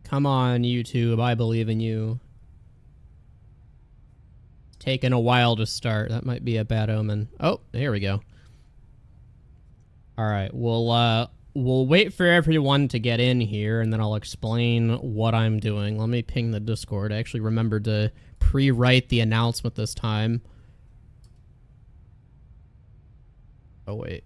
Come on, YouTube. I believe in you. It's taken a while to start. That might be a bad omen. Oh, here we go. All right, we'll wait for everyone to get in here, and then I'll explain what I'm doing. Let me ping the Discord. I actually remembered to pre-write the announcement this time. Oh, wait.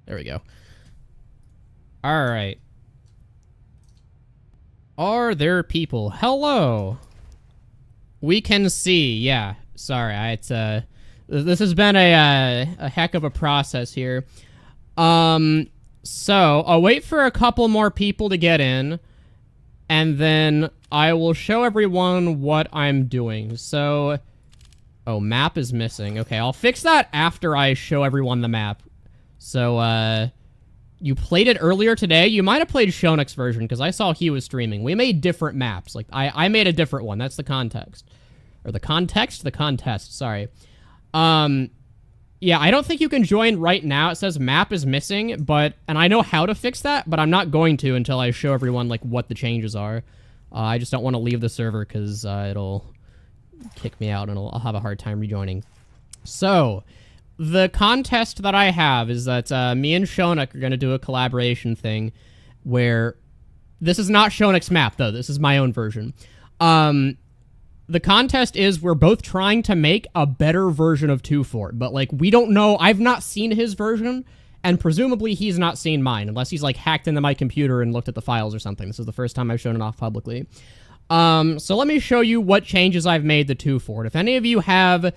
There we go. All right. Are there people? Hello. We can see. Yeah. Sorry. This has been a heck of a process here. So I'll wait for a couple more people to get in, and then I will show everyone what I'm doing. So, oh, map is missing. Okay, I'll fix that after I show everyone the map. So, you played it earlier today. You might have played Shounic's version, because I saw he was streaming. We made different maps. Like, I made a different one. That's the context. Or the context? The contest, sorry. Yeah, I don't think you can join right now. It says map is missing, and I know how to fix that, but I'm not going to until I show everyone, like, what the changes are. I just don't want to leave the server, because it'll kick me out, and I'll have a hard time rejoining. So, the contest that I have is that me and shounic are going to do a collaboration thing where... This is not shounic's map, though. This is my own version. The contest is we're both trying to make a better version of TwoFort, but, like, we don't know. I've not seen his version, and presumably he's not seen mine, unless he's, like, hacked into my computer and looked at the files or something. This is the first time I've shown it off publicly. So let me show you what changes I've made to TwoFort. If any of you have,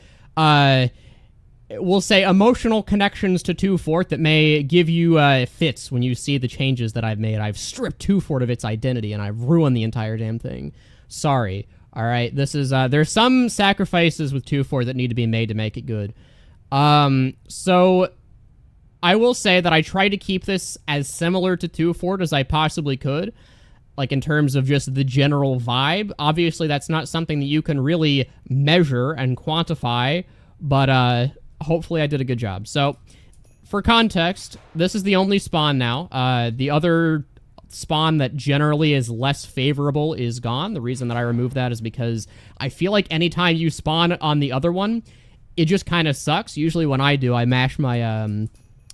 we'll say, emotional connections to TwoFort that may give you fits when you see the changes that I've made, I've stripped TwoFort of its identity, and I've ruined the entire damn thing. Sorry. All right, this is, there's some sacrifices with TwoFort that need to be made to make it good. So I will say that I try to keep this as similar to TwoFort as I possibly could, like in terms of just the general vibe. Obviously, that's not something that you can really measure and quantify, but hopefully I did a good job. So for context, this is the only spawn now. The other spawn that generally is less favorable is gone. The reason that I removed that is because I feel like anytime you spawn on the other one, it just kind of sucks. Usually when I do, I mash my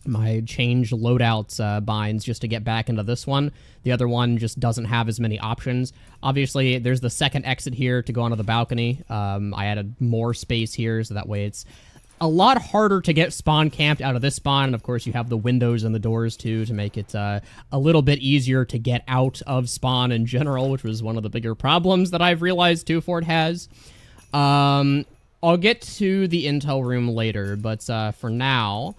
my change loadouts binds just to get back into this one. The other one just doesn't have as many options. Obviously, there's the second exit here to go onto the balcony. I added more space here, so that way it's a lot harder to get spawn camped out of this spawn, and of course you have the windows and the doors too to make it a little bit easier to get out of spawn in general, which was one of the bigger problems that I've realized TwoFort has. I'll get to the intel room later, but for now,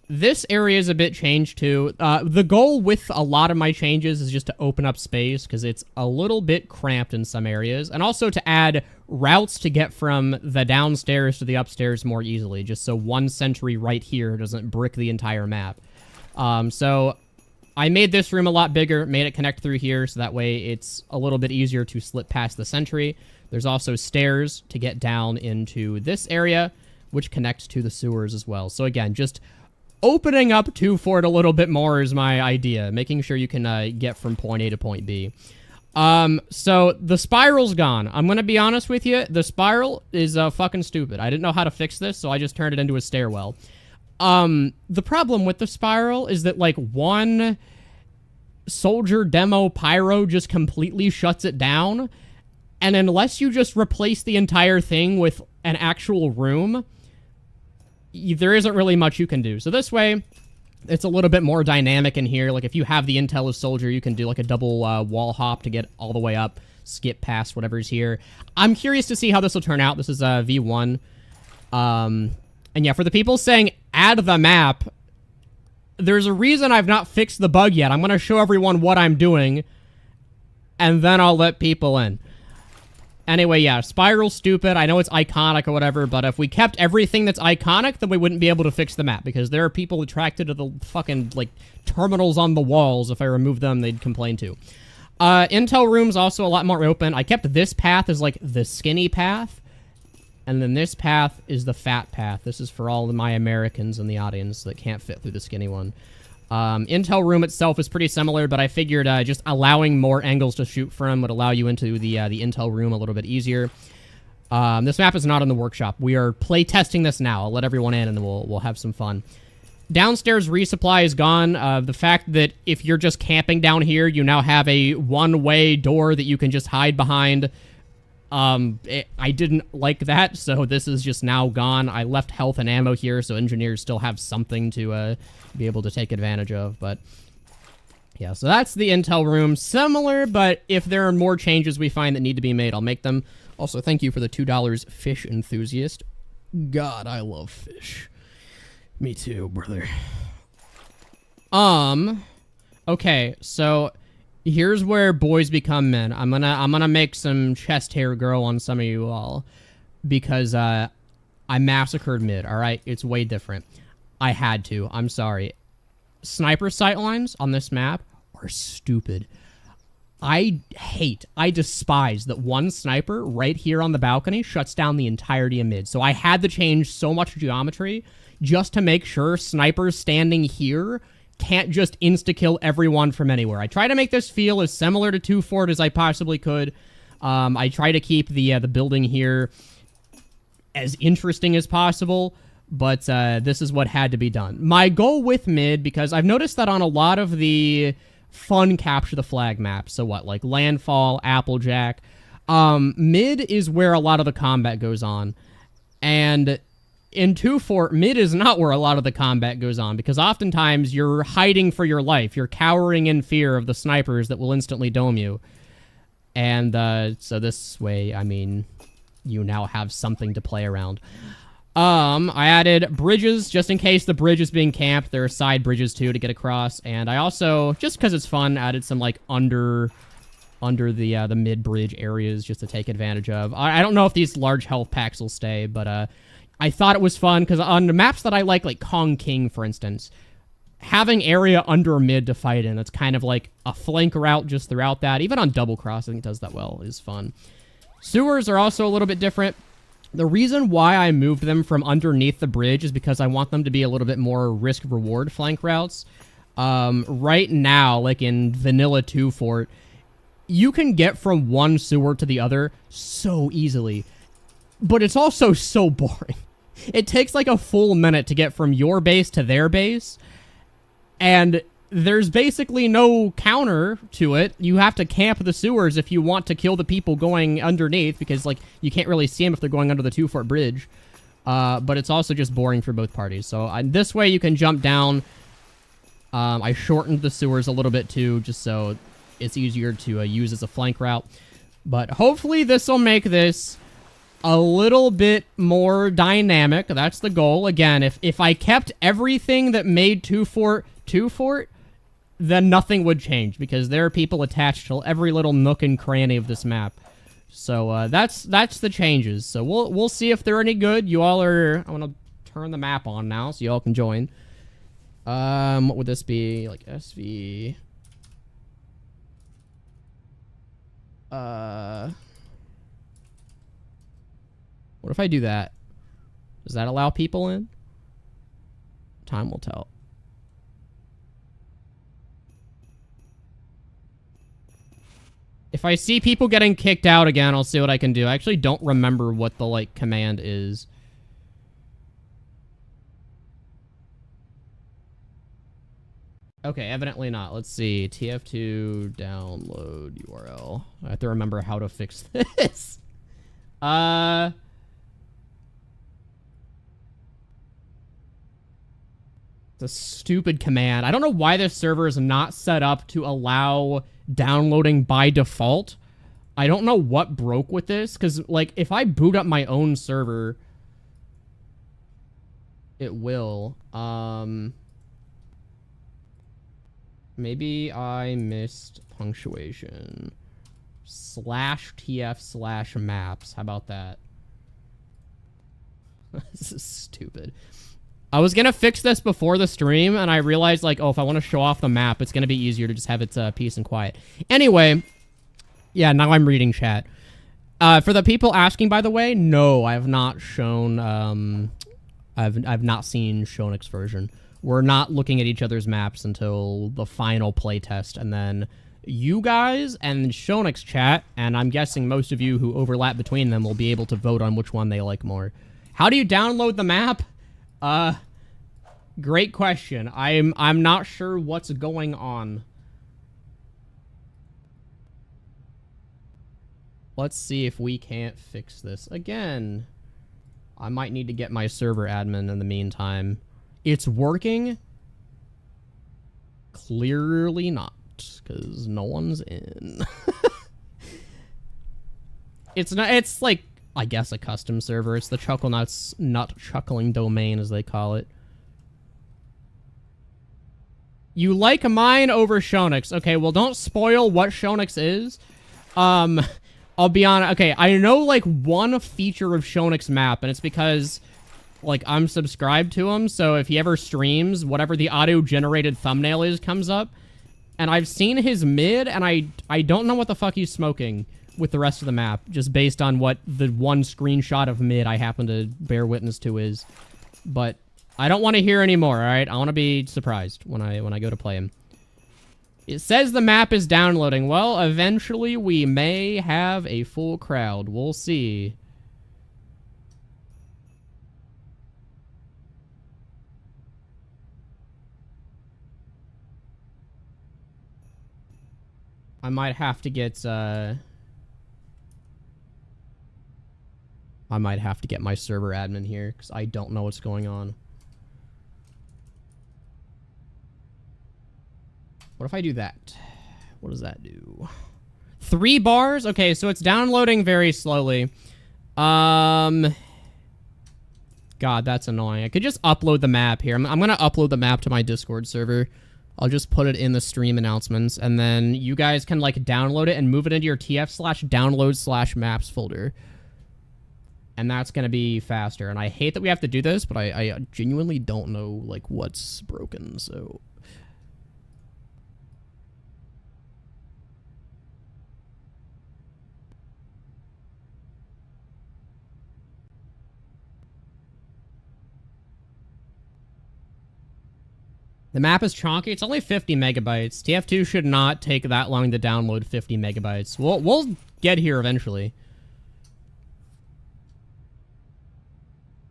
this area is a bit changed too. The goal with a lot of my changes is just to open up space, because it's a little bit cramped in some areas, and also to add routes to get from the downstairs to the upstairs more easily, just so one sentry right here doesn't brick the entire map. So I made this room a lot bigger, made it connect through here, so that way it's a little bit easier to slip past the sentry. There's also stairs to get down into this area, which connects to the sewers as well. So again, just opening up TwoFort a little bit more is my idea, making sure you can get from point A to point B. So the spiral's gone. I'm gonna be honest with you, the spiral is fucking stupid. I didn't know how to fix this, so I just turned it into a stairwell. The problem with the spiral is that, like, one soldier demo pyro just completely shuts it down, and unless you just replace the entire thing with an actual room, there isn't really much you can do. So this way, it's a little bit more dynamic in here. Like, if you have the intel of soldier, you can do, like, a double wall hop to get all the way up, skip past whatever's here. I'm curious to see how this will turn out. This is V1. And yeah, for the people saying, add the map, there's a reason I've not fixed the bug yet. I'm going to show everyone what I'm doing, and then I'll let people in. Anyway, yeah, spiral's stupid. I know it's iconic or whatever, but if we kept everything that's iconic, then we wouldn't be able to fix the map, because there are people attracted to the fucking, like, terminals on the walls. If I remove them, they'd complain too. Intel room's also a lot more open. I kept this path as, like, the skinny path, And then this path is the fat path. This is for all of my Americans in the audience that can't fit through the skinny one. Intel room itself is pretty similar, but I figured just allowing more angles to shoot from would allow you into the Intel room a little bit easier. This map is not in the workshop. We are playtesting this now. I'll let everyone in, and then we'll have some fun. Downstairs resupply is gone. The fact that if you're just camping down here, you now have a one-way door that you can just hide behind. I didn't like that, so this is just now gone. I left health and ammo here, so engineers still have something to be able to take advantage of, but yeah, so that's the Intel room. Similar, but if there are more changes we find that need to be made, I'll make them. Also, thank you for the $2 fish enthusiast. God, I love fish. Me too, brother. Okay, so here's where boys become men. I'm gonna make some chest hair grow on some of you all because I massacred mid. All right, it's way different. I had to. I'm sorry. Sniper sightlines on this map are stupid. I despise that one sniper right here on the balcony shuts down the entirety of mid. So I had to change so much geometry just to make sure snipers standing here can't just insta-kill everyone from anywhere. I try to make this feel as similar to TwoFort as I possibly could. I try to keep the building here as interesting as possible, but this is what had to be done. My goal with mid, because I've noticed that on a lot of the fun capture the flag maps, so what, like Landfall, Applejack, mid is where a lot of the combat goes on. And in TwoFort, mid is not where a lot of the combat goes on, because oftentimes you're hiding for your life. You're cowering in fear of the snipers that will instantly dome you. And so this way, I mean, you now have something to play around. I added bridges, just in case the bridge is being camped. There are side bridges, too, to get across. And I also, just because it's fun, added some, like, under the mid-bridge areas just to take advantage of. I don't know if these large health packs will stay, but I thought it was fun, because on the maps that I like Kong King, for instance, having area under mid to fight in, it's kind of like a flank route just throughout that. Even on Double Cross, I think it does that well, is fun. Sewers are also a little bit different. The reason why I moved them from underneath the bridge is because I want them to be a little bit more risk-reward flank routes. Right now, like in vanilla TwoFort, you can get from one sewer to the other so easily, but it's also so boring. It takes like a full minute to get from your base to their base, and there's basically no counter to it. You have to camp the sewers if you want to kill the people going underneath, because like you can't really see them if they're going under the TwoFort bridge. But it's also just boring for both parties. So this way you can jump down. I shortened the sewers a little bit too, just so it's easier to use as a flank route. But hopefully this will make this a little bit more dynamic. That's the goal. Again, if I kept everything that made TwoFort, then nothing would change, because there are people attached to every little nook and cranny of this map. So that's the changes. So we'll see if they're any good. You all are. I'm gonna turn the map on now, so you all can join. What would this be? Like SV. What if I do that? Does that allow people in? Time will tell. If I see people getting kicked out again, I'll see what I can do. I actually don't remember what the, like, command is. Okay, evidently not. Let's see. TF2 download URL. I have to remember how to fix this. It's a stupid command. I don't know why this server is not set up to allow downloading by default. I don't know what broke with this, because, like, if I boot up my own server, it will. Maybe I missed punctuation. /tf/maps. How about that? This is stupid. I was gonna fix this before the stream, and I realized, like, oh, if I want to show off the map, it's gonna be easier to just have it peace and quiet. Anyway, yeah, now I'm reading chat. For the people asking, by the way, no, I have not shown. I've not seen Shounic's version. We're not looking at each other's maps until the final playtest, and then you guys and Shounic's chat, and I'm guessing most of you who overlap between them will be able to vote on which one they like more. How do you download the map? Great question. I'm not sure what's going on. Let's see if we can't fix this. Again, I might need to get my server admin in the meantime. It's working? Clearly not, because no one's in. It's not, it's like, I guess a custom server. It's the Chucklenuts Nut Chuckling Domain, as they call it. You like mine over Shounic's. Okay, well, don't spoil what Shounic's is. I'll be honest. Okay, I know, like, one feature of Shounic's map, and it's because, like, I'm subscribed to him, so if he ever streams, whatever the auto-generated thumbnail is comes up. And I've seen his mid, and I don't know what the fuck he's smoking with the rest of the map, just based on what the one screenshot of mid I happen to bear witness to is. But I don't want to hear anymore, alright? I want to be surprised when I go to play him. It says the map is downloading. Well, eventually we may have a full crowd. We'll see. I might have to get, I might have to get my server admin here, because I don't know what's going on. What if I do that? What does that do? 3 bars? Okay, so it's downloading very slowly. God, that's annoying. I could just upload the map here. I'm going to upload the map to my Discord server. I'll just put it in the stream announcements, and then you guys can, like, download it and move it into your tf/download/maps folder. And that's going to be faster. And I hate that we have to do this, but I genuinely don't know, like, what's broken, so... The map is chonky. It's only 50 megabytes. TF2 should not take that long to download 50 megabytes. We'll get here eventually.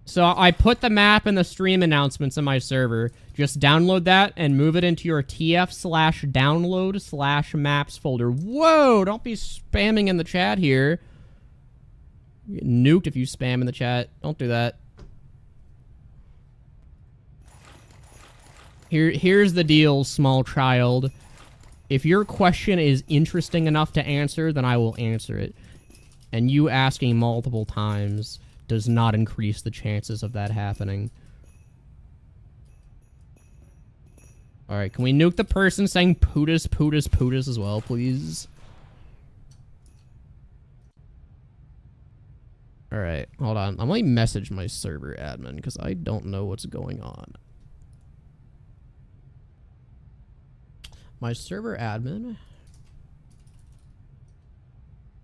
So I put the map in the stream announcements in my server. Just download that and move it into your tf/download/maps folder. Whoa! Don't be spamming in the chat here. You get nuked if you spam in the chat. Don't do that. Here's the deal, small child. If your question is interesting enough to answer, then I will answer it. And you asking multiple times does not increase the chances of that happening. Alright, can we nuke the person saying pootus, pootus, pootus as well, please? Alright, hold on. I'm gonna message my server admin, because I don't know what's going on. My server admin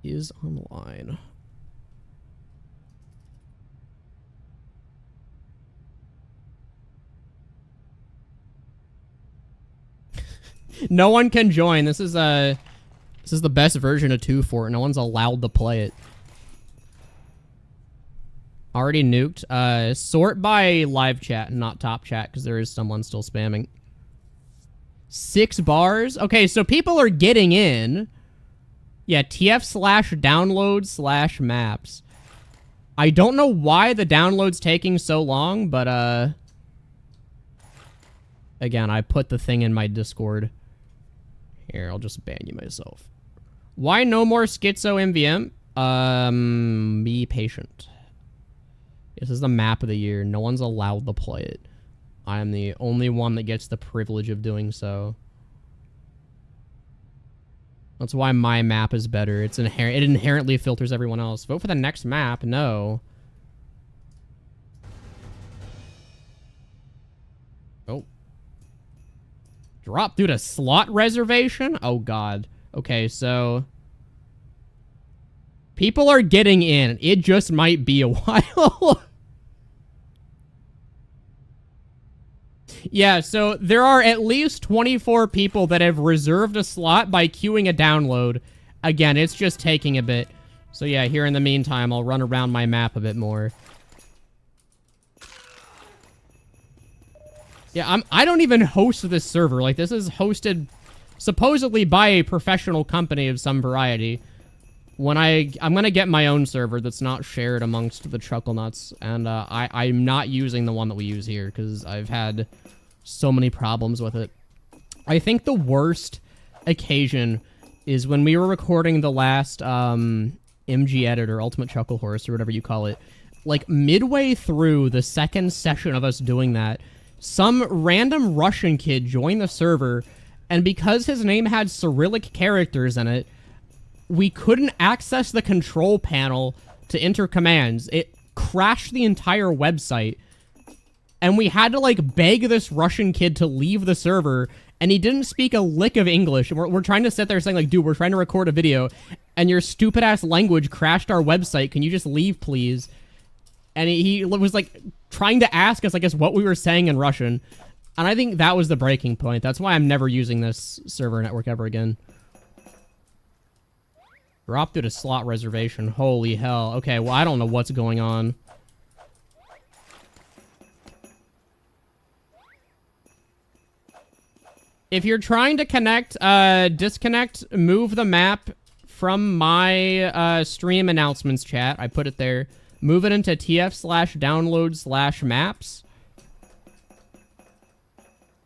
is online. No one can join. This is the best version of TwoFort. No one's allowed to play it. Already nuked. Sort by live chat, not top chat, because there is someone still spamming. 6 bars? Okay, so people are getting in. Yeah, tf/download/maps. I don't know why the download's taking so long, but, again, I put the thing in my Discord. Here, I'll just ban you myself. Why no more Schizo MVM? Be patient. This is the map of the year. No one's allowed to play it. I am the only one that gets the privilege of doing so. That's why my map is better. It inherently filters everyone else. Vote for the next map. No. Oh. Drop due to slot reservation? Oh, God. Okay, so... People are getting in. It just might be a while. Yeah, so there are at least 24 people that have reserved a slot by queuing a download. Again, it's just taking a bit. So yeah, here in the meantime, I'll run around my map a bit more. Yeah, I don't even host this server. Like, this is hosted supposedly by a professional company of some variety. When I'm gonna get my own server that's not shared amongst the Chucklenuts, and I'm not using the one that we use here because I've had so many problems with it. I think the worst occasion is when we were recording the last MG Editor, Ultimate Chuckle Horse, or whatever you call it. Like, midway through the second session of us doing that, some random Russian kid joined the server, and because his name had Cyrillic characters in it, we couldn't access the control panel to enter commands. It crashed the entire website. And we had to, like, beg this Russian kid to leave the server, and he didn't speak a lick of English. And we're trying to sit there saying, like, dude, we're trying to record a video, and your stupid-ass language crashed our website. Can you just leave, please? And he was, like, trying to ask us, I guess, what we were saying in Russian. And I think that was the breaking point. That's why I'm never using this server network ever again. Drop due to slot reservation. Holy hell. Okay, well, I don't know what's going on. If you're trying to connect, disconnect, move the map from my stream announcements chat. I put it there. Move it into tf/download/maps.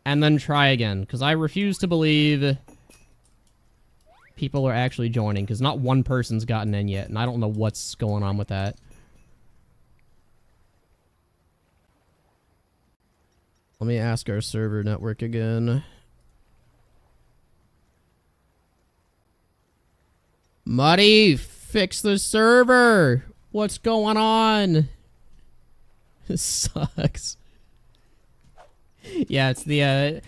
And then try again, because I refuse to believe people are actually joining, because not one person's gotten in yet, and I don't know what's going on with that. Let me ask our server network again. Muddy, fix the server! What's going on? This sucks. Yeah, it's the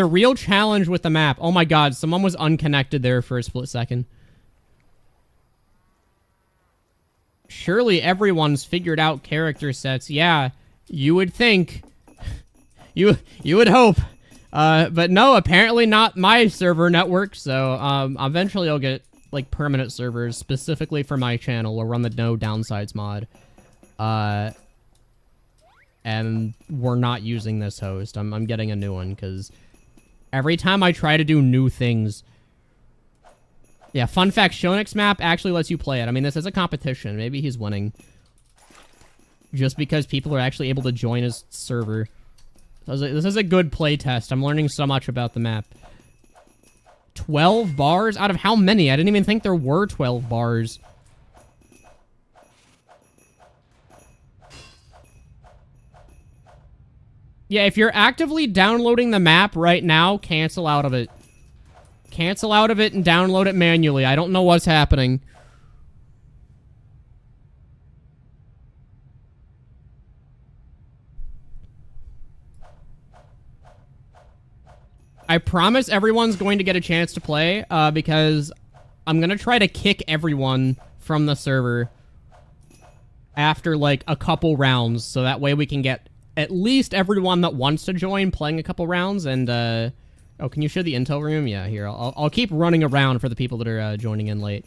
real challenge with the map. Oh my god, someone was unconnected there for a split second. Surely everyone's figured out character sets. Yeah, you would think. You would hope. But no, apparently not my server network, so eventually I'll get like permanent servers specifically for my channel or run the no downsides mod. And we're not using this host. I'm getting a new one, because every time I try to do new things... Yeah, fun fact, Shounic's map actually lets you play it. I mean, this is a competition. Maybe he's winning. Just because people are actually able to join his server. This is a good playtest. I'm learning so much about the map. 12 bars? Out of how many? I didn't even think there were 12 bars. Yeah, if you're actively downloading the map right now, cancel out of it. Cancel out of it and download it manually. I don't know what's happening. I promise everyone's going to get a chance to play, because I'm going to try to kick everyone from the server after, like, a couple rounds, so that way we can get at least everyone that wants to join playing a couple rounds, and, oh, can you show the intel room? Yeah, here, I'll keep running around for the people that are, joining in late.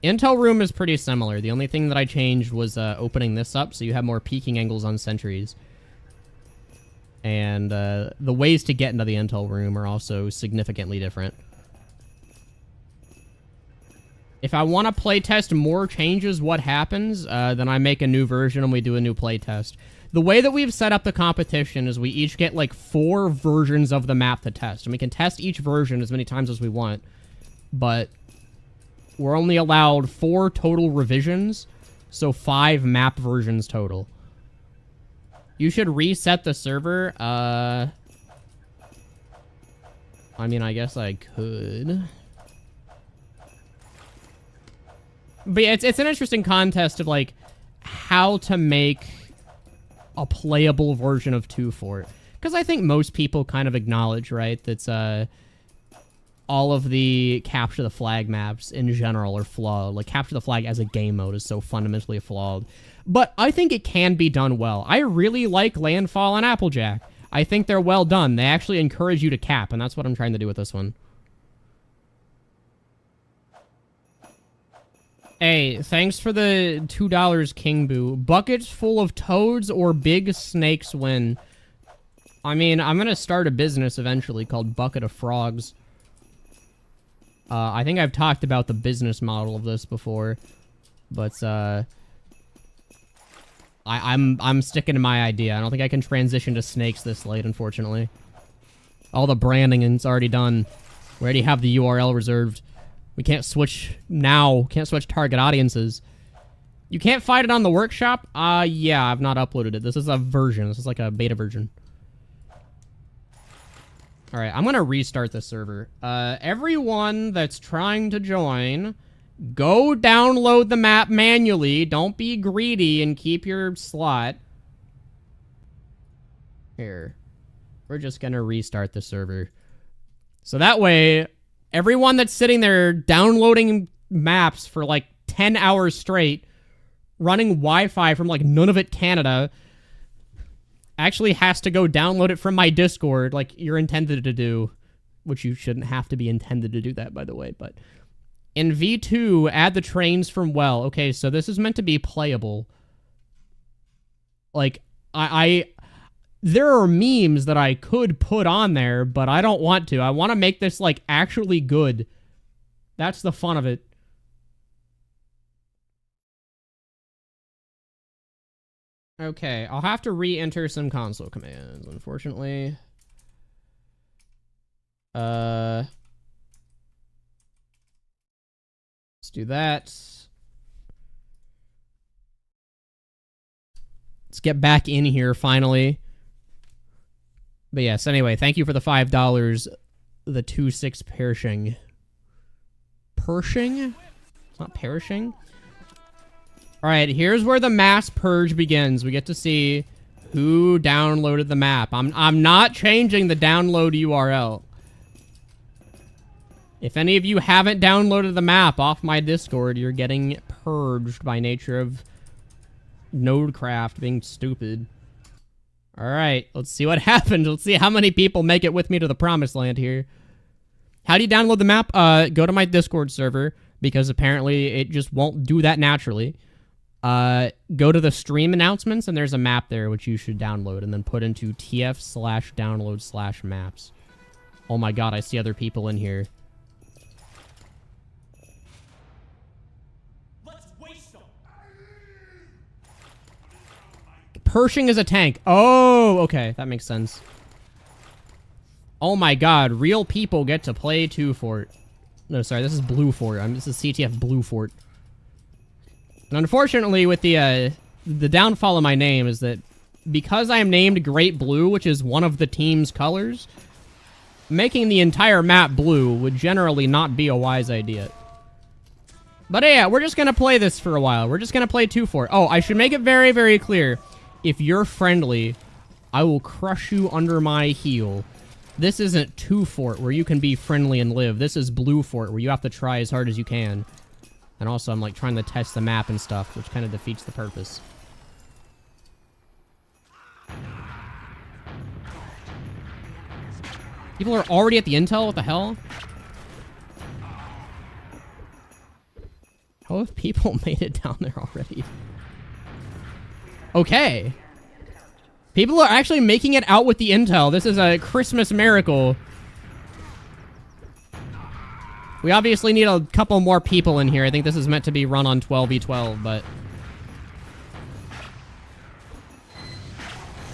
Intel room is pretty similar. The only thing that I changed was, opening this up, so you have more peeking angles on sentries. And, the ways to get into the intel room are also significantly different. If I want to playtest more changes what happens, then I make a new version and we do a new playtest. The way that we've set up the competition is we each get, like, 4 versions of the map to test. And we can test each version as many times as we want. But we're only allowed 4 total revisions, so 5 map versions total. You should reset the server. I mean, I guess I could. But yeah, it's an interesting contest of, like, how to make a playable version of TwoFort. Because I think most people kind of acknowledge, right, that's, all of the capture the flag maps in general are flawed. Like, capture the flag as a game mode is so fundamentally flawed. But I think it can be done well. I really like Landfall and Applejack. I think they're well done. They actually encourage you to cap, and that's what I'm trying to do with this one. Hey, thanks for the $2 King Boo. Buckets full of toads or big snakes win. I mean, I'm gonna start a business eventually called Bucket of Frogs. I think I've talked about the business model of this before, but I'm sticking to my idea. I don't think I can transition to snakes this late, unfortunately. All the branding is already done. We already have the URL reserved. We can't switch now. Can't switch target audiences. You can't find it on the workshop? Yeah, I've not uploaded it. This is a version. This is like a beta version. Alright, I'm gonna restart this server. Everyone that's trying to join, go download the map manually. Don't be greedy and keep your slot. Here. We're just gonna restart the server. So that way, everyone that's sitting there downloading maps for like 10 hours straight, running Wi-Fi from like Nunavut, Canada, actually has to go download it from my Discord like you're intended to do, which you shouldn't have to be intended to do that, by the way, but in V2, add the trains from well. Okay, so this is meant to be playable. Like, there are memes that I could put on there, but I don't want to. I want to make this, like, actually good. That's the fun of it. Okay, I'll have to re-enter some console commands, unfortunately. Let's do that. Let's get back in here, finally. But yes, anyway, thank you for the $5. The 2-6 perishing. Pershing? It's not perishing? Alright, here's where the mass purge begins. We get to see who downloaded the map. I'm not changing the download URL. If any of you haven't downloaded the map off my Discord, you're getting purged by nature of Nodecraft being stupid. Alright, let's see what happens. Let's see how many people make it with me to the promised land here. How do you download the map? Go to my Discord server, because apparently it just won't do that naturally. Go to the stream announcements, and there's a map there which you should download, and then put into tf/download/maps. Oh my god, I see other people in here. Pershing is a tank. Oh, okay. That makes sense. Oh my god. Real people get to play TwoFort. No, sorry. This is BlueFort. This is CTF BlueFort. And unfortunately, with the downfall of my name is that because I am named Great Blue, which is one of the team's colors, making the entire map blue would generally not be a wise idea. But yeah, we're just going to play this for a while. We're just going to play TwoFort. Oh, I should make it very, very clear. If you're friendly, I will crush you under my heel. This isn't TwoFort, where you can be friendly and live. This is BlueFort, where you have to try as hard as you can. And also, I'm like trying to test the map and stuff, which kind of defeats the purpose. People are already at the intel? What the hell? How have people made it down there already? Okay. People are actually making it out with the intel. This is a Christmas miracle. We obviously need a couple more people in here. I think this is meant to be run on 12v12, but...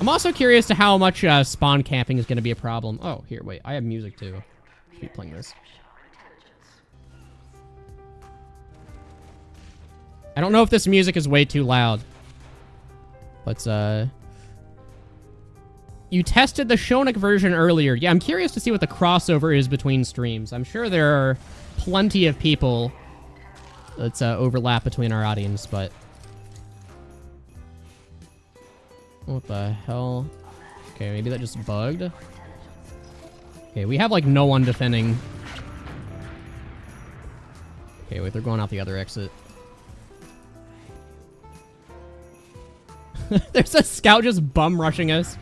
I'm also curious to how much spawn camping is going to be a problem. Oh, here, wait. I have music, too. Keep playing this. I don't know if this music is way too loud. But, you tested the shounic version earlier. Yeah, I'm curious to see what the crossover is between streams. I'm sure there are plenty of people that's overlap between our audience, but... What the hell? Okay, maybe that just bugged. Okay, we have, like, no one defending Okay, wait, they're going out the other exit. There's a scout just bum rushing us.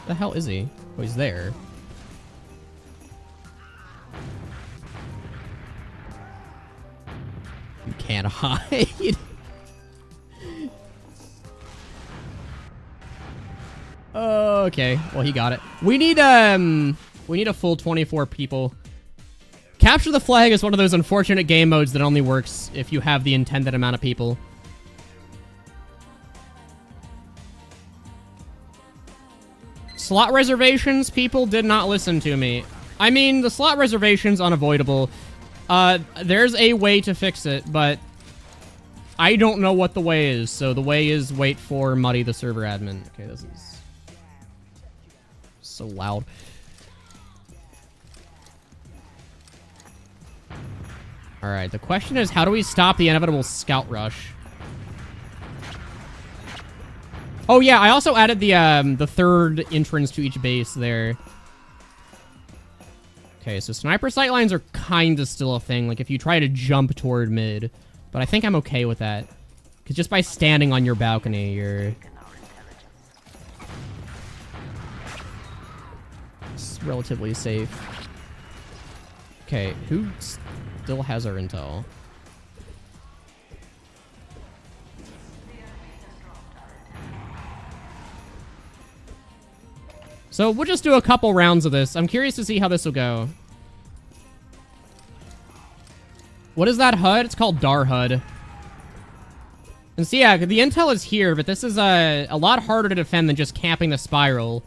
The hell is he? Oh, he's there. You can't hide. Okay, well, he got it. We need a full 24 people. Capture the flag is one of those unfortunate game modes that only works if you have the intended amount of people. Slot reservations, people did not listen to me. I mean, the slot reservation's unavoidable. There's a way to fix it, but I don't know what the way is. So the way is wait for Muddy, the server admin. Okay, this is so loud. All right, the question is, how do we stop the inevitable scout rush? Oh yeah, I also added the third entrance to each base there. Okay, so sniper sightlines are kind of still a thing, like if you try to jump toward mid. But I think I'm okay with that. Because just by standing on your balcony, you're... it's relatively safe. Okay, who still has our intel? So we'll just do a couple rounds of this. I'm curious to see how this will go. What is that HUD? It's called DAR HUD. And so yeah, the intel is here, but this is a lot harder to defend than just camping the spiral.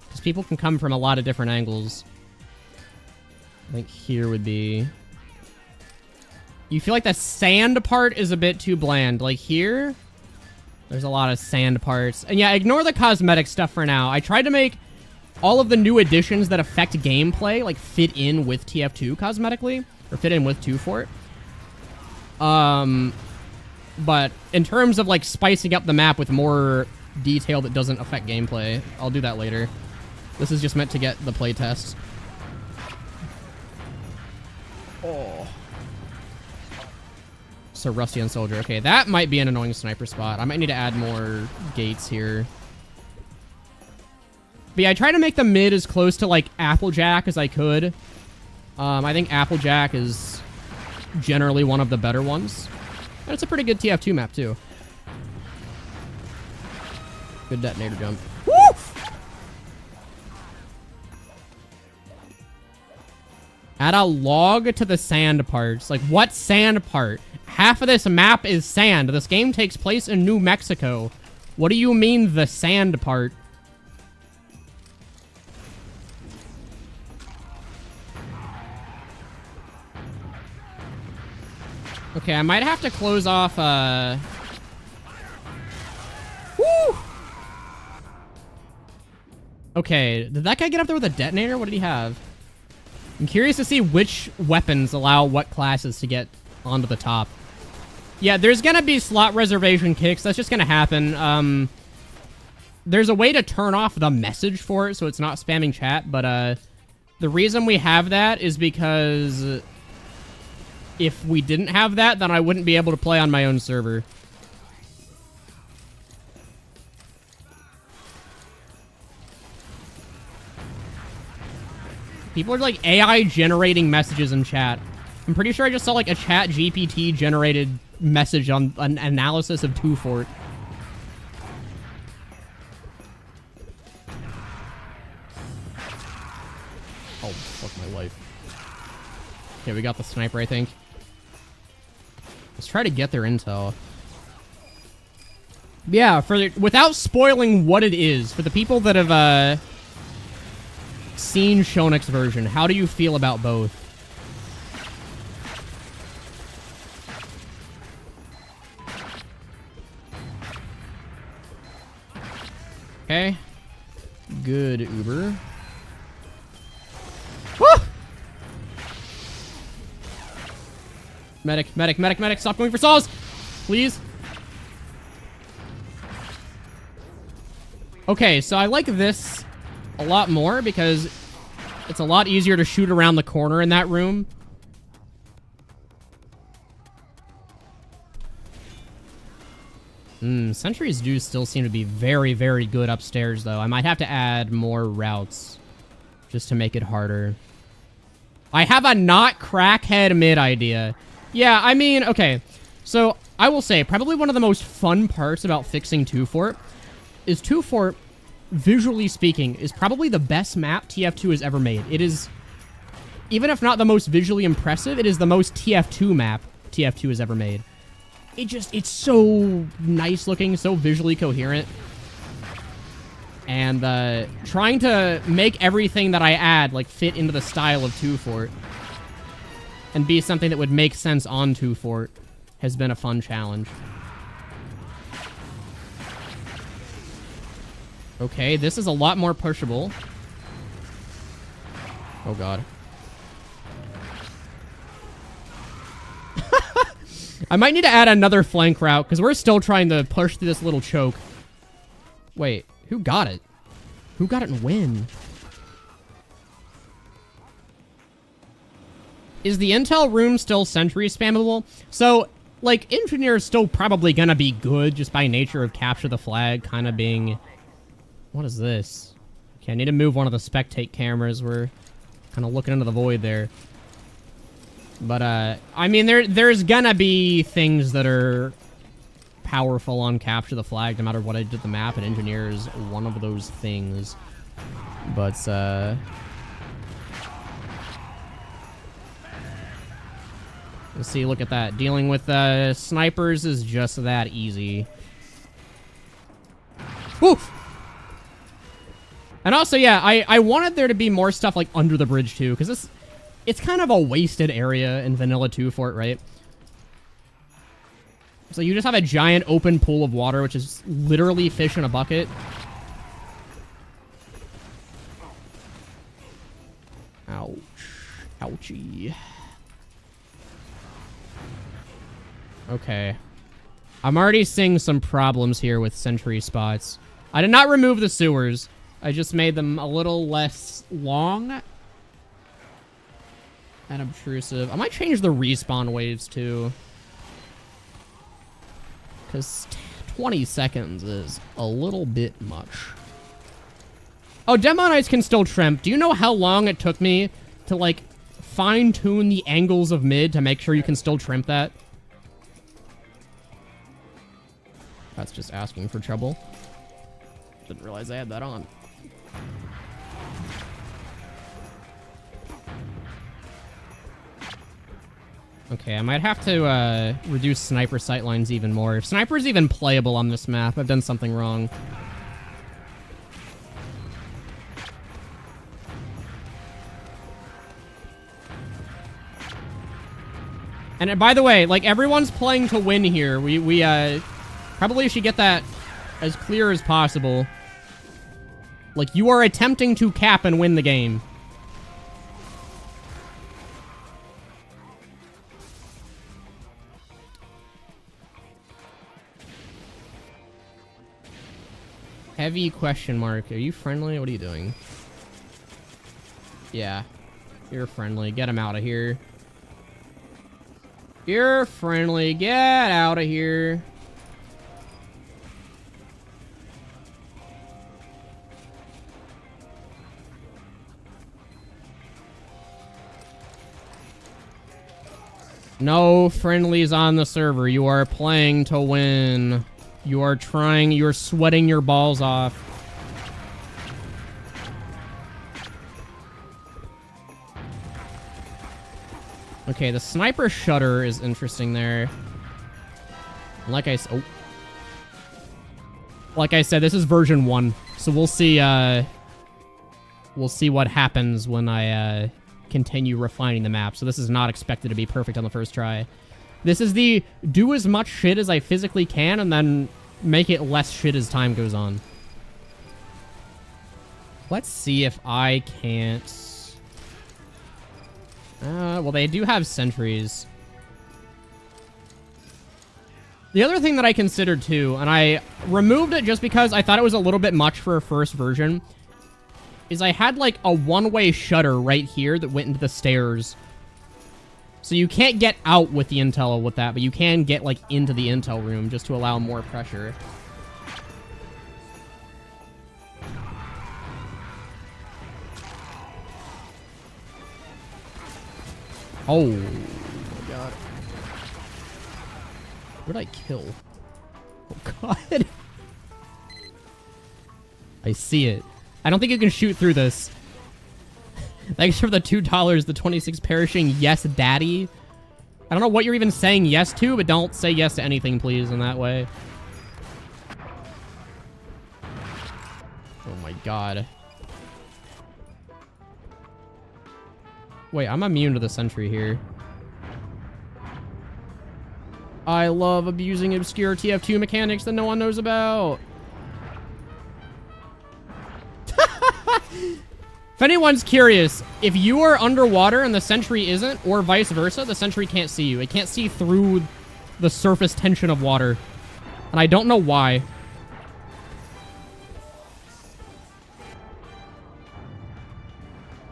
Because people can come from a lot of different angles. I think here would be... you feel like the sand part is a bit too bland. Like here, there's a lot of sand parts. And yeah, ignore the cosmetic stuff for now. I tried to make all of the new additions that affect gameplay, like, fit in with TF2 cosmetically, or fit in with TwoFort. But in terms of, like, spicing up the map with more detail that doesn't affect gameplay, I'll do that later. This is just meant to get the playtest. Oh. So Rusty and Soldier. Okay, that might be an annoying sniper spot. I might need to add more gates here. But yeah, I try to make the mid as close to, like, Applejack as I could. I think Applejack is generally one of the better ones. And it's a pretty good TF2 map, too. Good detonator jump. Woo! Add a log to the sand parts. Like, what sand part? Half of this map is sand. This game takes place in New Mexico. What do you mean, the sand part? Okay, I might have to close off, Woo! Okay, did that guy get up there with a detonator? What did he have? I'm curious to see which weapons allow what classes to get onto the top. Yeah, there's gonna be slot reservation kicks. That's just gonna happen. There's a way to turn off the message for it so it's not spamming chat, but, the reason we have that is because... if we didn't have that, then I wouldn't be able to play on my own server. People are, like, AI generating messages in chat. I'm pretty sure I just saw, like, a chat GPT generated message on an analysis of TwoFort. Oh, fuck my life. Okay, we got the sniper, I think. Let's try to get their intel. Yeah, without spoiling what it is, for the people that have seen Shounic's version, how do you feel about both? Okay. Good, Uber. Woo! Medic, medic, medic, medic, stop going for saws! Please. Okay, so I like this a lot more because it's a lot easier to shoot around the corner in that room. Sentries do still seem to be very, very good upstairs, though. I might have to add more routes just to make it harder. I have a not crackhead mid idea. Yeah, I mean, okay. So, I will say, probably one of the most fun parts about fixing TwoFort is TwoFort, visually speaking, is probably the best map TF2 has ever made. It is, even if not the most visually impressive, it is the most TF2 map TF2 has ever made. It's so nice looking, so visually coherent. And trying to make everything that I add, like, fit into the style of TwoFort and be something that would make sense on TwoFort has been a fun challenge. Okay, this is a lot more pushable. Oh, God. I might need to add another flank route, because we're still trying to push through this little choke. Wait, who got it? Who got it and when? Is the intel room still sentry spammable? So, like, engineer is still probably gonna be good, just by nature of capture the flag kind of being... What is this? Okay, I need to move one of the spectate cameras. We're kind of looking into the void there. But, I mean, there's gonna be things that are powerful on capture the flag, no matter what I did the map, and engineer is one of those things. But, let's see, look at that. Dealing with, snipers is just that easy. Woof! And also, yeah, I wanted there to be more stuff, like, under the bridge, too, because it's kind of a wasted area in vanilla TwoFort, right? So you just have a giant open pool of water, which is literally fish in a bucket. Ouch. Ouchie. Okay. I'm already seeing some problems here with sentry spots. I did not remove the sewers. I just made them a little less long and obtrusive. I might change the respawn waves, too. Because 20 seconds is a little bit much. Oh, Demonites can still trimp. Do you know how long it took me to, like, fine-tune the angles of mid to make sure you can still trimp that? That's just asking for trouble. Didn't realize I had that on. Okay, I might have to reduce sniper sightlines even more. If sniper's even playable on this map, I've done something wrong. And by the way, like, everyone's playing to win here. We probably should get that as clear as possible. Like, you are attempting to cap and win the game. Heavy question mark. Are you friendly? What are you doing? Yeah. You're friendly. Get him out of here. You're friendly. Get out of here. No friendlies on the server. You are playing to win. You are trying, you're sweating your balls off. Okay, the sniper shutter is interesting there. Like I said, this is version 1, so we'll see what happens when I continue refining the map. So this is not expected to be perfect on the first try. This is the do as much shit as I physically can and then make it less shit as time goes on. Let's see if I can't... well, they do have sentries. The other thing that I considered, too, and I removed it just because I thought it was a little bit much for a first version, is I had, like, a one-way shutter right here that went into the stairs. So you can't get out with the intel with that, but you can get, like, into the intel room just to allow more pressure. Oh my god. What did I kill? Oh god. I see it. I don't think you can shoot through this. Thanks for the $2, the 26 perishing. Yes, daddy. I don't know what you're even saying yes to, but don't say yes to anything, please, in that way. Oh my god. Wait, I'm immune to the sentry here. I love abusing obscure TF2 mechanics that no one knows about. If anyone's curious, if you are underwater and the sentry isn't, or vice versa, the sentry can't see you. It can't see through the surface tension of water. And I don't know why.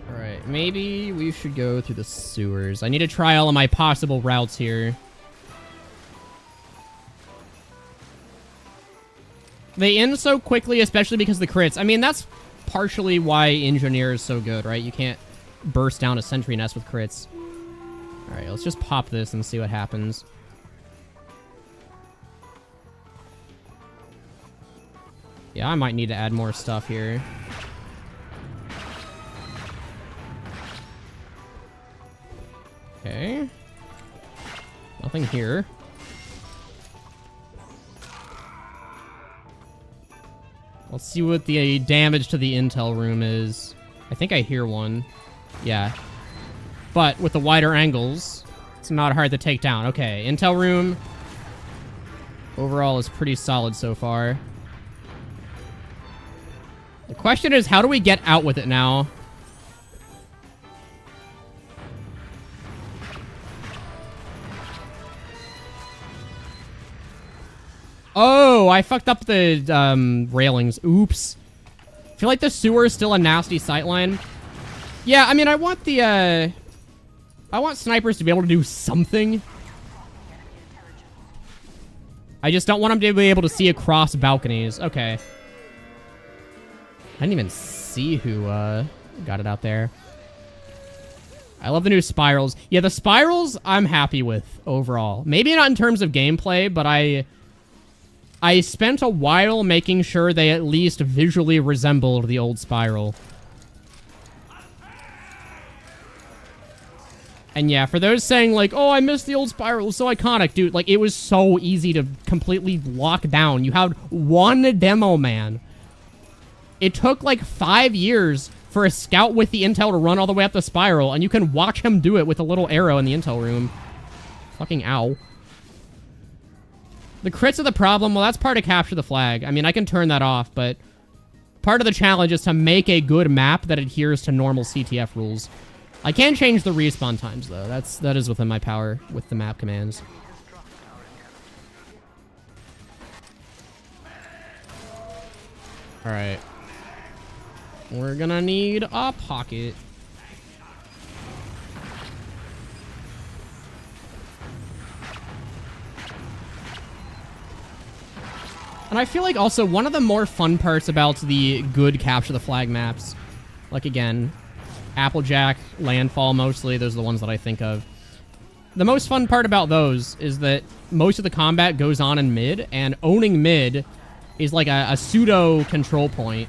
Alright, maybe we should go through the sewers. I need to try all of my possible routes here. They end so quickly, especially because of the crits. I mean, that's partially why Engineer is so good, right? You can't burst down a sentry nest with crits. Alright, let's just pop this and see what happens. Yeah, I might need to add more stuff here. Okay. Nothing here. Let's see what the damage to the intel room is. I think I hear one. Yeah. But with the wider angles, it's not hard to take down. Okay, intel room overall is pretty solid so far. The question is, how do we get out with it now? Oh, I fucked up the railings. Oops. I feel like the sewer is still a nasty sightline. Yeah, I mean, I want the, I want snipers to be able to do something. I just don't want them to be able to see across balconies. Okay. I didn't even see who, got it out there. I love the new spirals. Yeah, the spirals I'm happy with overall. Maybe not in terms of gameplay, but I spent a while making sure they at least visually resembled the old spiral. And yeah, for those saying like, oh, I miss the old spiral, it was so iconic, dude, like, it was so easy to completely lock down. You had one demo man. It took like 5 years for a scout with the intel to run all the way up the spiral, and you can watch him do it with a little arrow in the intel room. Fucking ow. The crits are the problem. Well, that's part of capture the flag. I mean, I can turn that off, but part of the challenge is to make a good map that adheres to normal CTF rules. I can change the respawn times, though. That is within my power with the map commands. All right. We're gonna need a pocket. And I feel like also one of the more fun parts about the good capture the flag maps, like again, Applejack, Landfall mostly, those are the ones that I think of. The most fun part about those is that most of the combat goes on in mid, and owning mid is like a pseudo control point.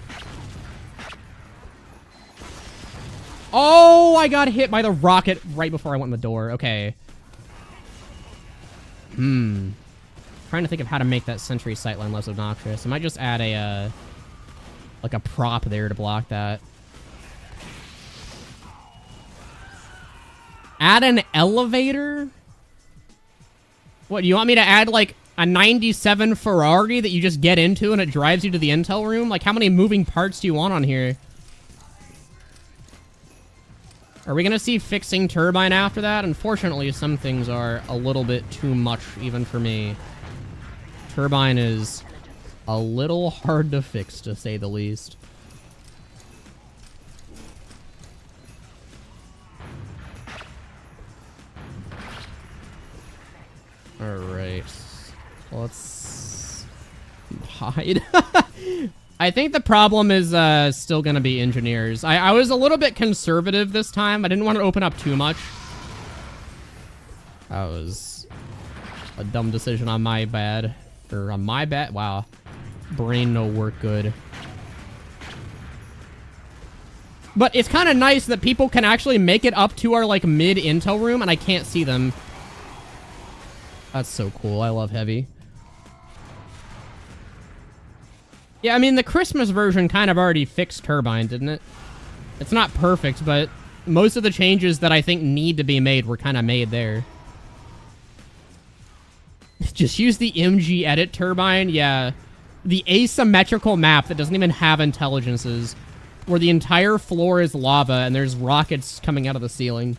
Oh, I got hit by the rocket right before I went in the door. Okay. Trying to think of how to make that sentry sightline less obnoxious. I might just add a, like a prop there to block that. Add an elevator? What, do you want me to add, like, a 97 Ferrari that you just get into and it drives you to the intel room? Like, how many moving parts do you want on here? Are we gonna see fixing turbine after that? Unfortunately, some things are a little bit too much, even for me. Turbine is a little hard to fix, to say the least. Alright. Let's hide. I think the problem is still gonna be engineers. I was a little bit conservative this time. I didn't want to open up too much. That was a dumb decision on my bad. Or on my bad? Wow. Brain no work good. But it's kind of nice that people can actually make it up to our, like, mid-intel room, and I can't see them. That's so cool. I love heavy. Yeah, I mean, the Christmas version kind of already fixed Turbine, didn't it? It's not perfect, but most of the changes that I think need to be made were kind of made there. Just use the MG edit Turbine, yeah. The asymmetrical map that doesn't even have intelligences, where the entire floor is lava and there's rockets coming out of the ceiling.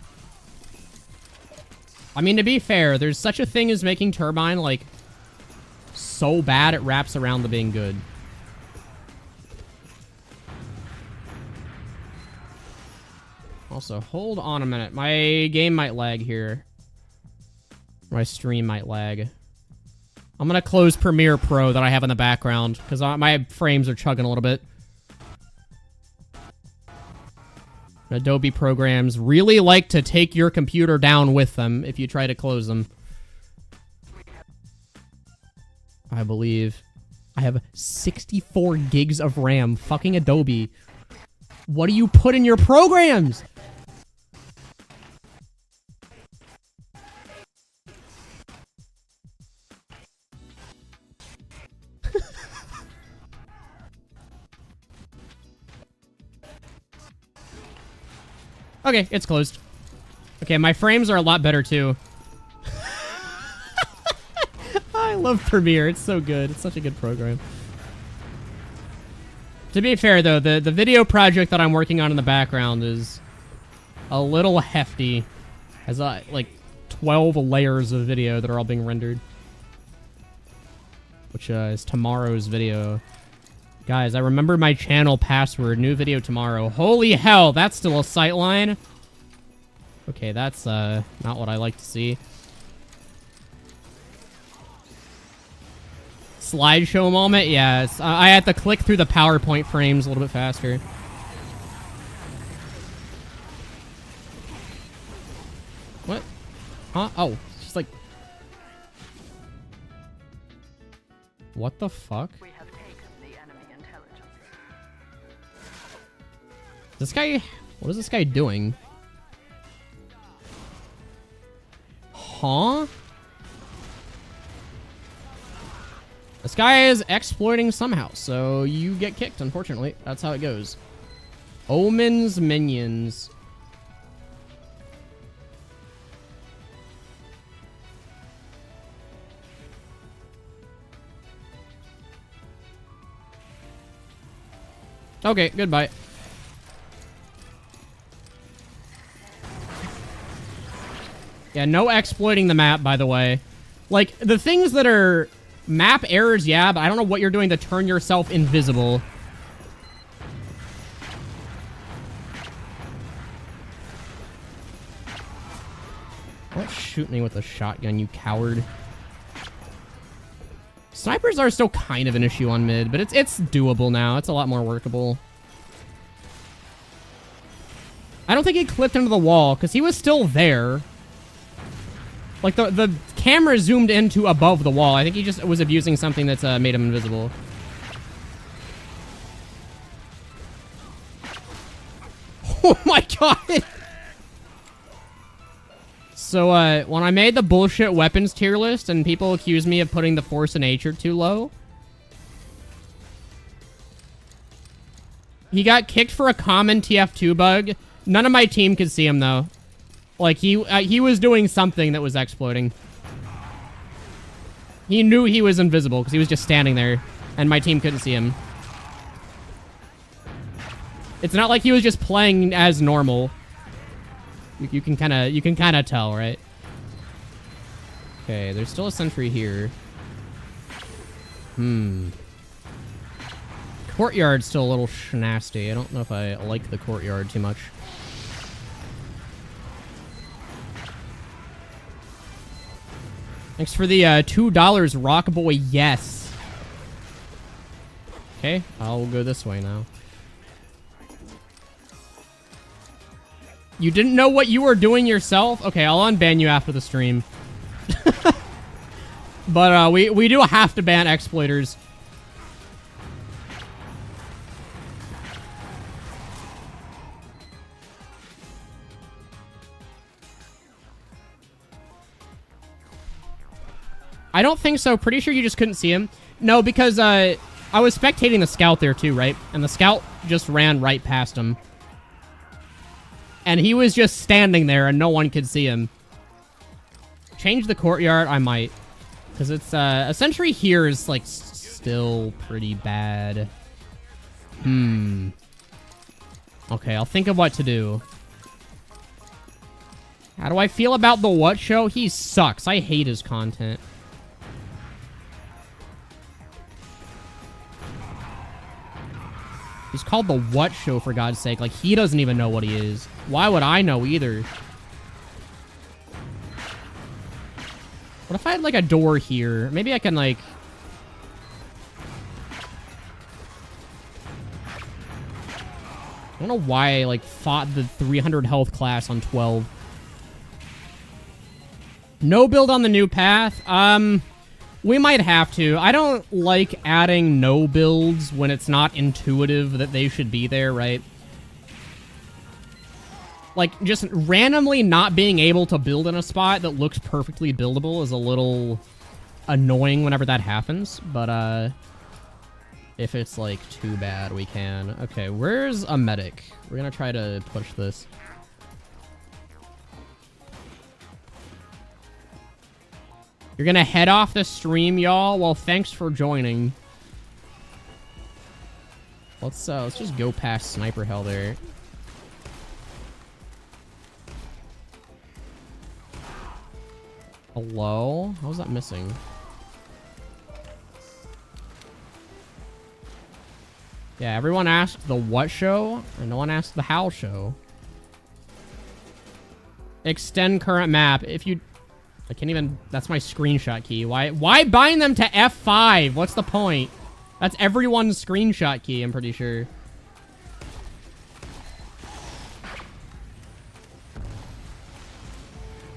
I mean, to be fair, there's such a thing as making Turbine, like, so bad it wraps around to being good. Also, hold on a minute. My game might lag here. My stream might lag. I'm gonna close Premiere Pro that I have in the background, because my frames are chugging a little bit. Adobe programs really like to take your computer down with them if you try to close them. I believe I have 64 gigs of RAM. Fucking Adobe. What do you put in your programs? Okay, it's closed. Okay, my frames are a lot better, too. I love Premiere. It's so good. It's such a good program. To be fair, though, the video project that I'm working on in the background is a little hefty. Has, like, 12 layers of video that are all being rendered. Which is tomorrow's video. Guys, I remember my channel password. New video tomorrow. Holy hell, that's still a sightline. Okay, that's not what I like to see. Slideshow moment? Yes. I had to click through the PowerPoint frames a little bit faster. What? Huh? Oh, it's just like... What the fuck? This guy... What is this guy doing? Huh? This guy is exploiting somehow, so you get kicked, unfortunately. That's how it goes. Omen's minions. Okay, goodbye. Yeah, no exploiting the map, by the way. Like, the things that are map errors, yeah, but I don't know what you're doing to turn yourself invisible. Don't shoot me with a shotgun, you coward. Snipers are still kind of an issue on mid, but it's doable now. It's a lot more workable. I don't think he clipped into the wall, because he was still there. Like, the camera zoomed into above the wall. I think he just was abusing something that's made him invisible. Oh my god! So, when I made the bullshit weapons tier list and people accused me of putting the Force of Nature too low, he got kicked for a common TF2 bug. None of my team could see him, though. Like, he was doing something that was exploiting. He knew he was invisible because he was just standing there, and my team couldn't see him. It's not like he was just playing as normal. You can kind of tell, right? Okay, there's still a sentry here. Courtyard's still a little nasty. I don't know if I like the courtyard too much. Thanks for the $2, Rock Boy. Yes. Okay, I'll go this way now. You didn't know what you were doing yourself? Okay, I'll unban you after the stream. But we do have to ban exploiters. I don't think so. Pretty sure you just couldn't see him. No, because I was spectating the scout there too, right? And the scout just ran right past him. And he was just standing there and no one could see him. Change the courtyard? I might. Because it's, a sentry here is, like, still pretty bad. Okay, I'll think of what to do. How do I feel about the What Show? He sucks. I hate his content. He's called the What Show, for God's sake. Like, he doesn't even know what he is. Why would I know either? What if I had, like, a door here? Maybe I can, like... I don't know why I, like, fought the 300 health class on 12. No build on the new path? We might have to. I don't like adding no builds when it's not intuitive that they should be there, right? Like, just randomly not being able to build in a spot that looks perfectly buildable is a little annoying whenever that happens. But, if it's, like, too bad, we can. Okay, where's a medic? We're gonna try to push this. You're gonna head off the stream, y'all? Well, thanks for joining. Let's just go past Sniper Hell there. Hello? How was that missing? Yeah, everyone asked the What Show, and no one asked the How Show. Extend current map. If you... I can't even... That's my screenshot key. Why bind them to F5? What's the point? That's everyone's screenshot key, I'm pretty sure.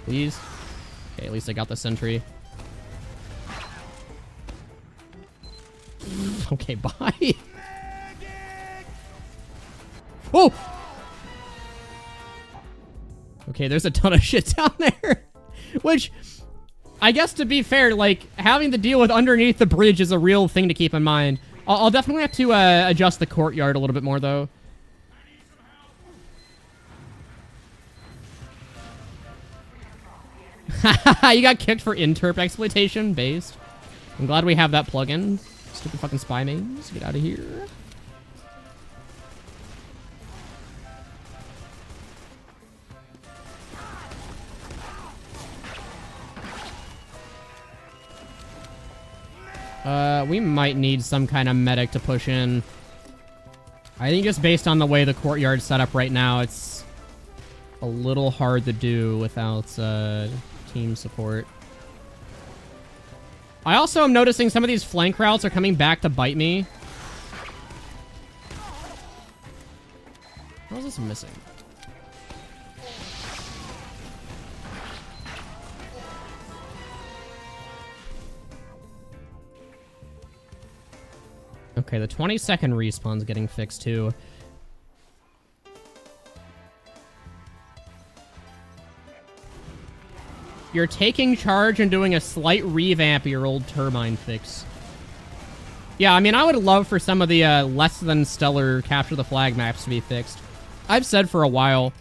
Please? Okay, at least I got the sentry. Okay, bye. Oh! Okay, there's a ton of shit down there. Which, I guess to be fair, like, having to deal with underneath the bridge is a real thing to keep in mind. I'll definitely have to adjust the courtyard a little bit more, though. You got kicked for interp exploitation, based. I'm glad we have that plugin. Stupid fucking spy mains. Get out of here. We might need some kind of medic to push in. I think just based on the way the courtyard's set up right now, it's a little hard to do without, team support. I also am noticing some of these flank routes are coming back to bite me. How is this missing? Okay, the 20-second respawn's getting fixed, too. You're taking charge and doing a slight revamp of your old turbine fix. Yeah, I mean, I would love for some of the less than stellar capture the flag maps to be fixed. I've said for a while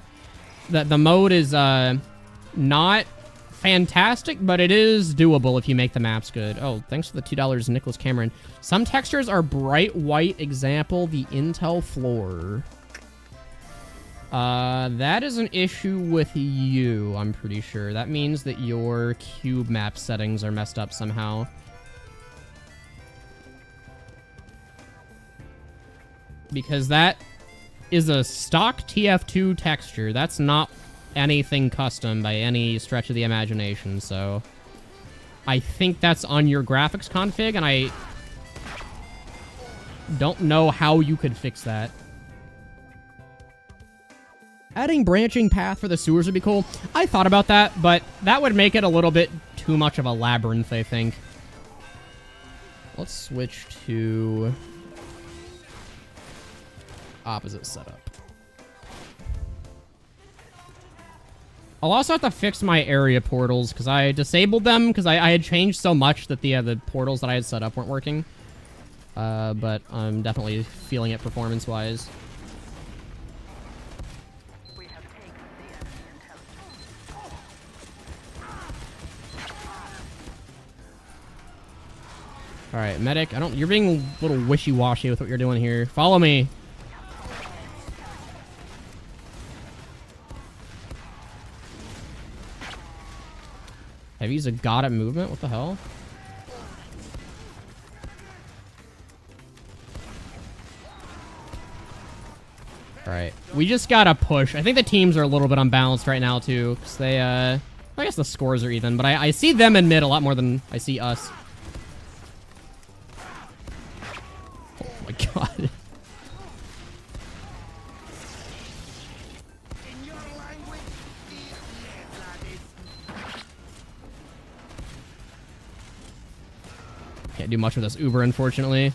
that the mode is not fantastic, but it is doable if you make the maps good. Oh, thanks for the $2, Nicholas Cameron. Some textures are bright white, example, the Intel floor. That is an issue with you, I'm pretty sure. That means that your cube map settings are messed up somehow. Because that is a stock TF2 texture. That's not anything custom by any stretch of the imagination, so... I think that's on your graphics config, and I don't know how you could fix that. Adding branching path for the sewers would be cool. I thought about that, but that would make it a little bit too much of a labyrinth, I think. Let's switch to opposite setup. I'll also have to fix my area portals, because I disabled them, because I had changed so much that the portals that I had set up weren't working. But I'm definitely feeling it performance-wise. Alright, medic. You're being a little wishy-washy with what you're doing here. Follow me. Heavy's a god at movement? What the hell? Alright. We just gotta push. I think the teams are a little bit unbalanced right now, too. Because they, I guess the scores are even. But I see them in mid a lot more than I see us. Oh my god. Can't do much with this Uber, unfortunately.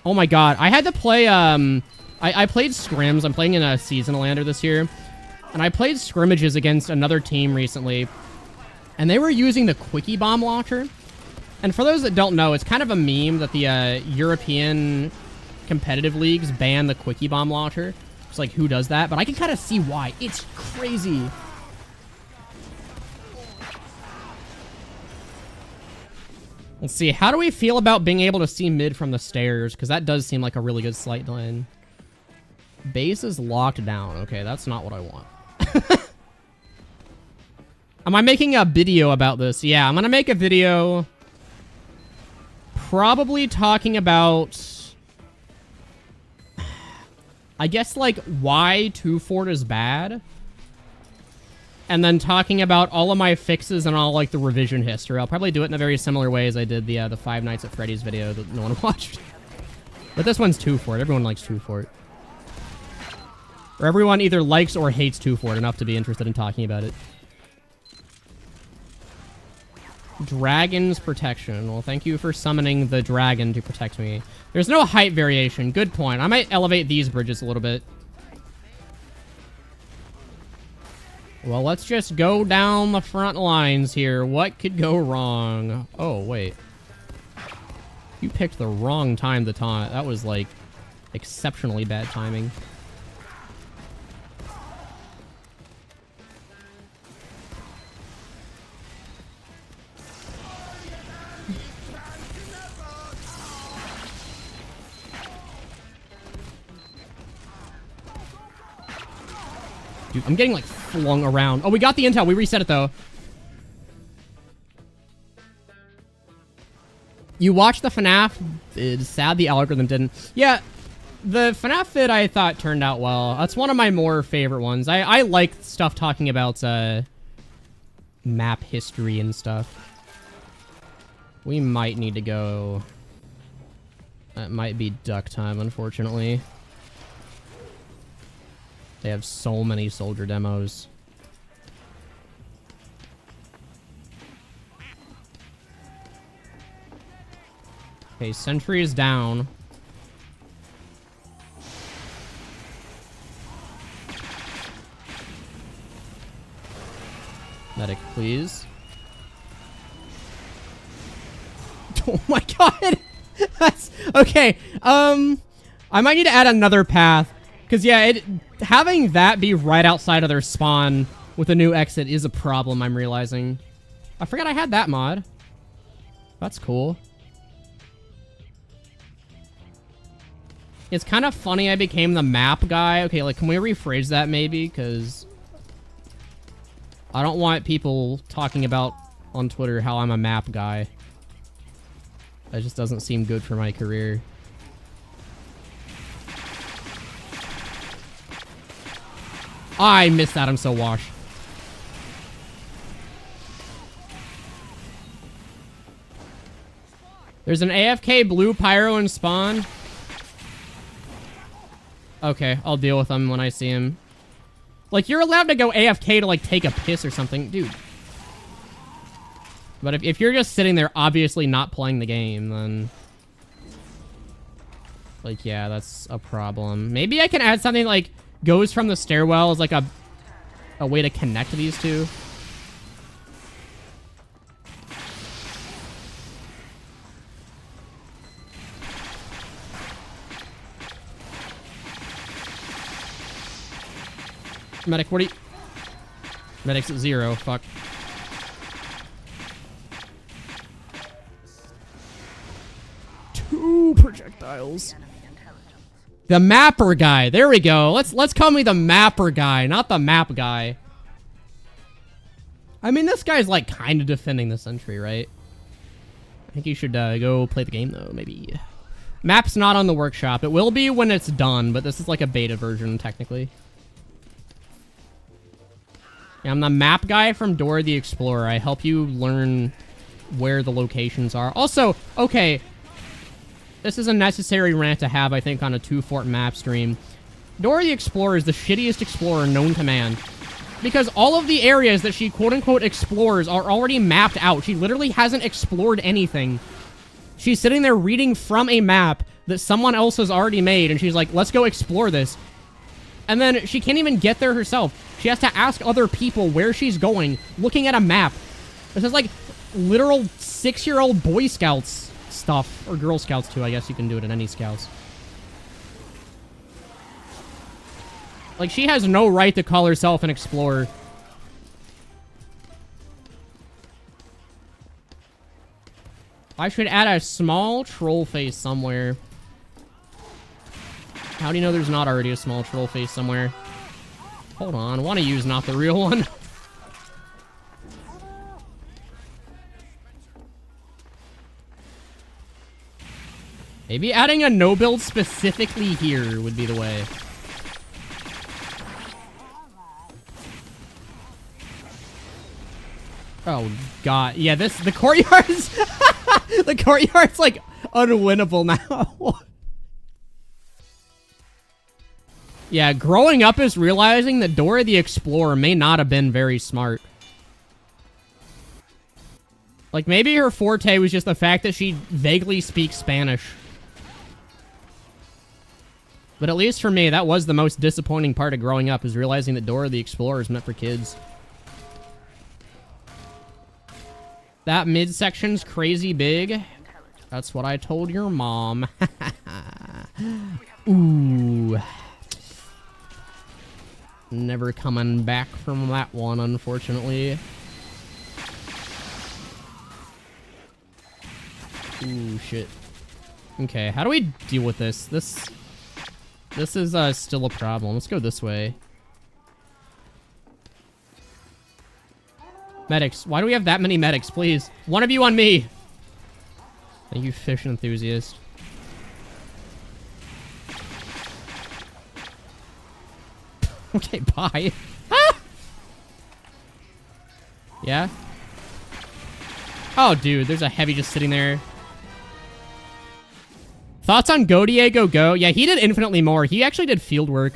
Oh my god, I had to play, I played scrims. I'm playing in a seasonal lander this year. And I played scrimmages against another team recently. And they were using the Quickie Bomb Launcher. And for those that don't know, it's kind of a meme that the European competitive leagues ban the Quickie Bomb Launcher. It's like, who does that? But I can kind of see why. It's crazy. Let's see, how do we feel about being able to see mid from the stairs? Because that does seem like a really good slight lane. Base is locked down. Okay, that's not what I want. Am I making a video about this? Yeah, I'm gonna make a video probably talking about, I guess, like, why TwoFort is bad. And then talking about all of my fixes and all, like, the revision history. I'll probably do it in a very similar way as I did the Five Nights at Freddy's video that no one watched. But this one's TwoFort. Everyone likes TwoFort. Or everyone either likes or hates TwoFort enough to be interested in talking about it. Dragon's protection. Well, thank you for summoning the dragon to protect me. There's no height variation. Good point. I might elevate these bridges a little bit. Well, let's just go down the front lines here. What could go wrong? Oh, wait. You picked the wrong time to taunt. That was, like, exceptionally bad timing. Dude, I'm getting, like, flung around. Oh, we got the intel. We reset it, though. You watched the FNAF. It's sad the algorithm didn't. Yeah, the FNAF vid I thought turned out well. That's one of my more favorite ones. I like stuff talking about map history and stuff. We might need to go. That might be duck time, unfortunately. They have so many soldier demos. Okay, sentry is down. Medic, please. Oh my god! That's okay. I might need to add another path. Because, yeah, having that be right outside of their spawn with a new exit is a problem, I'm realizing. I forgot I had that mod. That's cool. It's kind of funny I became the map guy. Okay, like, can we rephrase that maybe? Because I don't want people talking about on Twitter how I'm a map guy. That just doesn't seem good for my career. I missed that. I'm so washed. There's an AFK blue pyro in spawn. Okay, I'll deal with him when I see him. Like, you're allowed to go AFK to, like, take a piss or something. Dude. But if you're just sitting there obviously not playing the game, then... Like, yeah, that's a problem. Maybe I can add something, like, goes from the stairwell as, like, a way to connect these two. Medic, what are you... Medic's at 0, fuck. Two projectiles. The mapper guy, there we go. Let's call me the mapper guy, not the map guy. I mean, this guy's like kind of defending the sentry, right? I think you should go play the game though, maybe. Map's not on the workshop. It will be when it's done, but this is like a beta version technically. Yeah, I'm the map guy from Dora the Explorer. I help you learn where the locations are. Also, okay, this is a necessary rant to have, I think, on a TwoFort map stream. Dora the Explorer is the shittiest explorer known to man. Because all of the areas that she quote-unquote explores are already mapped out. She literally hasn't explored anything. She's sitting there reading from a map that someone else has already made, and she's like, let's go explore this. And then she can't even get there herself. She has to ask other people where she's going, looking at a map. This is like literal 6-year-old Boy Scouts stuff. Or Girl Scouts too, I guess you can do it in any Scouts. Like, she has no right to call herself an explorer. I should add a small troll face somewhere. How do you know there's not already a small troll face somewhere? Hold on, I want to use not the real one. Maybe adding a no build specifically here would be the way. Oh god, yeah, the courtyard's the courtyard's like unwinnable now. Yeah, growing up is realizing that Dora the Explorer may not have been very smart. Like, maybe her forte was just the fact that she vaguely speaks Spanish. But at least for me, that was the most disappointing part of growing up, is realizing that Dora the Explorer is meant for kids. That midsection's crazy big. That's what I told your mom. Ooh. Never coming back from that one, unfortunately. Ooh, shit. Okay, how do we deal with this? This is still a problem. Let's go this way. Medics. Why do we have that many medics? Please. One of you on me. Thank you, fish enthusiast. Okay, bye. Ah! Yeah? Oh, dude, there's a heavy just sitting there. Thoughts on Go Diego Go? Yeah, he did infinitely more. He actually did field work.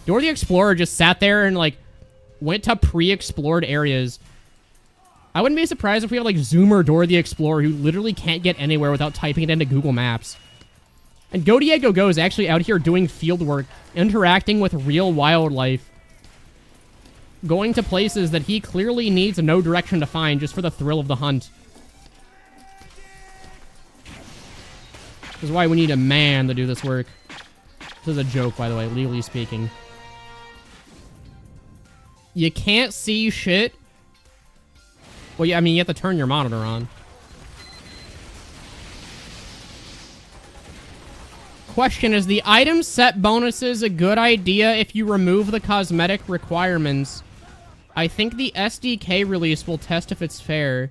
Dora the Explorer just sat there and, like, went to pre-explored areas. I wouldn't be surprised if we have, like, Zoomer Dora the Explorer who literally can't get anywhere without typing it into Google Maps. And Go Diego Go is actually out here doing field work, interacting with real wildlife, going to places that he clearly needs no direction to find just for the thrill of the hunt. This is why we need a man to do this work. This is a joke, by the way, legally speaking. You can't see shit. Well, yeah, I mean, you have to turn your monitor on. Question, is the item set bonuses a good idea if you remove the cosmetic requirements? I think the SDK release will test if it's fair.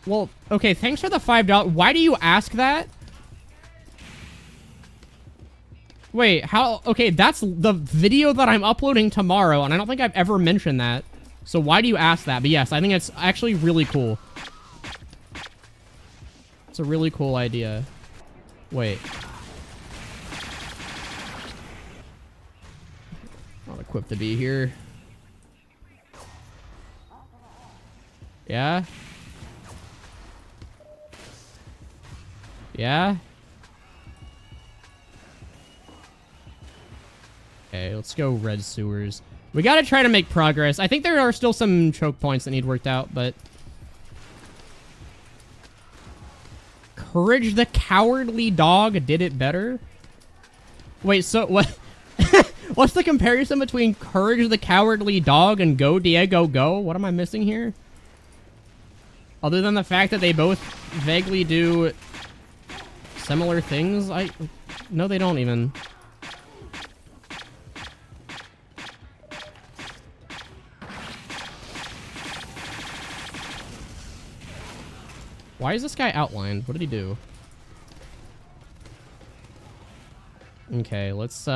Well, okay, thanks for the $5. Why do you ask that? Wait, how? Okay, that's the video that I'm uploading tomorrow, and I don't think I've ever mentioned that. So why do you ask that? But yes, I think it's actually really cool. It's a really cool idea. Wait. Not equipped to be here. Yeah? Yeah? Okay, let's go red sewers. We gotta try to make progress. I think there are still some choke points that need worked out, but... Courage the Cowardly Dog did it better? Wait, so what? What's the comparison between Courage the Cowardly Dog and Go Diego Go? What am I missing here? Other than the fact that they both vaguely do similar things? No, they don't even. Why is this guy outlined? What did he do? Okay, let's,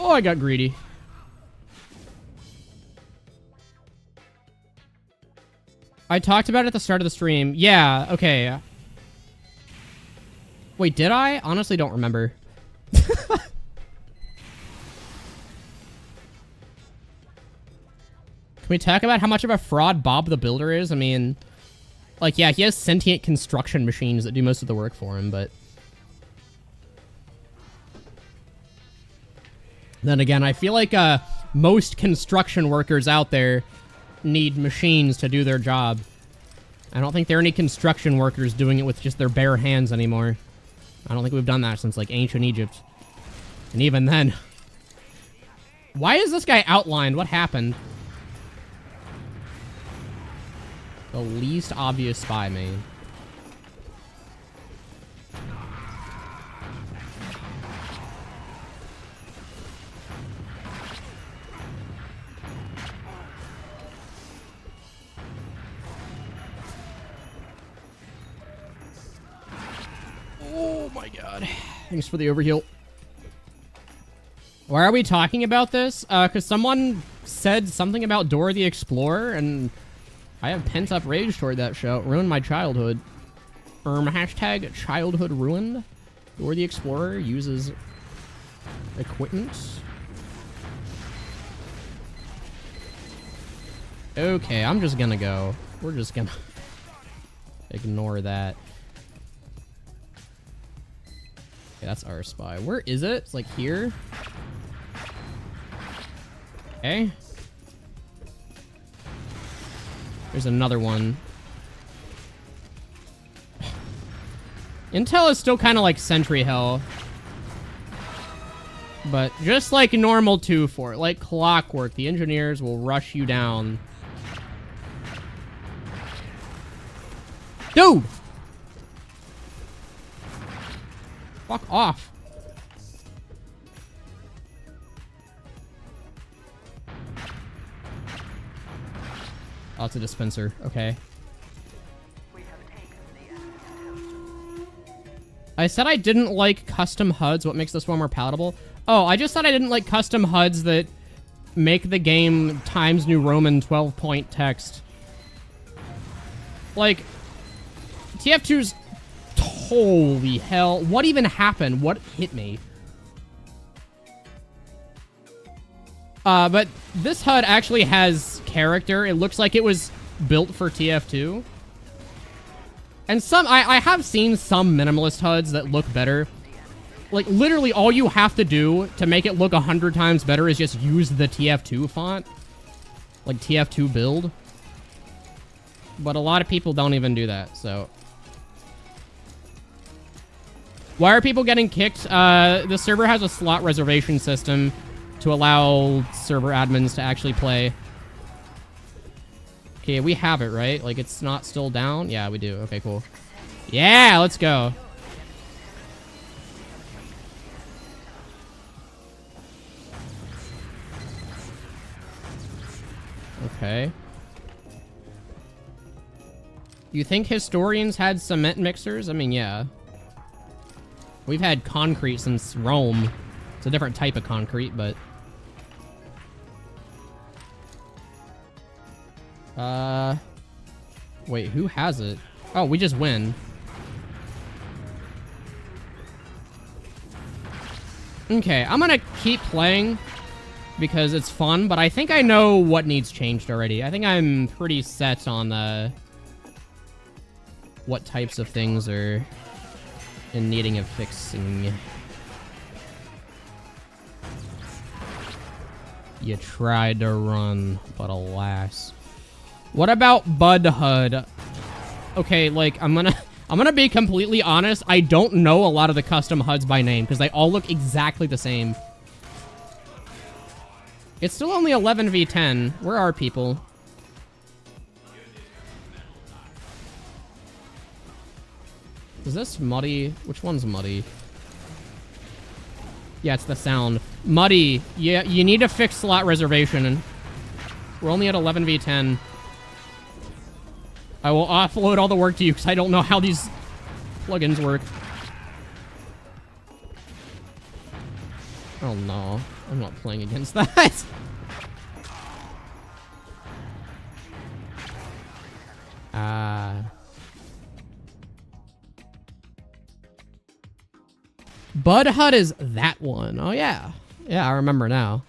Oh, I got greedy. I talked about it at the start of the stream. Yeah, okay. Wait, did I? Honestly, don't remember. Can we talk about how much of a fraud Bob the Builder is? I mean, like, yeah, he has sentient construction machines that do most of the work for him, but... Then again, I feel like most construction workers out there need machines to do their job. I don't think there are any construction workers doing it with just their bare hands anymore. I don't think we've done that since, like, ancient Egypt. And even then... Why is this guy outlined? What happened? The least obvious spy main. Oh my god. Thanks for the overheal. Why are we talking about this? Because someone said something about Dora the Explorer, and I have pent-up rage toward that show. It ruined my childhood. Hashtag childhood ruined. Dora the Explorer uses equipment. Okay, I'm just gonna go. We're just gonna ignore that. Okay, that's our spy. Where is it? It's like here. Okay. There's another one. Intel is still kind of like Sentry Hell. But just like normal TwoFort, like clockwork, the engineers will rush you down. Dude! Fuck off. Oh, it's a dispenser. Okay. I said I didn't like custom HUDs. What makes this one more palatable? Oh, I just said I didn't like custom HUDs that make the game Times New Roman 12-point text. Like, TF2's... Holy hell. What even happened? What hit me? But this HUD actually has character. It looks like it was built for TF2. And I have seen some minimalist HUDs that look better. Like, literally all you have to do to make it look 100 times better is just use the TF2 font. Like, TF2 build. But a lot of people don't even do that, so... Why are people getting kicked? The server has a slot reservation system to allow server admins to actually play. Okay, we have it, right? Like, it's not still down? Yeah, we do. Okay, cool. Yeah, let's go. Okay. You think historians had cement mixers? I mean, yeah. We've had concrete since Rome. It's a different type of concrete, but... Wait, who has it? Oh, we just win. Okay, I'm gonna keep playing because it's fun, but I think I know what needs changed already. I think I'm pretty set on what types of things are in needing of fixing. You tried to run, but alas. What about Bud HUD? Okay, like, I'm gonna be completely honest. I don't know a lot of the custom HUDs by name because they all look exactly the same. It's still only 11v10. Where are people? Is this Muddy? Which one's Muddy? Yeah, it's the sound. Muddy, yeah, you need to fix slot reservation. We're only at 11v10. I will offload all the work to you because I don't know how these plugins work. Oh no, I'm not playing against that. Bud HUD is that one. Oh yeah. Yeah, I remember now.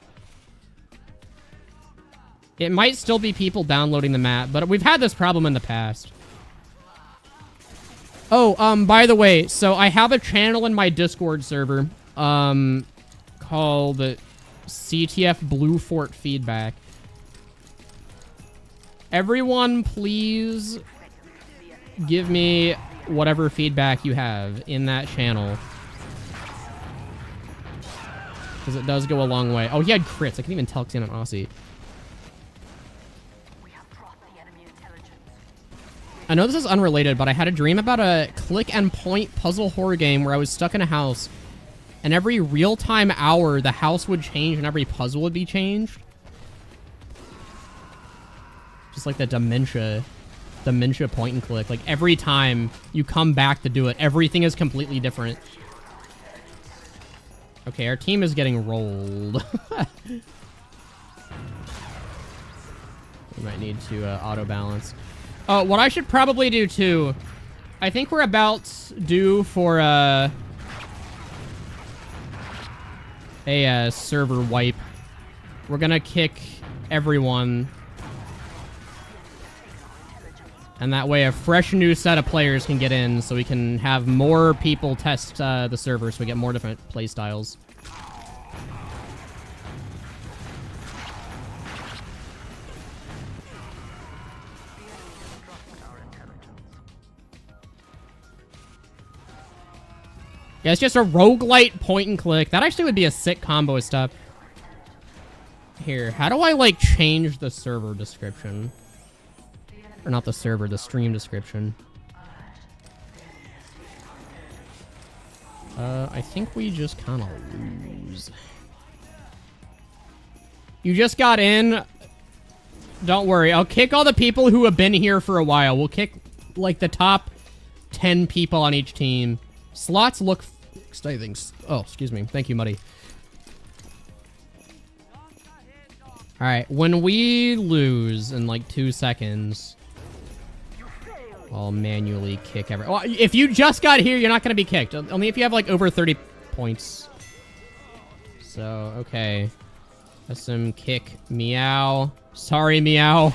It might still be people downloading the map, but we've had this problem in the past. Oh, by the way, so I have a channel in my Discord server, called CTF TwoFort Feedback. Everyone, please give me whatever feedback you have in that channel. Because it does go a long way. Oh, he had crits. I can't even tell because he had an Aussie. I know this is unrelated, but I had a dream about a click-and-point puzzle horror game where I was stuck in a house, and every real-time hour, the house would change and every puzzle would be changed. Just like the dementia point-and-click. Like, every time you come back to do it, everything is completely different. Okay, our team is getting rolled. We might need to auto-balance. What I should probably do, too, I think we're about due for a server wipe. We're gonna kick everyone. And that way a fresh new set of players can get in, so we can have more people test the server, so we get more different play styles. Yeah, it's just a roguelite point and click. That actually would be a sick combo of stuff. Here, how do I, like, change the server description? Or not the server, the stream description. I think we just kind of lose. You just got in. Don't worry, I'll kick all the people who have been here for a while. We'll kick, like, the top 10 people on each team. Slots look fixed, I think. Oh, excuse me. Thank you, Muddy. Alright, when we lose in like 2 seconds, I'll manually kick everyone. Well, if you just got here, you're not going to be kicked. Only if you have like over 30 points. So, okay. SM kick Meow. Sorry, Meow.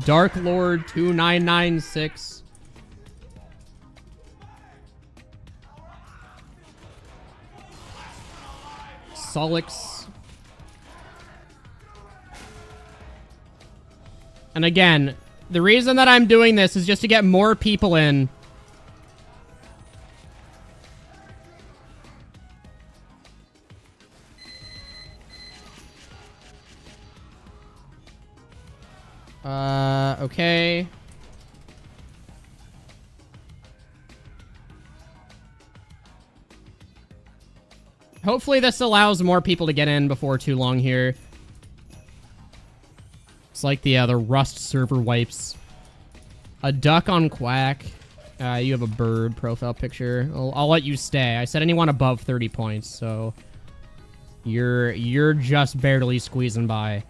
Dark Lord 2996. Solix. And again, the reason that I'm doing this is just to get more people in. Okay. Hopefully this allows more people to get in before too long here. It's like the Rust server wipes. A duck on Quack. You have a bird profile picture. I'll let you stay. I said anyone above 30 points, so you're just barely squeezing by.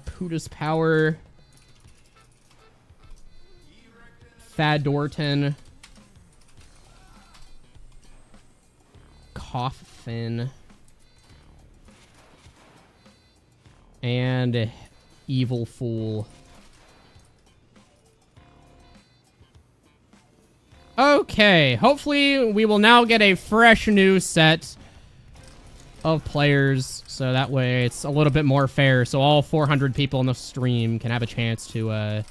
Puda's Power. Thadorton. Coffin. And Evil Fool. Okay, hopefully we will now get a fresh new set of players, so that way it's a little bit more fair, so all 400 people in the stream can have a chance to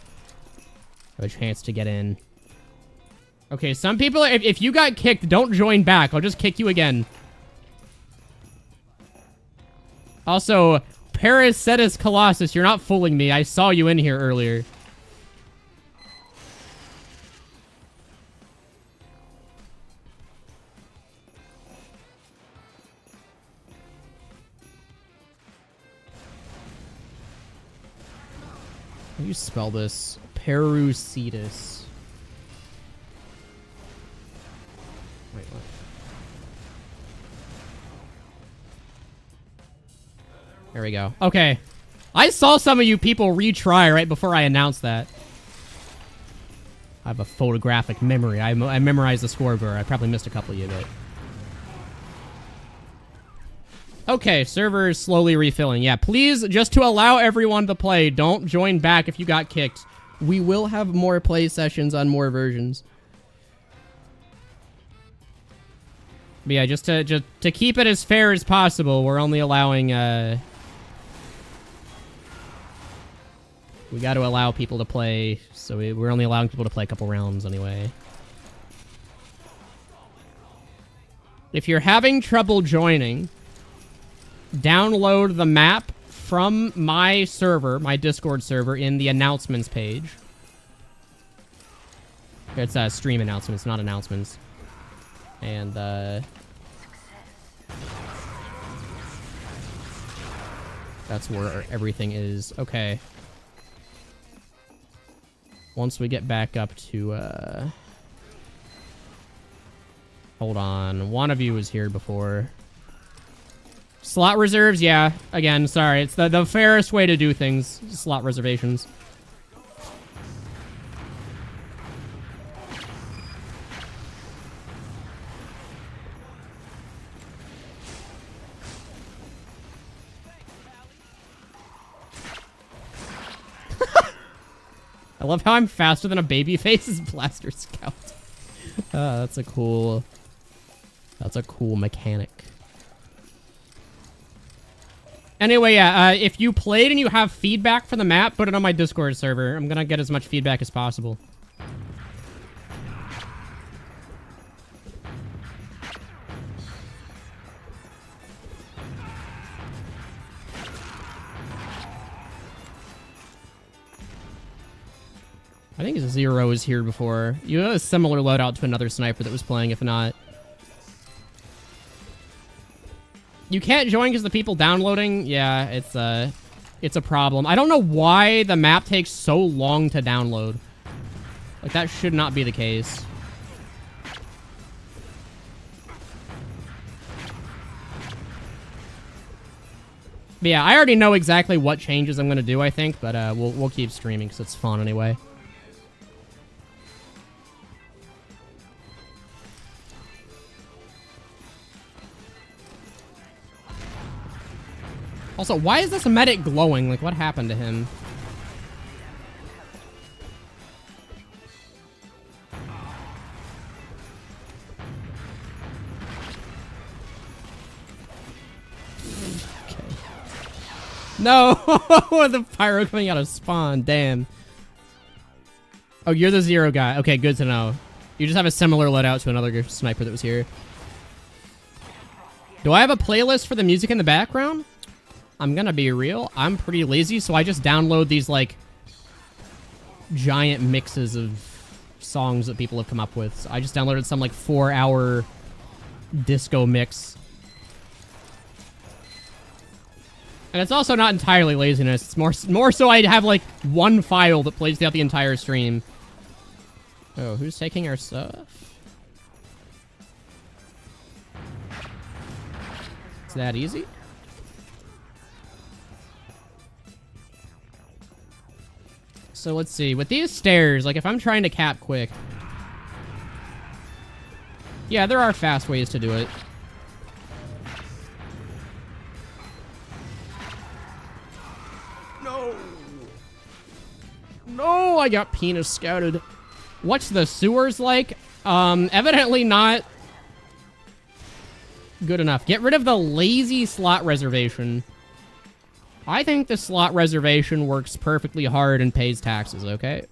get in. Okay, some people, if you got kicked, don't join back. I'll just kick you again. Also, Paracetus Colossus, you're not fooling me. I saw you in here earlier. How do you spell this? Parucetus. Wait, what? There we go. Okay. I saw some of you people retry right before I announced that. I have a photographic memory. I memorized the scoreboard. I probably missed a couple of you, but... Okay, server is slowly refilling. Yeah, please, just to allow everyone to play, don't join back if you got kicked. We will have more play sessions on more versions. But yeah, just to keep it as fair as possible, we're only allowing, we got to allow people to play, so we're only allowing people to play a couple rounds anyway. If you're having trouble joining, download the map from my server, my Discord server, in the announcements page. It's stream announcements, not announcements. And that's where everything is. Okay. Once we get back up to hold on. One of you was here before. Slot reserves, yeah. Again, sorry. It's the fairest way to do things. Slot reservations. I love how I'm faster than a babyface's Blaster Scout. That's a cool mechanic. Anyway, yeah, if you played and you have feedback for the map, put it on my Discord server. I'm gonna get as much feedback as possible. I think Zero was here before. You have a similar loadout to another sniper that was playing, if not. You can't join because the people downloading, yeah, it's a problem. I don't know why the map takes so long to download. Like, that should not be the case. But yeah, I already know exactly what changes I'm gonna do, I think, but we'll keep streaming because it's fun anyway. Also, why is this medic glowing? Like, what happened to him? Okay. No! The pyro coming out of spawn, damn. Oh, you're the Zero guy. Okay, good to know. You just have a similar loadout to another sniper that was here. Do I have a playlist for the music in the background? I'm gonna be real. I'm pretty lazy, so I just download these, like, giant mixes of songs that people have come up with. So I just downloaded some, like, 4-hour disco mix. And it's also not entirely laziness. It's more so I'd have, like, one file that plays throughout the entire stream. Oh, who's taking our stuff? Is that easy? So let's see. With these stairs, like, if I'm trying to cap quick... Yeah, there are fast ways to do it. No! No, I got penis scouted. What's the sewers like? Evidently not good enough. Get rid of the lazy slot reservation. I think the slot reservation works perfectly hard and pays taxes, okay?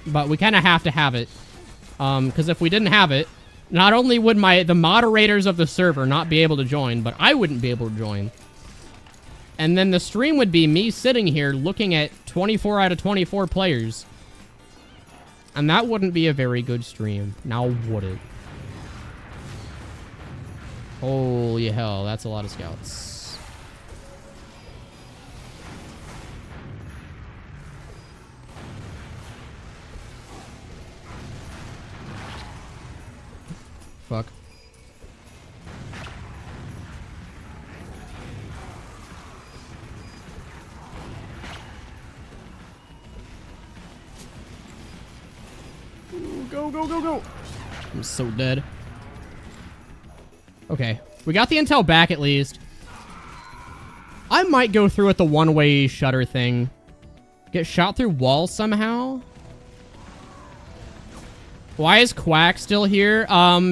But we kind of have to have it. Because if we didn't have it, not only would the moderators of the server not be able to join, but I wouldn't be able to join. And then the stream would be me sitting here looking at 24 out of 24 players. And that wouldn't be a very good stream. Now would it? Holy hell, that's a lot of scouts. Fuck. Go, go, go, go. I'm so dead. Okay. We got the intel back at least. I might go through with the one-way shutter thing. Get shot through walls somehow? Why is Quack still here?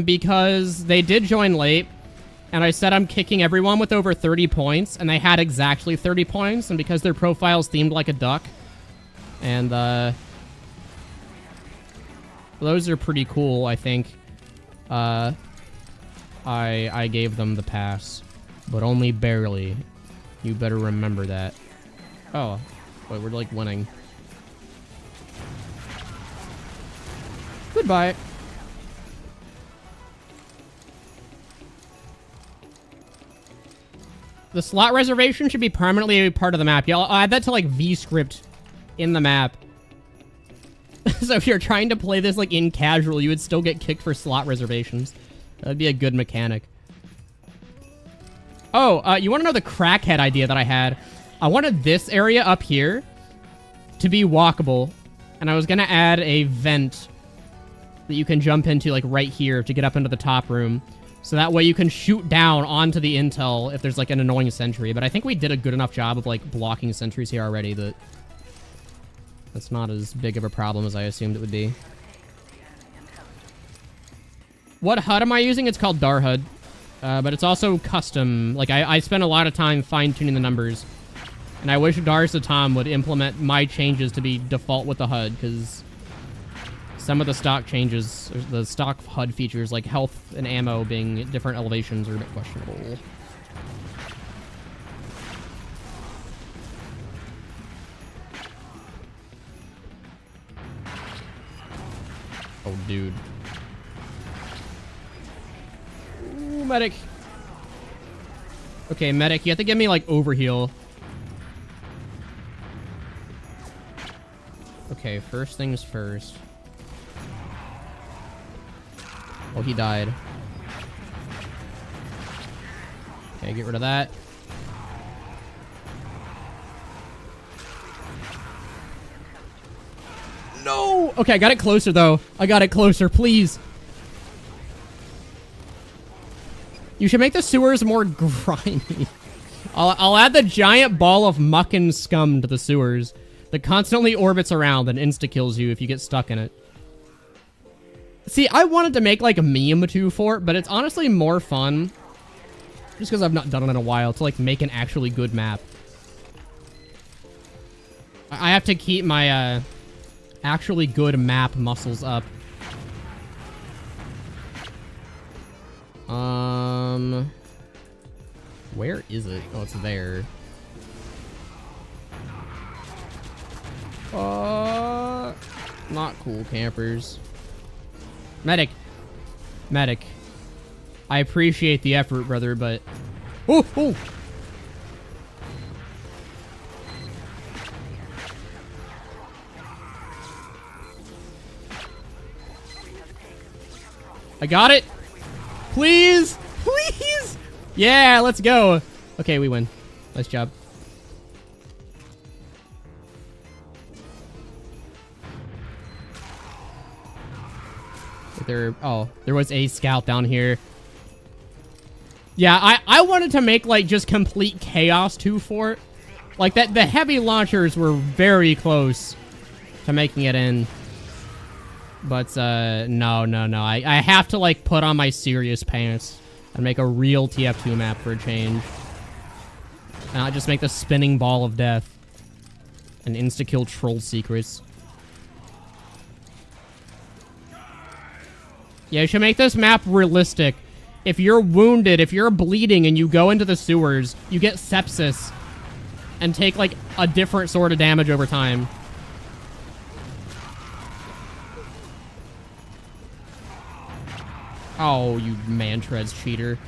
Because they did join late. And I said I'm kicking everyone with over 30 points. And they had exactly 30 points. And because their profiles themed like a duck. And, those are pretty cool, I think. I gave them the pass. But only barely. You better remember that. Oh. Wait, we're like winning. Goodbye. The slot reservation should be permanently a part of the map. Yeah, I'll add that to like VScript in the map. So if you're trying to play this like in casual, you would still get kicked for slot reservations. That'd be a good mechanic. Oh, you want to know the crackhead idea that I had? I wanted this area up here to be walkable. And I was going to add a vent that you can jump into like right here to get up into the top room. So that way you can shoot down onto the intel if there's like an annoying sentry. But I think we did a good enough job of like blocking sentries here already that that's not as big of a problem as I assumed it would be. What HUD am I using? It's called DAR HUD. But it's also custom. Like, I spent a lot of time fine-tuning the numbers. And I wish Dars the Tom would implement my changes to be default with the HUD, because some of the stock changes, the stock HUD features, like health and ammo being at different elevations, are a bit questionable. Oh, dude. Ooh, medic. Okay, medic, you have to give me, like, overheal. Okay, first things first. Oh, he died. Okay, get rid of that. No! Okay, I got it closer, though. I got it closer, please. You should make the sewers more grimy. I'll add the giant ball of muck and scum to the sewers that constantly orbits around and insta-kills you if you get stuck in it. See, I wanted to make, like, a meme TwoFort, but it's honestly more fun, just because I've not done it in a while, to, like, make an actually good map. I have to keep my, actually good map muscles up. Where is it? Oh, it's there. Not cool, campers. Medic. Medic. I appreciate the effort, brother, but... Oh, oh! I got it! Please! Please! Yeah, let's go! Okay, we win. Nice job. There was a scout down here. Yeah, I wanted to make, like, just complete chaos TwoFort. Like, that the heavy launchers were very close to making it in. But, no. I have to, like, put on my serious pants and make a real TF2 map for a change. And I'll just make the spinning ball of death and insta-kill troll secrets. Yeah, you should make this map realistic. If you're wounded, if you're bleeding and you go into the sewers, you get sepsis and take, like, a different sort of damage over time. Oh, you man-treads cheater.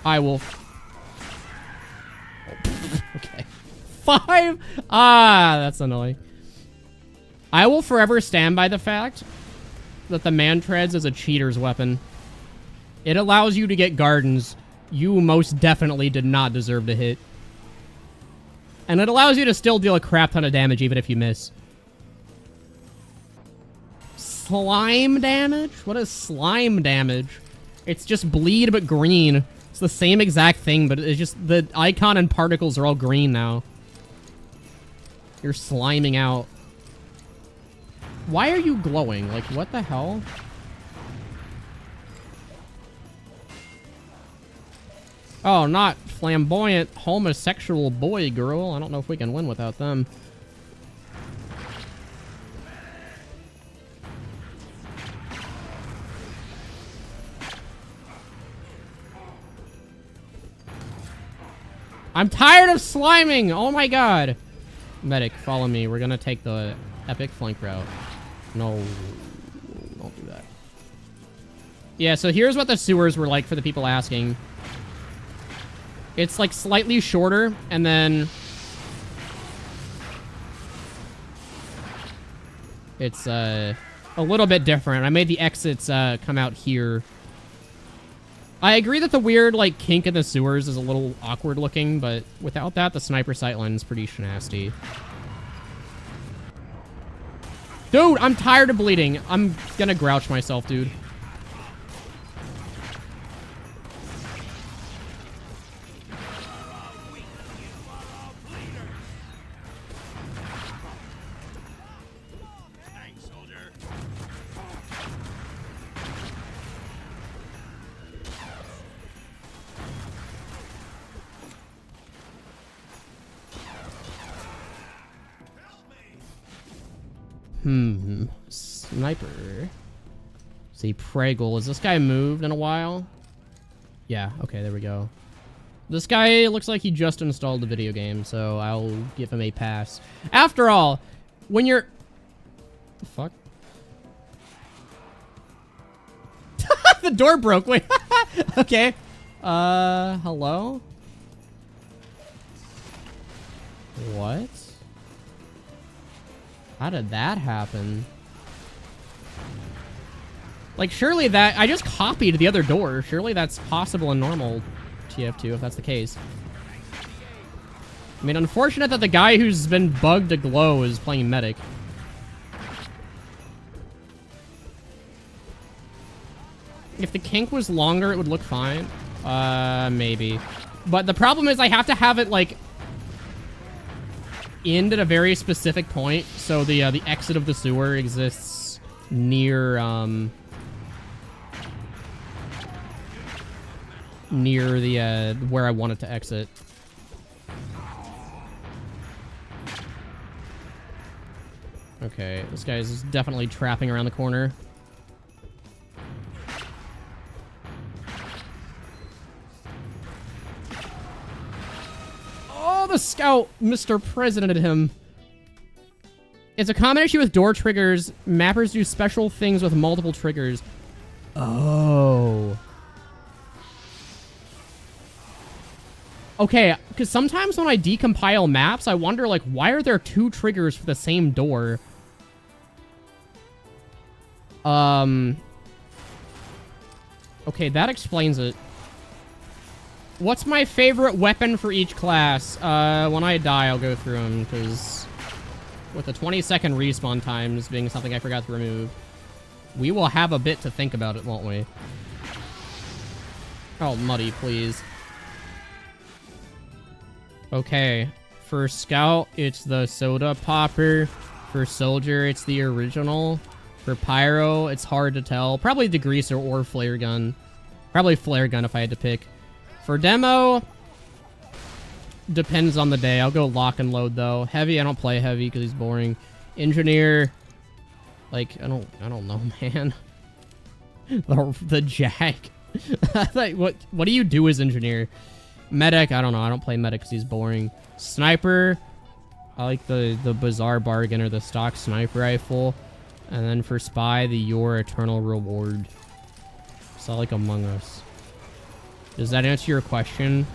I will... Okay. 5? Ah, that's annoying. I will forever stand by the fact that the man-treads is a cheater's weapon. It allows you to get gardens you most definitely did not deserve to hit. And it allows you to still deal a crap ton of damage even if you miss. Slime damage? What is slime damage? It's just bleed but green. It's the same exact thing, but it's just the icon and particles are all green now. You're sliming out. Why are you glowing? Like, what the hell? Oh, not flamboyant homosexual boy girl. I don't know if we can win without them. I'm tired of sliming! Oh my god! Medic, follow me. We're gonna take the epic flank route. No. Don't do that. Yeah, so here's what the sewers were like for the people asking. It's like slightly shorter, and then... it's a little bit different. I made the exits come out here. I agree that the weird, like, kink in the sewers is a little awkward looking, but without that, the sniper sightline is pretty nasty. Dude, I'm tired of bleeding. I'm gonna grouch myself, dude. Sniper. See, Praggle. Has this guy moved in a while? Yeah, okay, there we go. This guy looks like he just installed the video game, so I'll give him a pass. After all, when you're... The fuck? The door broke. Wait. Okay. Hello? What? How did that happen? Like, surely that... I just copied the other door. Surely that's possible in normal TF2, if that's the case. I mean, unfortunate that the guy who's been bugged to glow is playing medic. If the kink was longer, it would look fine. Maybe. But the problem is I have to have it, like... end at a very specific point, so the exit of the sewer exists near near the where I want it to exit. Okay, this guy is definitely trapping around the corner. Oh, the scout Mr. Presidented him. It's a common issue with door triggers. Mappers do special things with multiple triggers. Oh. Okay, because sometimes when I decompile maps, I wonder, like, why are there 2 triggers for the same door? Okay, that explains it. What's my favorite weapon for each class? When I die, I'll go through them, because with the 20-second respawn times being something I forgot to remove, we will have a bit to think about it, won't we? Oh, Muddy, please. Okay, for Scout, it's the Soda Popper. For Soldier, it's the original. For Pyro, it's hard to tell. Probably Degreaser or Flare Gun. Probably Flare Gun if I had to pick. For Demo, depends on the day. I'll go Lock and Load, though. Heavy, I don't play Heavy because he's boring. Engineer, like, I don't know, man. the Jag. Like, what do you do as Engineer? Medic, I don't know. I don't play Medic because he's boring. Sniper, I like the Bizarre Bargain or the stock Sniper Rifle. And then for Spy, the Your Eternal Reward. So I like Among Us. Does that answer your question?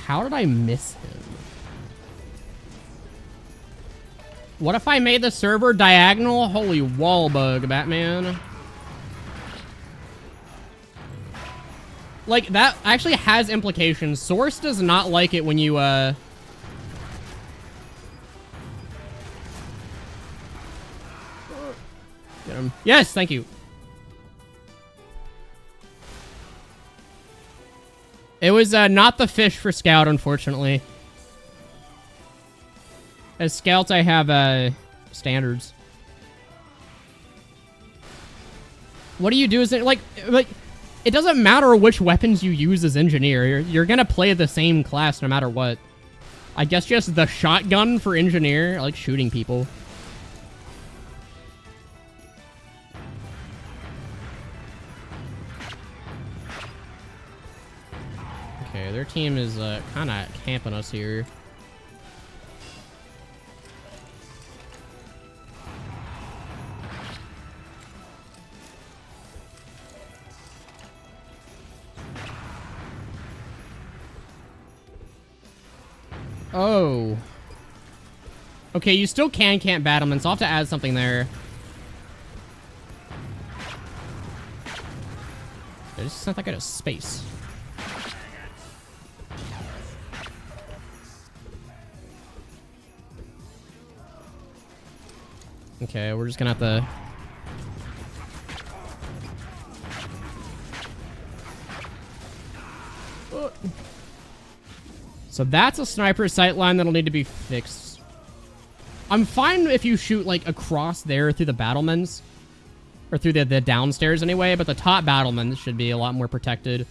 How did I miss him? What if I made the server diagonal? Holy wall bug, Batman. Like, that actually has implications. Source does not like it when you, Get him. Yes, thank you. It was, not the fish for Scout, unfortunately. As Scouts, I have, standards. What do you do as it, like, it doesn't matter which weapons you use as Engineer. You're gonna play the same class no matter what. I guess just the shotgun for Engineer. I like shooting people. Okay, their team is, kind of camping us here. Oh. Okay, you still can camp battlements. I'll have to add something there. I just sent that guy to space. Okay, we're just gonna have to... So that's a sniper sightline that'll need to be fixed. I'm fine if you shoot, like, across there through the battlements. Or through the downstairs anyway, but the top battlements should be a lot more protected.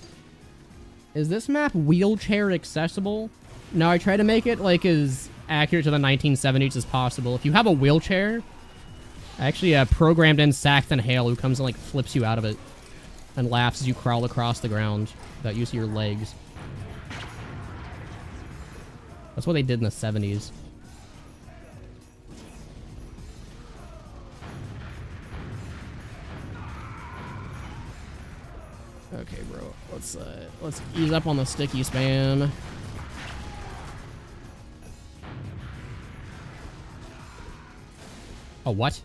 Is this map wheelchair accessible? No, I try to make it, like, as accurate to the 1970s as possible. If you have a wheelchair, I actually programmed in Saxton Hale, who comes and, like, flips you out of it. And laughs as you crawl across the ground without using your legs. That's what they did in the 70s. Okay, bro. Let's ease up on the sticky spam. Oh, what?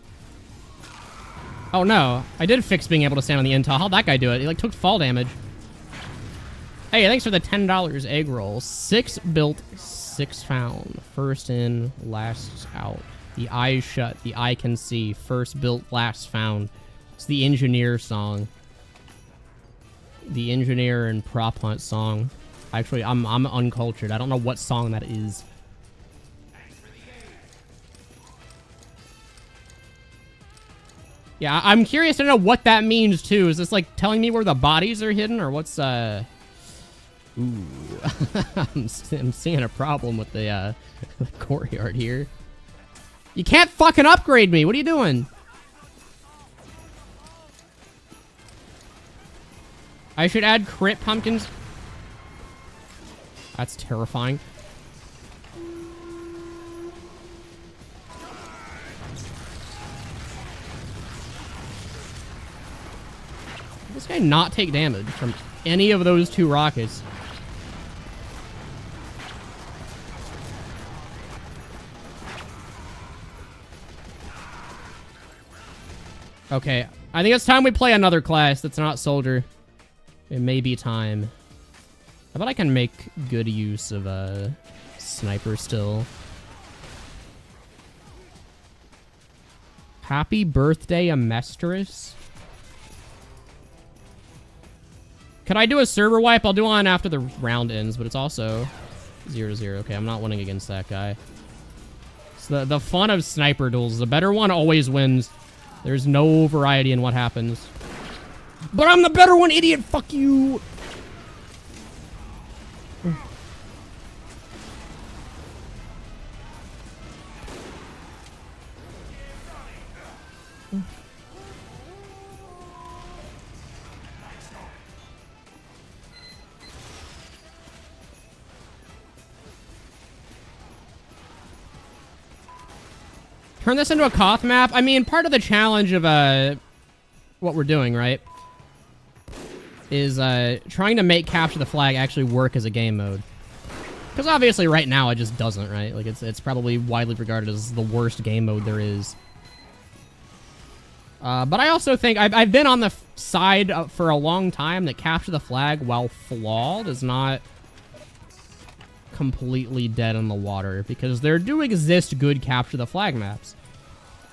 Oh, no. I did fix being able to stand on the intel. How'd that guy do it? He, like, took fall damage. Hey, thanks for the $10 egg roll. 6 built, 6 found. First in, last out. The eyes shut, the eye can see. First built, last found. It's the Engineer song. The Engineer and Prop Hunt song. Actually, I'm uncultured. I don't know what song that is. Yeah, I'm curious to know what that means, too. Is this, like, telling me where the bodies are hidden, or what's, Ooh. I'm seeing a problem with the courtyard here. You can't fucking upgrade me! What are you doing? I should add crit pumpkins. That's terrifying. This guy not take damage from any of those 2 rockets. Okay, I think it's time we play another class that's not soldier. It may be time. I bet I can make good use of a sniper still. Happy birthday, Amestris. Could I do a server wipe? I'll do one after the round ends, but it's also 0-0. Okay, I'm not winning against that guy. So the fun of sniper duels, the better one always wins. There's no variety in what happens. But I'm the better one, idiot! Fuck you! Turn this into a Koth map? I mean, part of the challenge of what we're doing, right, is trying to make Capture the Flag actually work as a game mode. Because obviously right now it just doesn't, right? Like, it's probably widely regarded as the worst game mode there is. But I also think I've been on the side for a long time that Capture the Flag, while flawed, is not completely dead in the water, because there do exist good Capture the Flag maps.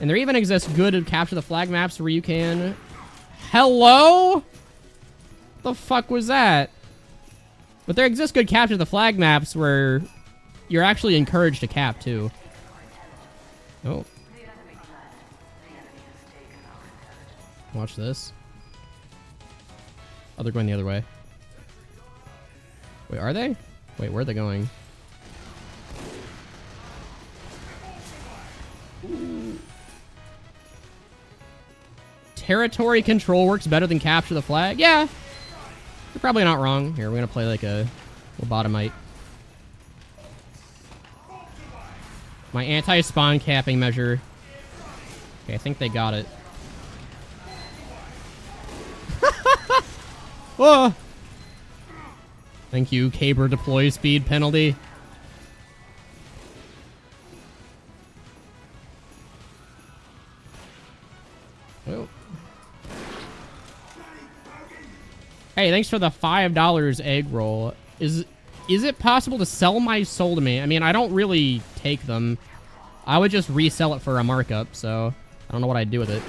And there even exists good Capture the Flag maps where you can... Hello? The fuck was that? But there exist good Capture the Flag maps where you're actually encouraged to cap, too. Oh. Watch this. Oh, they're going the other way. Wait, are they? Wait, where are they going? Territory control works better than Capture the Flag? Yeah. You're probably not wrong. Here, we're gonna play like a lobotomite. My anti-spawn capping measure. Okay, I think they got it. Whoa! Thank you, Caber deploy speed penalty. Oh. Hey, thanks for the $5 egg roll. Is it possible to sell my soul to me? I mean, I don't really take them. I would just resell it for a markup, so I don't know what I'd do with it.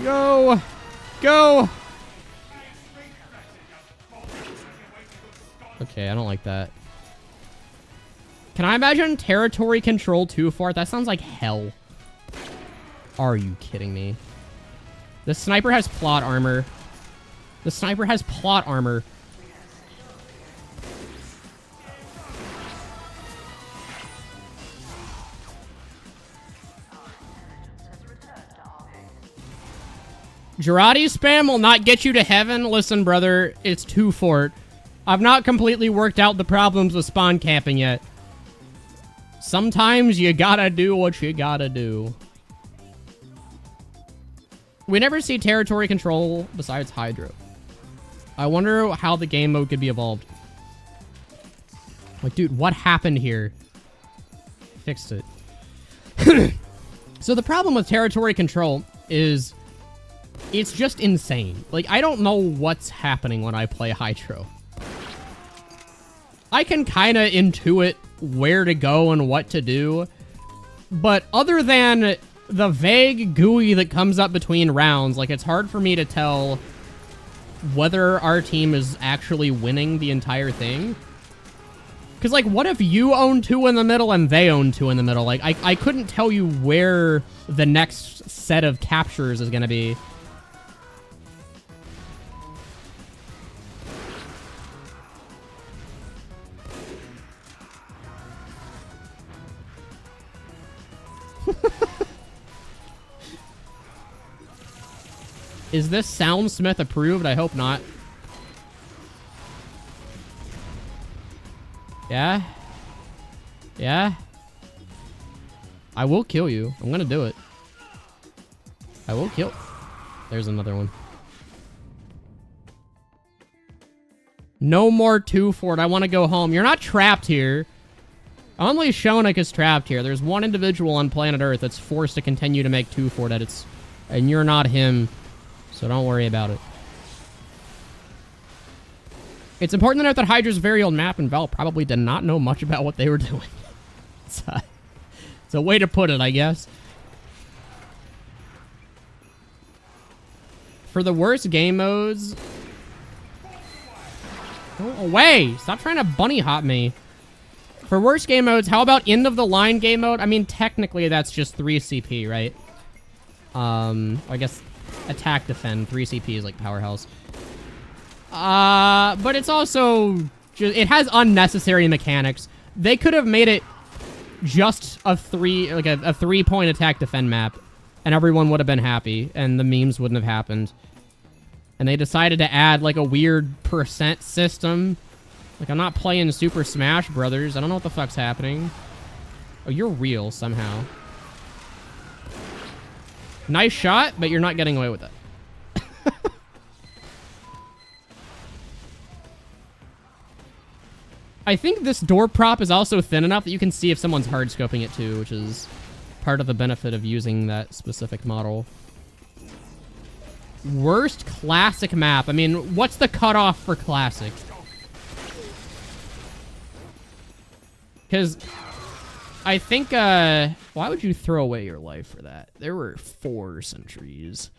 Go! Go! Okay, I don't like that. Can I imagine territory control TwoFort? That sounds like hell. Are you kidding me? The sniper has plot armor. The sniper has plot armor. Girardi spam will not get you to heaven. Listen, brother, it's TwoFort. I've not completely worked out the problems with spawn camping yet. Sometimes you gotta do what you gotta do. We never see territory control besides Hydro. I wonder how the game mode could be evolved. Like, dude, what happened here? Fixed it. So the problem with territory control is it's just insane. Like, I don't know what's happening when I play Hydro. I can kind of intuit where to go and what to do, but other than the vague GUI that comes up between rounds, like, it's hard for me to tell whether our team is actually winning the entire thing. Because, like, what if you own 2 in the middle and they own 2 in the middle? Like, I couldn't tell you where the next set of captures is going to be. Is this Soundsmith approved? I hope not. Yeah? Yeah? I will kill you. I'm gonna do it. I will kill. There's another one. No more TwoFort. I want to go home. You're not trapped here. Only shounic is trapped here. There's one individual on planet Earth that's forced to continue to make TwoFort edits. And you're not him. So don't worry about it. It's important to note that Hydra's very old map, and Val probably did not know much about what they were doing. It's a way to put it, I guess. For the worst game modes... Go away! Stop trying to bunny hop me. For worst game modes, how about end of the line game mode? I mean, technically that's just 3 CP, right? I guess attack, defend, 3 CP is like powerhouse. But it's also just, it has unnecessary mechanics. They could have made it just a 3-point attack defend map, and everyone would have been happy, and the memes wouldn't have happened. And they decided to add like a weird percent system. Like, I'm not playing Super Smash Brothers. I don't know what the fuck's happening. Oh, you're real somehow. Nice shot, but you're not getting away with it. I think this door prop is also thin enough that you can see if someone's hard scoping it too, which is part of the benefit of using that specific model. Worst classic map. I mean, what's the cutoff for classic? Because I think, why would you throw away your life for that? There were 4 centuries.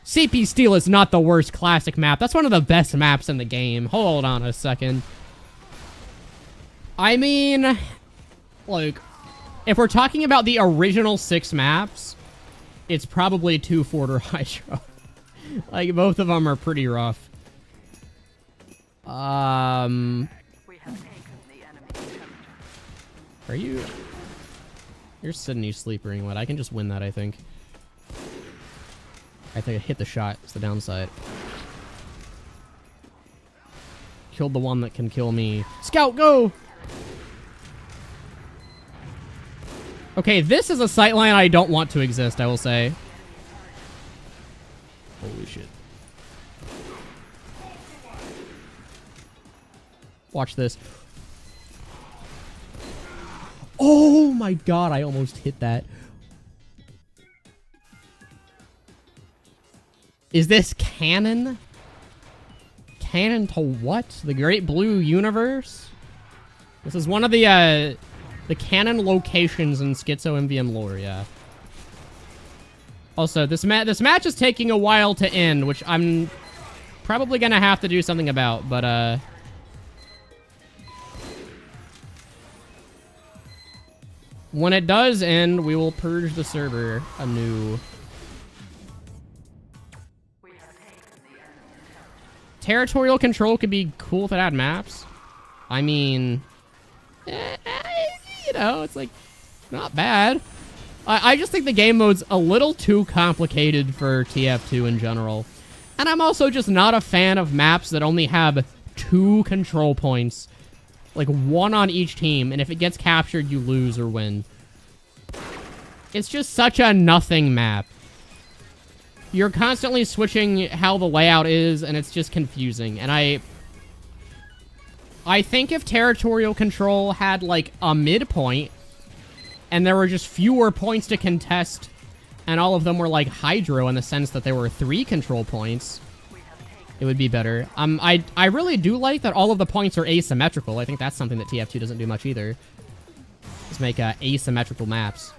CP Steel is not the worst classic map. That's one of the best maps in the game. Hold on a second. I mean, like, if we're talking about the original 6 maps, it's probably TwoFort or Hydra. Like, both of them are pretty rough. Are you... You're Sydney sleepering what? I can just win that, I think. I think I hit the shot. It's the downside. Killed the one that can kill me. Scout, go! Okay, this is a sightline I don't want to exist, I will say. Holy shit. Watch this. Oh my god, I almost hit that. Is this canon? Canon to what? The Great Blue Universe? This is one of the canon locations in Schizo MVM lore, yeah. Also, this match is taking a while to end, which I'm probably gonna have to do something about, but, when it does end, we will purge the server anew. Territorial control could be cool if it had maps. I mean, you know, it's like, not bad. I just think the game mode's a little too complicated for TF2 in general. And I'm also just not a fan of maps that only have 2 control points. Like, 1 on each team, and if it gets captured, you lose or win. It's just such a nothing map. You're constantly switching how the layout is, and it's just confusing. And I think if territorial control had, like, a midpoint, and there were just fewer points to contest, and all of them were like Hydro in the sense that there were 3 control points, it would be better. I really do like that all of the points are asymmetrical. I think that's something that TF2 doesn't do much either. Just make asymmetrical maps.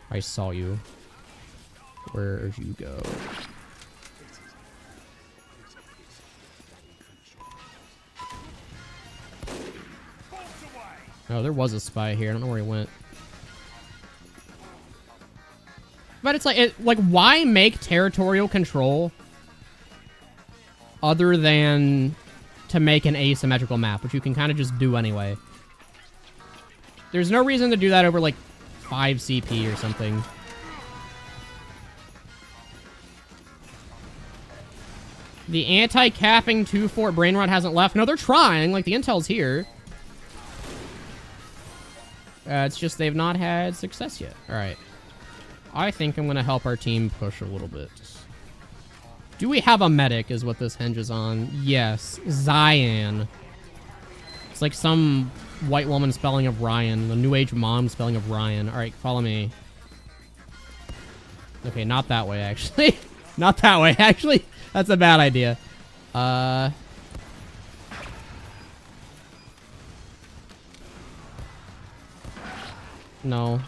I saw you. Where'd you go? Oh, there was a spy here. I don't know where he went. But it's like, why make territorial control other than to make an asymmetrical map, which you can kind of just do anyway? There's no reason to do that over, like, 5 CP or something. The anti-capping TwoFort brain rot hasn't left. No, they're trying. Like, the intel's here. It's just they've not had success yet. All right. I think I'm going to help our team push a little bit. Do we have a medic is what this hinges on. Yes. Zion. It's like some white woman spelling of Ryan. The new age mom spelling of Ryan. Alright, follow me. Okay, not that way, actually. Not that way, actually. That's a bad idea. No.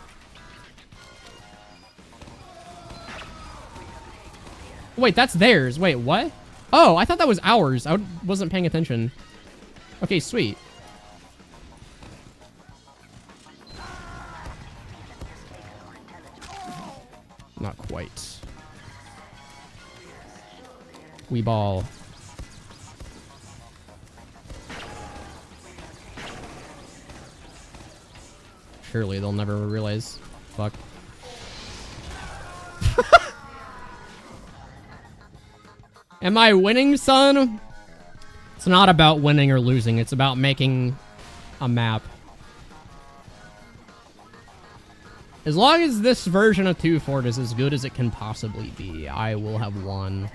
Wait, that's theirs. Wait, what? Oh, I thought that was ours. I wasn't paying attention. Okay, sweet. Not quite. We ball. Surely they'll never realize. Fuck. Am I winning, son? It's not about winning or losing. It's about making a map. As long as this version of TwoFort is as good as it can possibly be, I will have won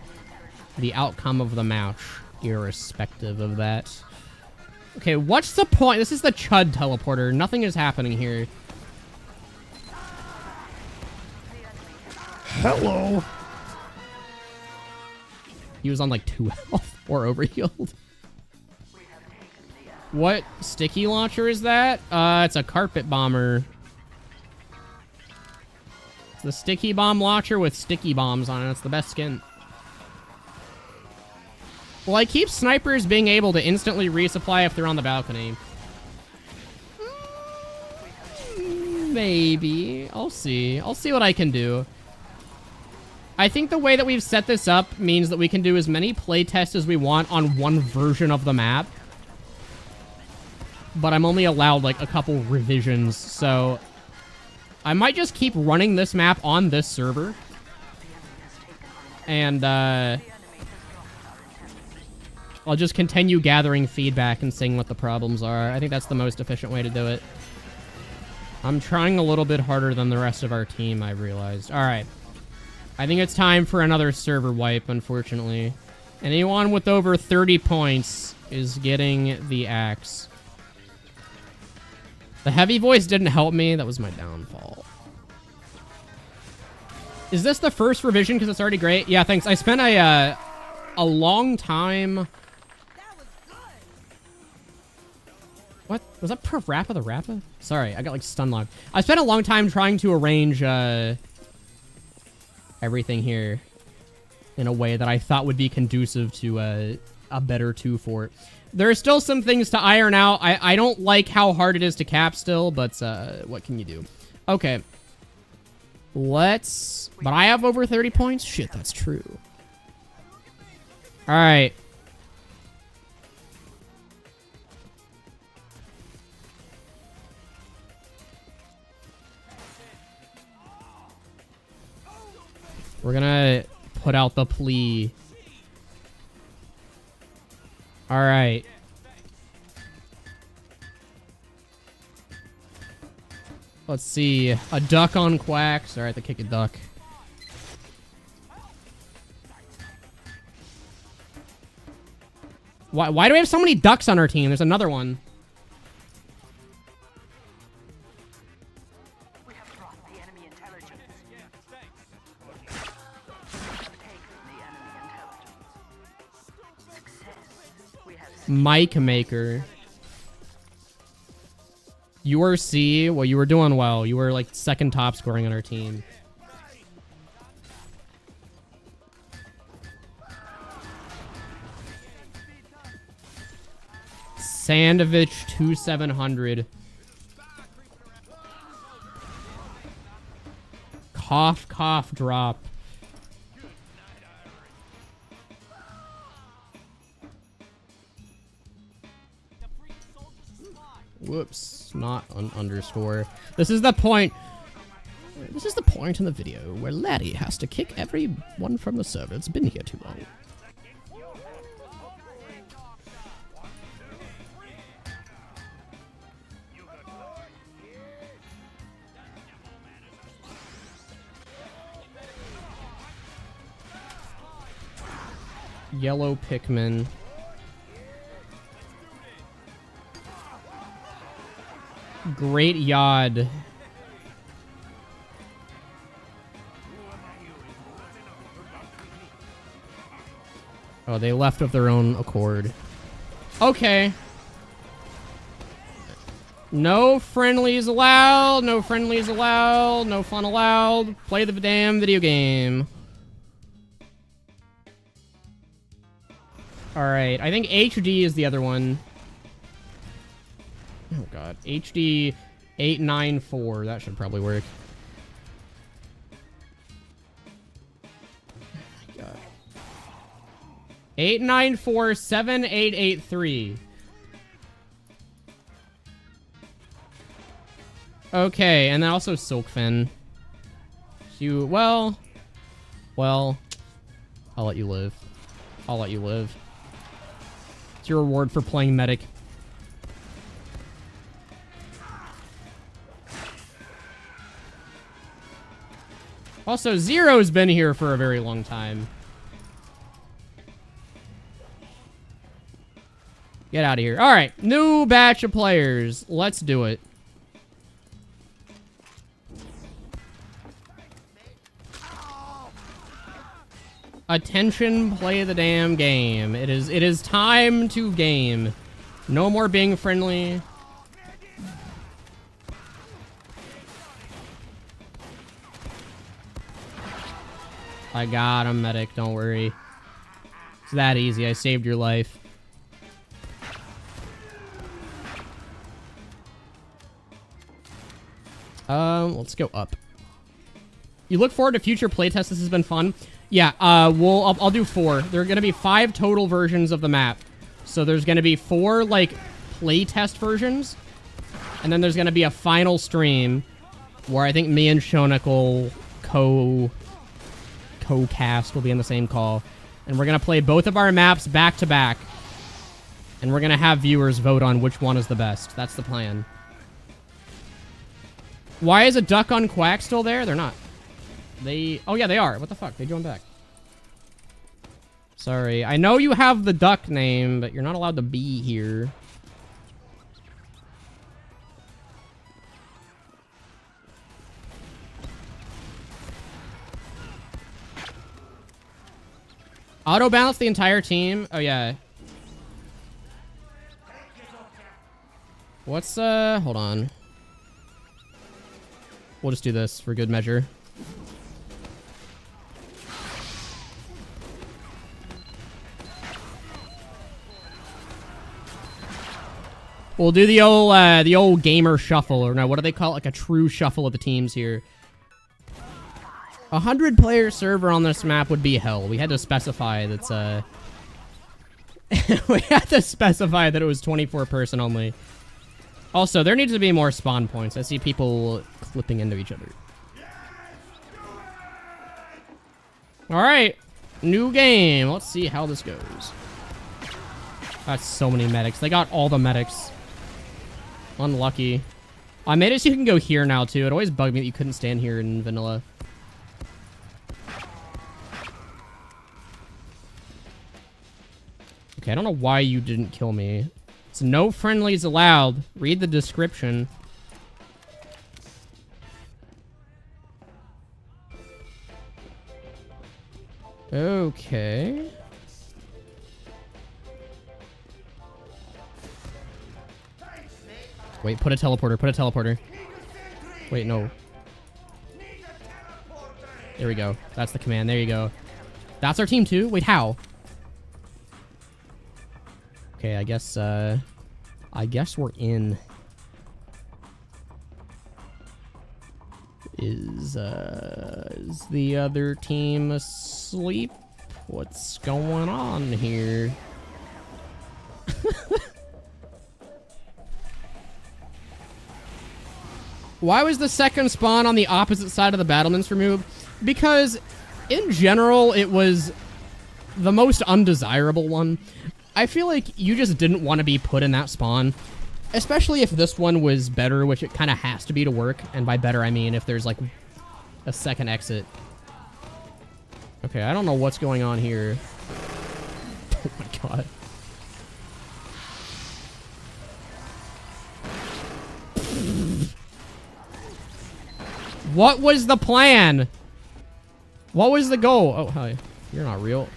the outcome of the match, irrespective of that. Okay, what's the point? This is the Chud teleporter. Nothing is happening here. Hello. He was on like 2 health or overhealed. What sticky launcher is that? It's a carpet bomber. It's the sticky bomb launcher with sticky bombs on it. It's the best skin. Well, I keep snipers being able to instantly resupply if they're on the balcony. Maybe. I'll see. I'll see what I can do. I think the way that we've set this up means that we can do as many playtests as we want on one version of the map. But I'm only allowed like a couple revisions, so I might just keep running this map on this server. And I'll just continue gathering feedback and seeing what the problems are. I think that's the most efficient way to do it. I'm trying a little bit harder than the rest of our team, I've realized. Alright. I think it's time for another server wipe, unfortunately. Anyone with over 30 points is getting the axe. The heavy voice didn't help me. That was my downfall. Is this the first revision because it's already great? Yeah, thanks. I spent a long time... What? Was that Rappa the Rappa? Sorry, I got like stun locked. I spent a long time trying to arrange everything here in a way that I thought would be conducive to a better TwoFort. There are still some things to iron out. I don't like how hard it is to cap still, but what can you do? Okay. Let's... But I have over 30 points? Shit, that's true. Alright. We're gonna put out the plea. Alright. Let's see. A duck on quacks. Alright, they kick a duck. Why do we have so many ducks on our team? There's another one. Mic Maker. You were C. Well, you were doing well. You were like second top scoring on our team. Sandovich 2700. Cough, cough, drop. Whoops, not an underscore. This is the point. This is the point in the video where Laddie has to kick everyone from the server. It's been here too long. Yellow Pikmin. Great Yod. Oh, they left of their own accord. Okay. No friendlies allowed. No friendlies allowed. No fun allowed. Play the damn video game. Alright, I think HD is the other one. Oh god. HD 894. That should probably work. Oh my god. 8947883. Okay, and then also Silkfin. You, well, I'll let you live. I'll let you live. It's your reward for playing medic. Also, Zero's been here for a very long time. Get out of here. All right, new batch of players. Let's do it. Attention, play the damn game. It is time to game. No more being friendly. I got him, medic. Don't worry. It's that easy. I saved your life. Let's go up. You look forward to future playtests. This has been fun. Yeah, I'll do 4. There are going to be 5 total versions of the map. So there's going to be 4, like, playtest versions. And then there's going to be a final stream where I think me and shounic will co-cast, will be in the same call. And we're going to play both of our maps back to back. And we're going to have viewers vote on which one is the best. That's the plan. Why is a duck on Quack still there? They're not. Oh yeah, they are. What the fuck? They joined back. Sorry. I know you have the duck name, but you're not allowed to be here. Auto balance the entire team. Oh yeah. What's hold on. We'll just do this for good measure. We'll do the old gamer shuffle, or no, what do they call it? Like a true shuffle of the teams here. 100-player server on this map would be hell. We had to specify that's we had to specify that it was 24-person only. Also, there needs to be more spawn points. I see people clipping into each other. All right, new game. Let's see how this goes. That's so many medics. They got all the medics. Unlucky. I made it so you can go here now, too. It always bugged me that you couldn't stand here in vanilla. Okay, I don't know why you didn't kill me. It's no friendlies allowed. Read the description. Okay. Wait, put a teleporter, put a teleporter. Wait, no. There we go. That's the command. There you go. That's our team too? Wait, how? Okay, I guess we're in. Is the other team asleep? What's going on here? Why was the second spawn on the opposite side of the battlements removed? Because, in general, it was the most undesirable one. I feel like you just didn't want to be put in that spawn. Especially if this one was better, which it kind of has to be to work. And by better, I mean if there's, like, a second exit. Okay, I don't know what's going on here. Oh my god. What was the plan? What was the goal? Oh, hi. You're not real.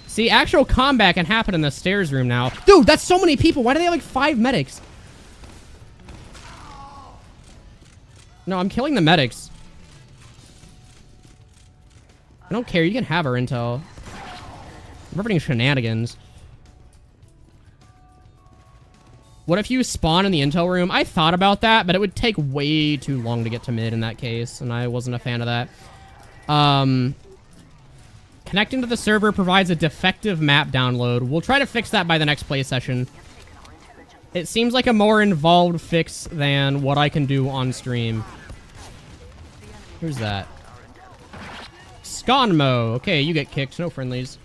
See, actual combat can happen in the stairs room now. Dude, that's so many people. Why do they have like 5 medics? No, I'm killing the medics. I don't care. You can have our intel. I'm riveting shenanigans. What if you spawn in the intel room? I thought about that, but it would take way too long to get to mid in that case, and I wasn't a fan of that. Connecting to the server provides a defective map download. We'll try to fix that by the next play session. It seems like a more involved fix than what I can do on stream. Who's that? Sconmo. Okay, you get kicked. No friendlies.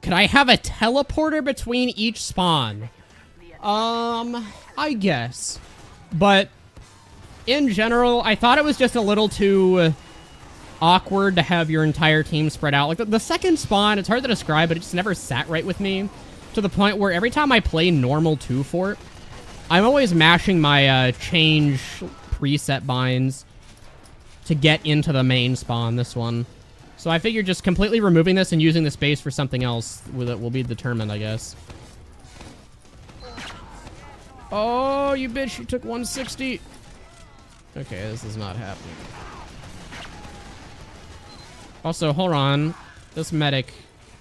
Could I have a teleporter between each spawn? I guess. But in general, I thought it was just a little too awkward to have your entire team spread out. Like the second spawn, it's hard to describe, but it just never sat right with me to the point where every time I play normal TwoFort, I'm always mashing my change preset binds to get into the main spawn, this one. So I figured just completely removing this and using the space for something else will be determined, I guess. Oh, you bitch, you took 160. Okay, this is not happening. Also, hold on. This medic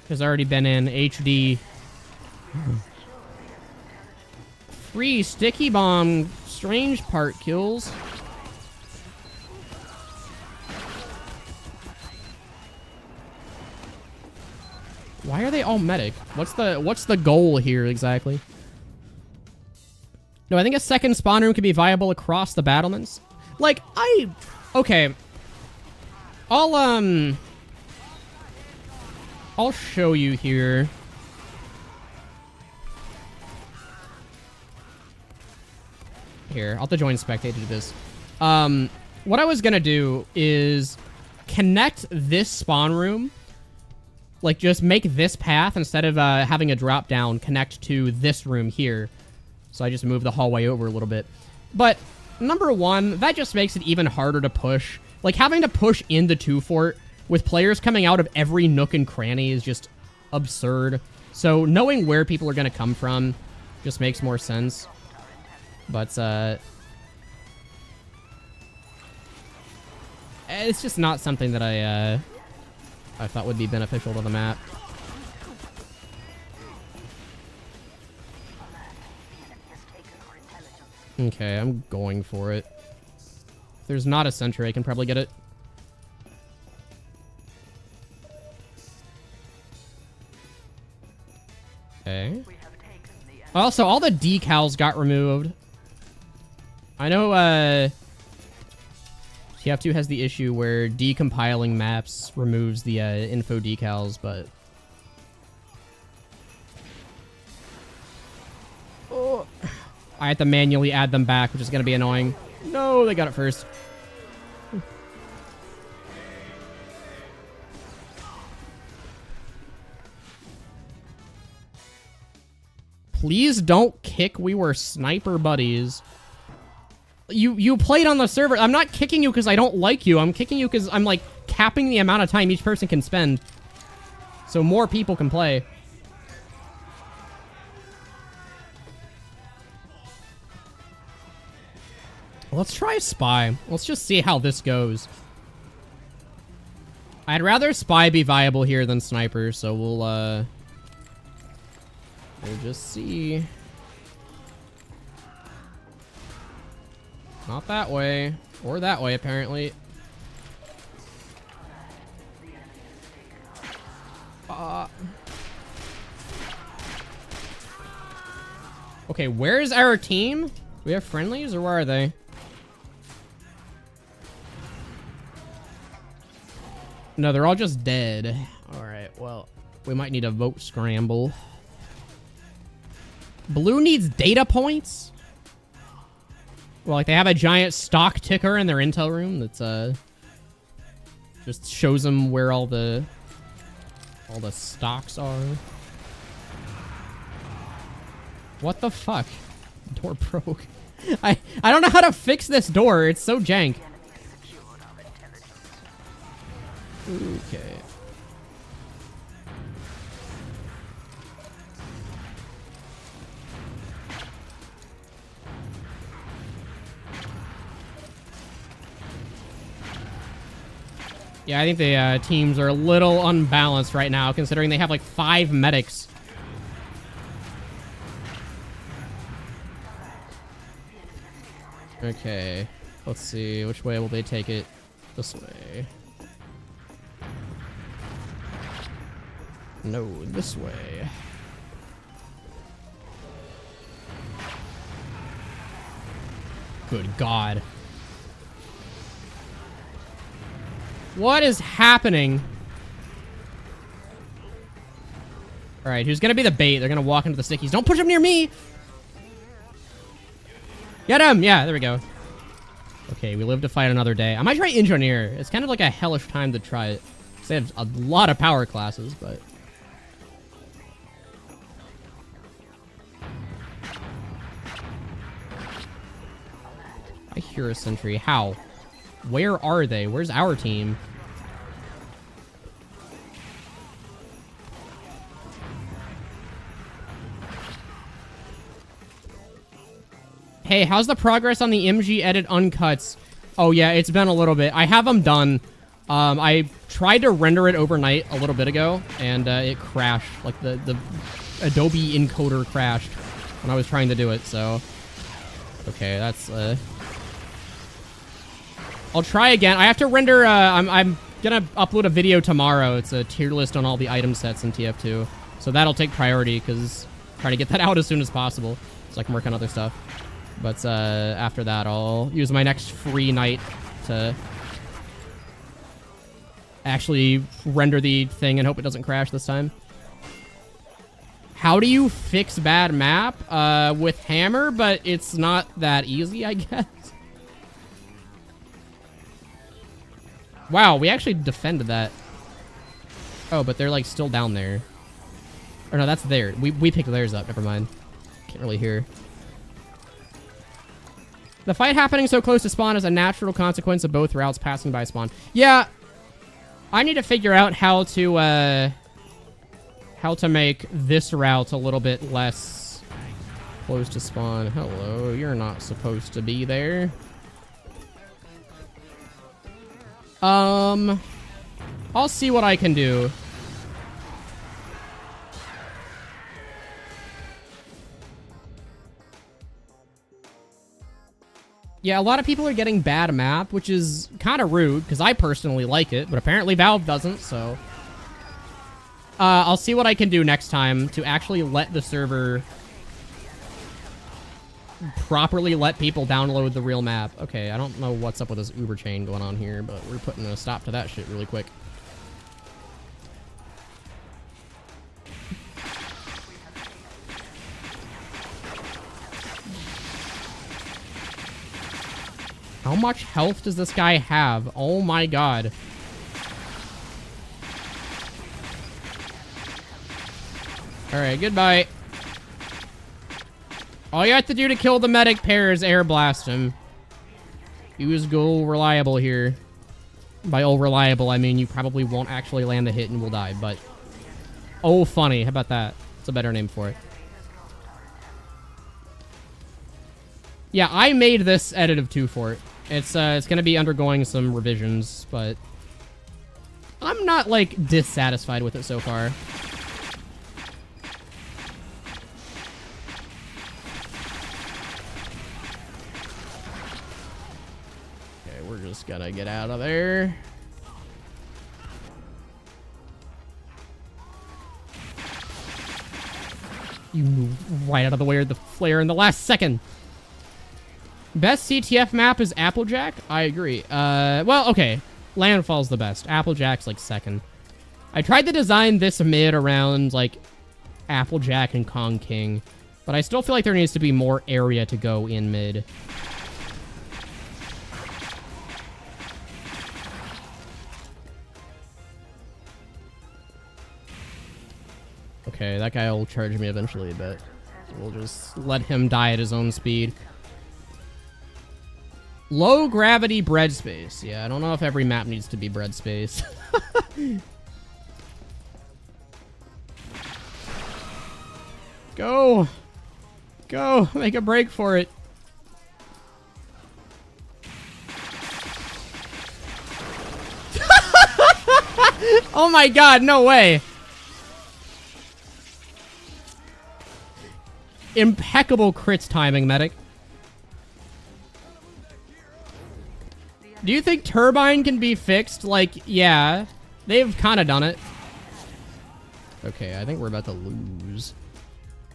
has already been in HD. Free sticky bomb strange part kills. Why are they all medic? What's the goal here exactly? No, I think a second spawn room could be viable across the battlements. Like, okay. I'll show you here. Here, I'll have to join spectate to do this. What I was gonna do is connect this spawn room. Like, just make this path, instead of having a drop down, connect to this room here. So I just move the hallway over a little bit. But, number one, that just makes it even harder to push. Like, having to push into TwoFort with players coming out of every nook and cranny is just absurd. So, knowing where people are going to come from just makes more sense. But, it's just not something that I thought would be beneficial to the map. Okay, I'm going for it. If there's not a sentry, I can probably get it. Okay. Also, all the decals got removed. I know, TF2 has the issue where decompiling maps removes the info decals, but... Oh. I have to manually add them back, which is going to be annoying. No, they got it first. Please don't kick, we were sniper buddies. You played on the server. I'm not kicking you because I don't like you. I'm kicking you because I'm, like, capping the amount of time each person can spend. So more people can play. Let's try Spy. Let's just see how this goes. I'd rather Spy be viable here than Sniper, so we'll just see. Not that way. Or that way, apparently. Okay, where's our team? Do we have friendlies, or where are they? No, they're all just dead. All right, well, we might need a vote scramble. Blue needs data points? Well, like, they have a giant stock ticker in their intel room that's, just shows them where all the stocks are. What the fuck? Door broke. I don't know how to fix this door. It's so jank. Okay. Yeah, I think the teams are a little unbalanced right now, considering they have like 5 medics. Okay, let's see. Which way will they take it? This way. No, this way. Good God. What is happening? Alright, who's gonna be the bait? They're gonna walk into the stickies. Don't push him near me! Get him! Yeah, there we go. Okay, we live to fight another day. I might try engineer. It's kind of like a hellish time to try it. They have a lot of power classes, but... I hear a sentry. How? Where are they? Where's our team? Hey, how's the progress on the MG edit uncuts? Oh yeah, it's been a little bit. I have them done. I tried to render it overnight a little bit ago, and it crashed. Like the Adobe encoder crashed when I was trying to do it, so... Okay, that's... I'll try again. I have to render... I'm gonna upload a video tomorrow. It's a tier list on all the item sets in TF2. So that'll take priority, because I'm trying to get that out as soon as possible, so I can work on other stuff. But after that, I'll use my next free night to actually render the thing and hope it doesn't crash this time. How do you fix bad map? With hammer, but it's not that easy, I guess. Wow, we actually defended that. Oh, but they're like still down there. Or no, that's there. We picked theirs up. Never mind. Can't really hear. The fight happening so close to spawn is a natural consequence of both routes passing by spawn. Yeah, I need to figure out how to make this route a little bit less close to spawn. Hello, you're not supposed to be there. I'll see what I can do. Yeah, a lot of people are getting bad map, which is kind of rude, because I personally like it, but apparently Valve doesn't, so... I'll see what I can do next time to actually let the server properly let people download the real map. Okay, I don't know what's up with this Uber chain going on here, but we're putting a stop to that shit really quick. How much health does this guy have? Oh my god. Alright, goodbye. All you have to do to kill the medic pair is air blast him. Use go reliable here. By all reliable, I mean you probably won't actually land a hit and will die, but... Oh, funny. How about that? It's a better name for it. Yeah, I made this edit of TwoFort. It's gonna be undergoing some revisions, but... I'm not, like, dissatisfied with it so far. Okay, we're just gonna get out of there. You move right out of the way of the flare in the last second. Best CTF map is Applejack? I agree. Well, okay. Landfall's the best. Applejack's like second. I tried to design this mid around like Applejack and Kong King, but I still feel like there needs to be more area to go in mid. Okay, that guy will charge me eventually, but we'll just let him die at his own speed. Low gravity bread space. Yeah, I don't know if every map needs to be bread space. Go! Go! Make a break for it. Oh my god, no way! Impeccable crits timing, medic. Do you think Turbine can be fixed? Like, yeah. They've kind of done it. Okay, I think we're about to lose.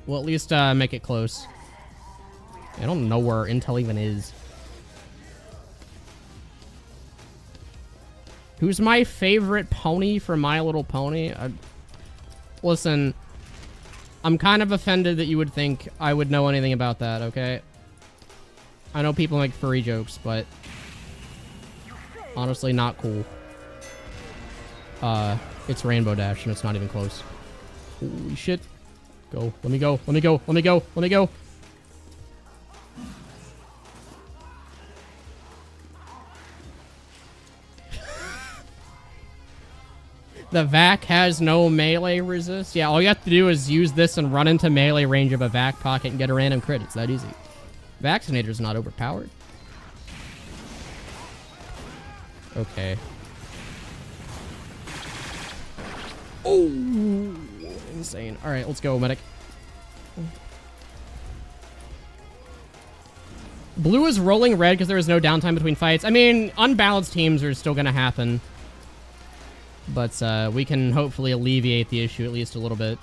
Well, at least make it close. I don't know where intel even is. Who's my favorite pony from My Little Pony? Listen, I'm kind of offended that you would think I would know anything about that, okay? I know people make furry jokes, but honestly, not cool. It's Rainbow Dash, and it's not even close. Holy shit. Go. Let me go. Let me go. Let me go. Let me go. The vac has no melee resist. Yeah, all you have to do is use this and run into melee range of a vac pocket and get a random crit. It's that easy. Vaccinator's not overpowered. Okay. Oh, insane. All right, let's go, medic. Blue is rolling red because there is no downtime between fights. I mean, unbalanced teams are still going to happen. But we can hopefully alleviate the issue at least a little bit.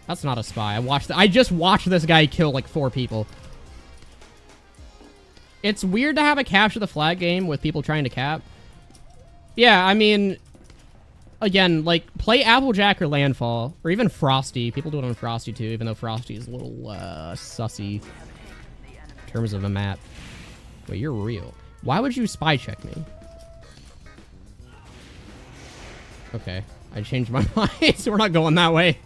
That's not a spy. I just watched this guy kill like 4 people. It's weird to have a capture the flag game with people trying to cap. Yeah, I mean, again, like, play Applejack or Landfall, or even Frosty. People do it on Frosty, too, even though Frosty is a little, sussy in terms of a map. Wait, you're real. Why would you spy check me? Okay, I changed my mind, so we're not going that way.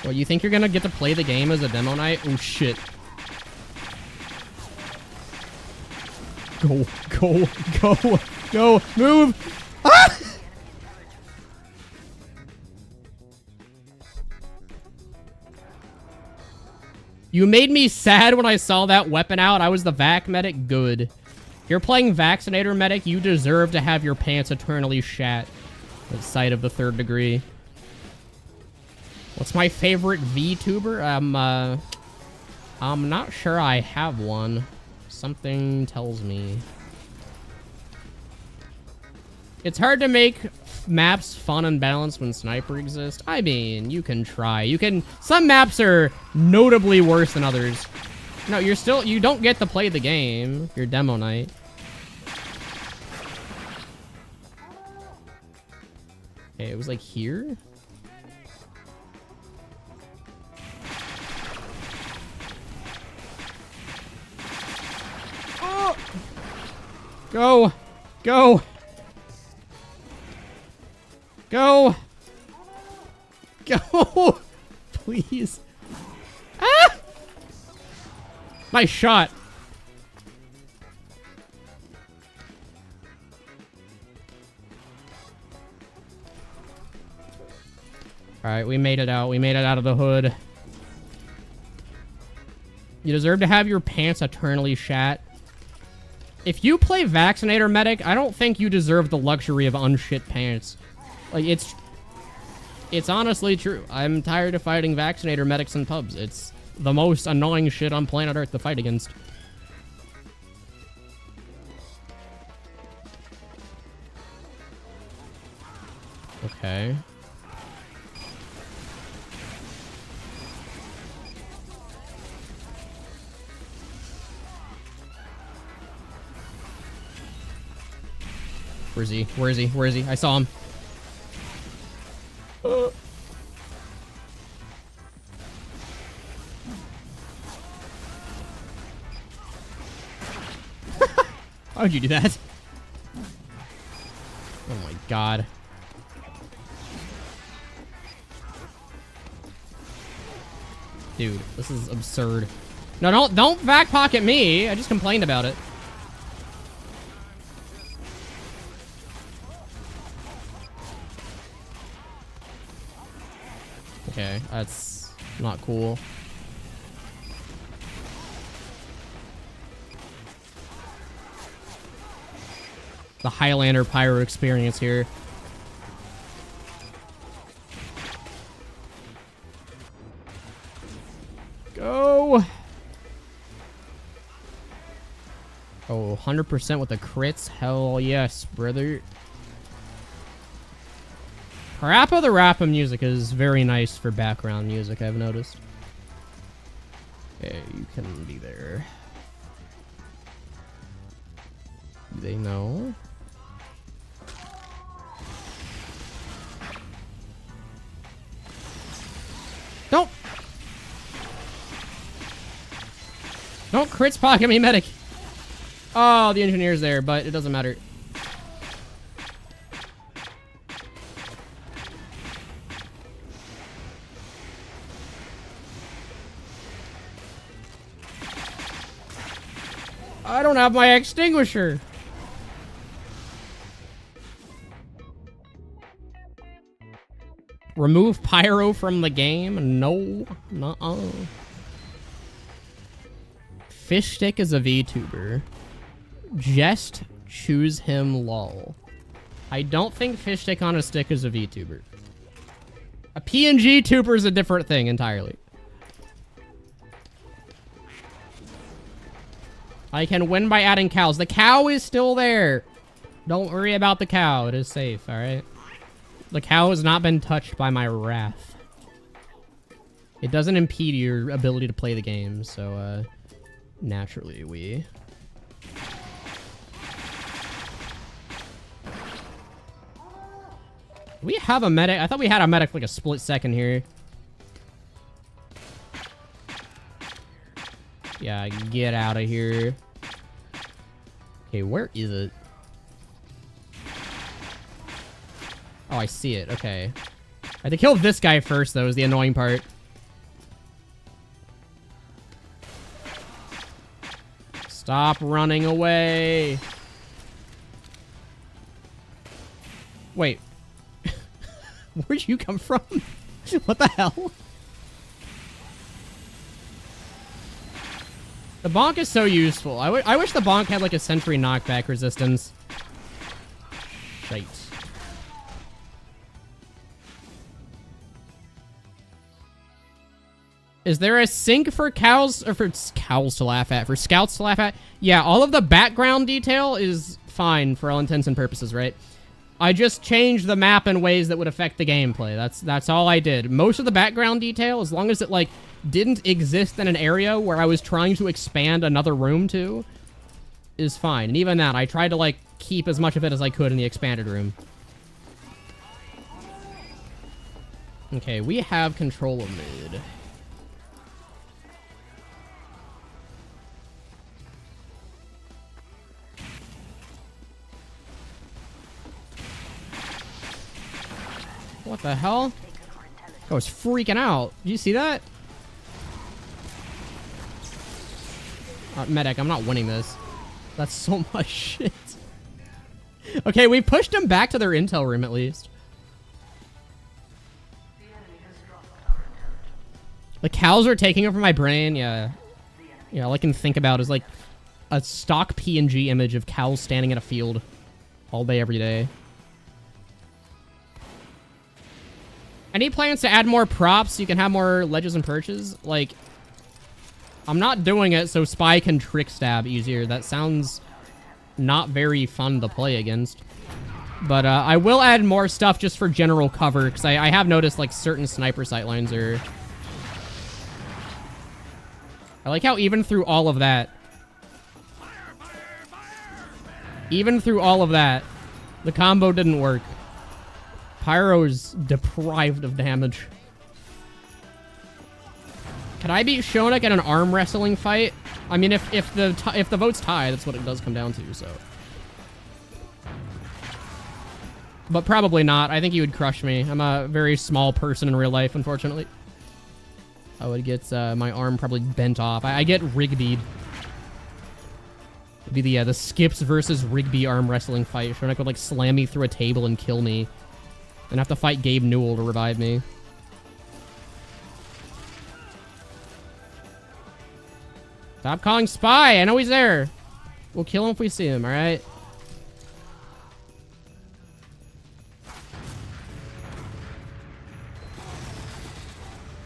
Well, you think you're gonna get to play the game as a demo night? Oh, shit. Go, go, go, go, move! Ah! You made me sad when I saw that weapon out. I was the vac medic. Good. If you're playing Vaccinator medic, you deserve to have your pants eternally shat at sight of the 3rd degree. What's my favorite VTuber? I'm not sure I have one. Something tells me. It's hard to make maps fun and balanced when Sniper exists. I mean, you can try. You can. Some maps are notably worse than others. No, you don't get to play the game. Your demo night. Okay, it was like here. Oh! Go! Go! Go! Go! Please. Ah! Nice shot. Alright, we made it out. We made it out of the hood. You deserve to have your pants eternally shat. If you play Vaccinator Medic, I don't think you deserve the luxury of unshit pants. Like, it's honestly true. I'm tired of fighting Vaccinator Medics in pubs. It's the most annoying shit on planet Earth to fight against. Okay. Where is he? Where is he? Where is he? I saw him. How would you do that? Oh my god. Dude, this is absurd. No, don't back pocket me. I just complained about it. Okay, that's not cool. The Highlander Pyro experience here. Go! Oh, 100% with the crits? Hell yes, brother. Parappa the Rappa music is very nice for background music, I've noticed. Okay, you can be there. Do they know? Don't! Don't crits pocket me, medic! Oh, the engineer's there, but it doesn't matter. I don't have my extinguisher! Remove Pyro from the game? No. Nuh-uh. Fish Stick is a VTuber. Just choose him, lol. I don't think Fish Stick on a stick is a VTuber. A PNG tuber is a different thing entirely. I can win by adding cows. The cow is still there. Don't worry about the cow. It is safe, alright? The cow has not been touched by my wrath. It doesn't impede your ability to play the game, so, naturally we... We have a medic. I thought we had a medic for like a split second here. Yeah, get out of here. Okay, where is it? Oh, I see it. Okay. I had to kill this guy first, though, is the annoying part. Stop running away. Wait. Where'd you come from? What the hell? The bonk is so useful. I wish the bonk had like a sentry knockback resistance. Shite. Is there a sync for cows, or for cows to laugh at, for scouts to laugh at? Yeah, all of the background detail is fine for all intents and purposes, right? I just changed the map in ways that would affect the gameplay. That's all I did. Most of the background detail, as long as it, like, didn't exist in an area where I was trying to expand another room to, is fine. And even that, I tried to, like, keep as much of it as I could in the expanded room. Okay, we have control of mid. What the hell? I was freaking out. Did you see that? Medic, I'm not winning this. That's so much shit. Okay, we pushed them back to their intel room at least. The cows are taking over my brain. Yeah. Yeah, all I can think about is like a stock PNG image of cows standing in a field all day, every day. Any plans to add more props so you can have more ledges and perches? Like, I'm not doing it so Spy can trick stab easier. That sounds not very fun to play against. But I will add more stuff just for general cover, because I have noticed, like, certain sniper sightlines are... I like how even through all of that... Even through all of that, the combo didn't work. Pyro's deprived of damage. Can I beat shounic at an arm wrestling fight? I mean, if the votes tie, that's what it does come down to, so... But probably not. I think he would crush me. I'm a very small person in real life, unfortunately. I would get my arm probably bent off. I get Rigby'd. It'd be the Skips versus Rigby arm wrestling fight. Shounic would like slam me through a table and kill me. And have to fight Gabe Newell to revive me. Stop calling spy! I know he's there! We'll kill him if we see him, alright?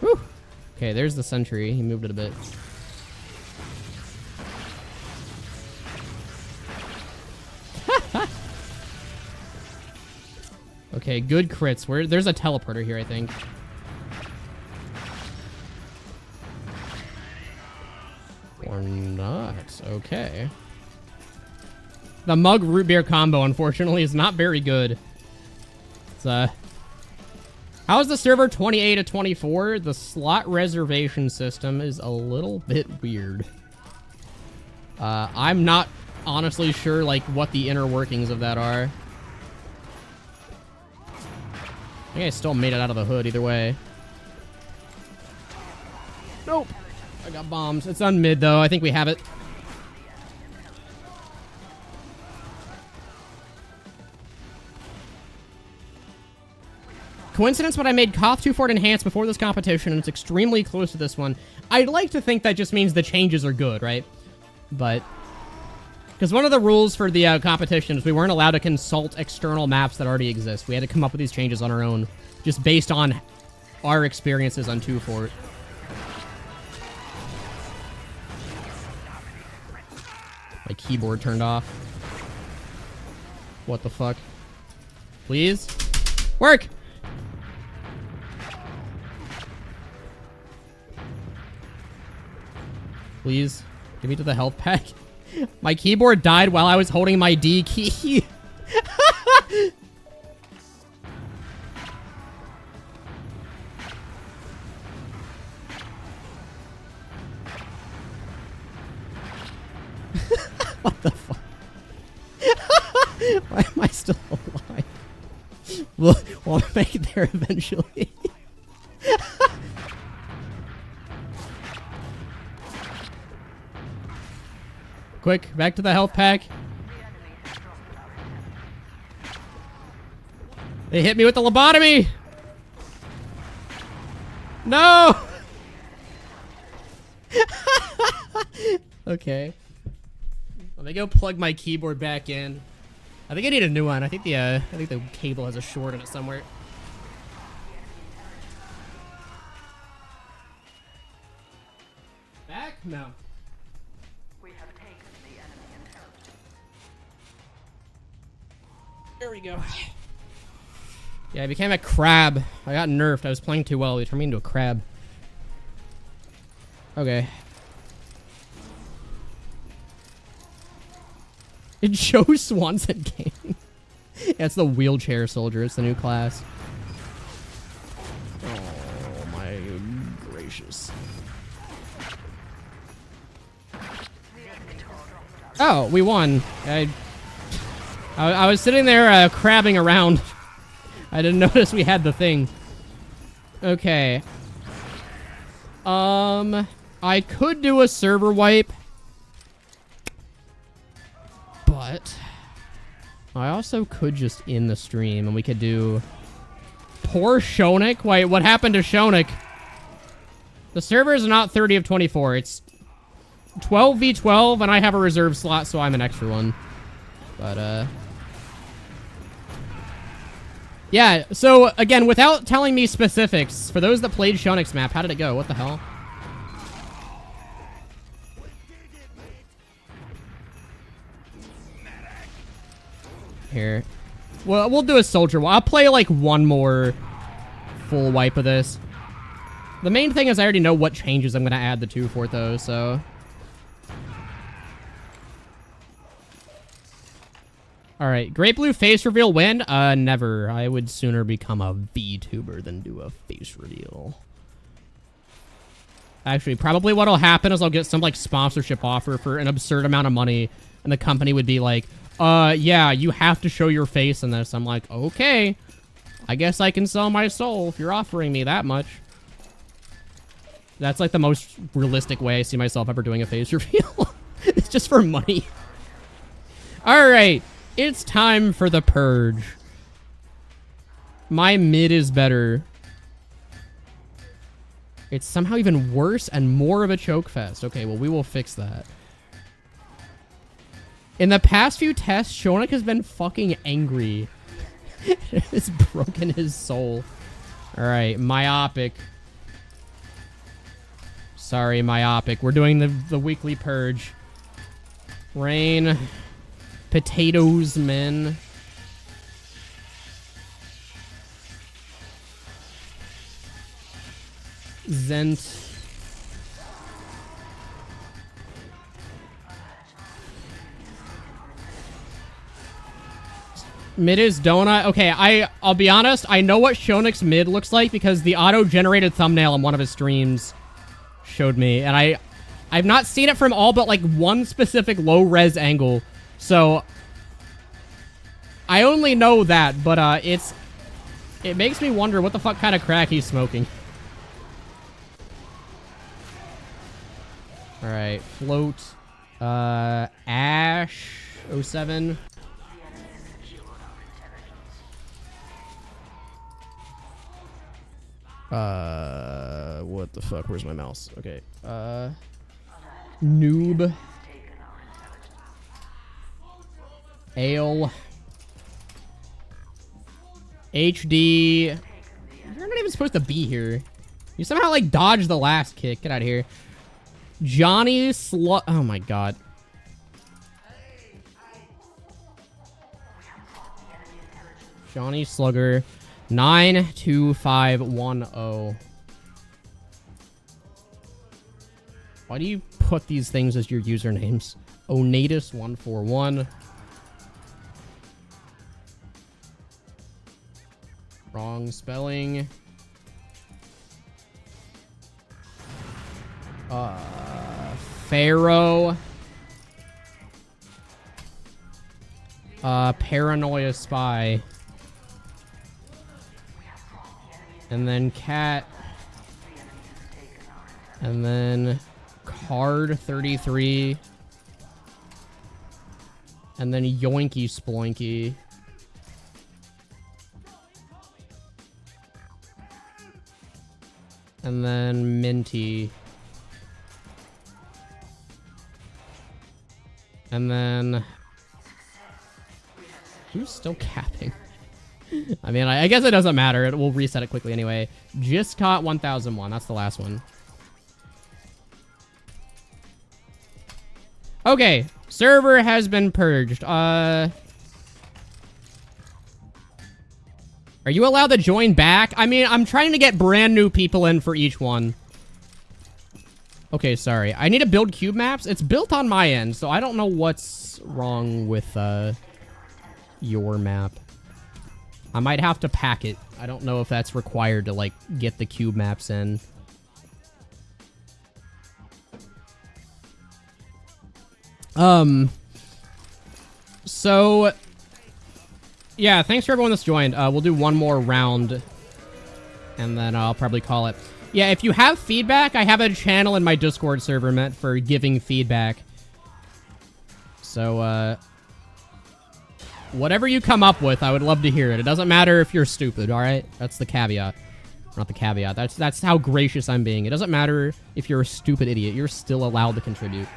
Whew! Okay, there's the sentry. He moved it a bit. Okay, good crits. There's a teleporter here, I think. Or not. Okay. The mug root beer combo, unfortunately, is not very good. It's, how is the server 28 to 24? The slot reservation system is a little bit weird. I'm not honestly sure, like, what the inner workings of that are. I think I still made it out of the hood either way. Nope. I got bombs. It's on mid, though. I think we have it. Coincidence, but I made Koth TwoFort Enhanced before this competition, and it's extremely close to this one. I'd like to think that just means the changes are good, right? But... because one of the rules for the competition is we weren't allowed to consult external maps that already exist. We had to come up with these changes on our own, just based on our experiences on TwoFort. My keyboard turned off. What the fuck? Please? Work! Please? Give me to the health pack. My keyboard died while I was holding my D key. What the fuck? Why am I still alive? We'll make it there eventually. Quick, back to the health pack. They hit me with the lobotomy! No! Okay. Let me go plug my keyboard back in. I think I need a new one. I think the cable has a short in it somewhere. Back? No. There we go. Yeah, I became a crab. I got nerfed. I was playing too well. They turned me into a crab. Okay. Joe Swanson game. Yeah, it's the wheelchair soldier. It's the new class. Oh my gracious. Oh, we won. I was sitting there crabbing around. I didn't notice we had the thing. Okay. I could do a server wipe. But I also could just end the stream and we could do poor shounic. Wait, what happened to shounic? The server is not 30 of 24. It's 12v12 and I have a reserve slot, so I'm an extra one. But yeah, so again, without telling me specifics, for those that played shounic's map, how did it go? What the hell? Here. Well, we'll do a soldier one. I'll play like one more full wipe of this. The main thing is I already know what changes I'm going to add to TwoFort though, so... Alright, Great Blue face reveal win? Never. I would sooner become a VTuber than do a face reveal. Actually, probably what'll happen is I'll get some, like, sponsorship offer for an absurd amount of money, and the company would be like, yeah, you have to show your face in this. I'm like, okay. I guess I can sell my soul if you're offering me that much. That's, like, the most realistic way I see myself ever doing a face reveal. It's just for money. Alright. It's time for the purge. My mid is better. It's somehow even worse and more of a choke fest. Okay, well, we will fix that. In the past few tests, shounic has been fucking angry. It's broken his soul. Alright, myopic. Sorry, myopic. We're doing the weekly purge. Rain. Potatoes, men. Zent. Mid is donut. Okay, I'll be honest. I know what Shounic's mid looks like because the auto-generated thumbnail on one of his streams showed me, and I've not seen it from all but like one specific low-res angle. So, I only know that, but it makes me wonder what the fuck kind of crack he's smoking. Alright, float, Ash, 07. What the fuck, where's my mouse? Okay, noob. Ale. HD. You're not even supposed to be here. You somehow, like, dodged the last kick. Get out of here. Johnny Slug. Oh, my God. Johnny Slugger. 92510. Why do you put these things as your usernames? Onatus141. Wrong spelling. Pharaoh. Paranoia Spy. And then Cat. And then Card 33. And then Yoinky Sploinky. And then Minty. And then... Who's still capping? I mean, I guess it doesn't matter. We'll reset it quickly anyway. Just caught 1001. That's the last one. Okay. Server has been purged. Are you allowed to join back? I mean, I'm trying to get brand new people in for each one. Okay, sorry. I need to build cube maps. It's built on my end, so I don't know what's wrong with your map. I might have to pack it. I don't know if that's required to, like, get the cube maps in. So... Yeah, thanks for everyone that's joined. We'll do one more round, and then I'll probably call it. Yeah, if you have feedback, I have a channel in my Discord server meant for giving feedback. So, whatever you come up with, I would love to hear it. It doesn't matter if you're stupid, alright? That's the caveat. Not the caveat. That's how gracious I'm being. It doesn't matter if you're a stupid idiot. You're still allowed to contribute.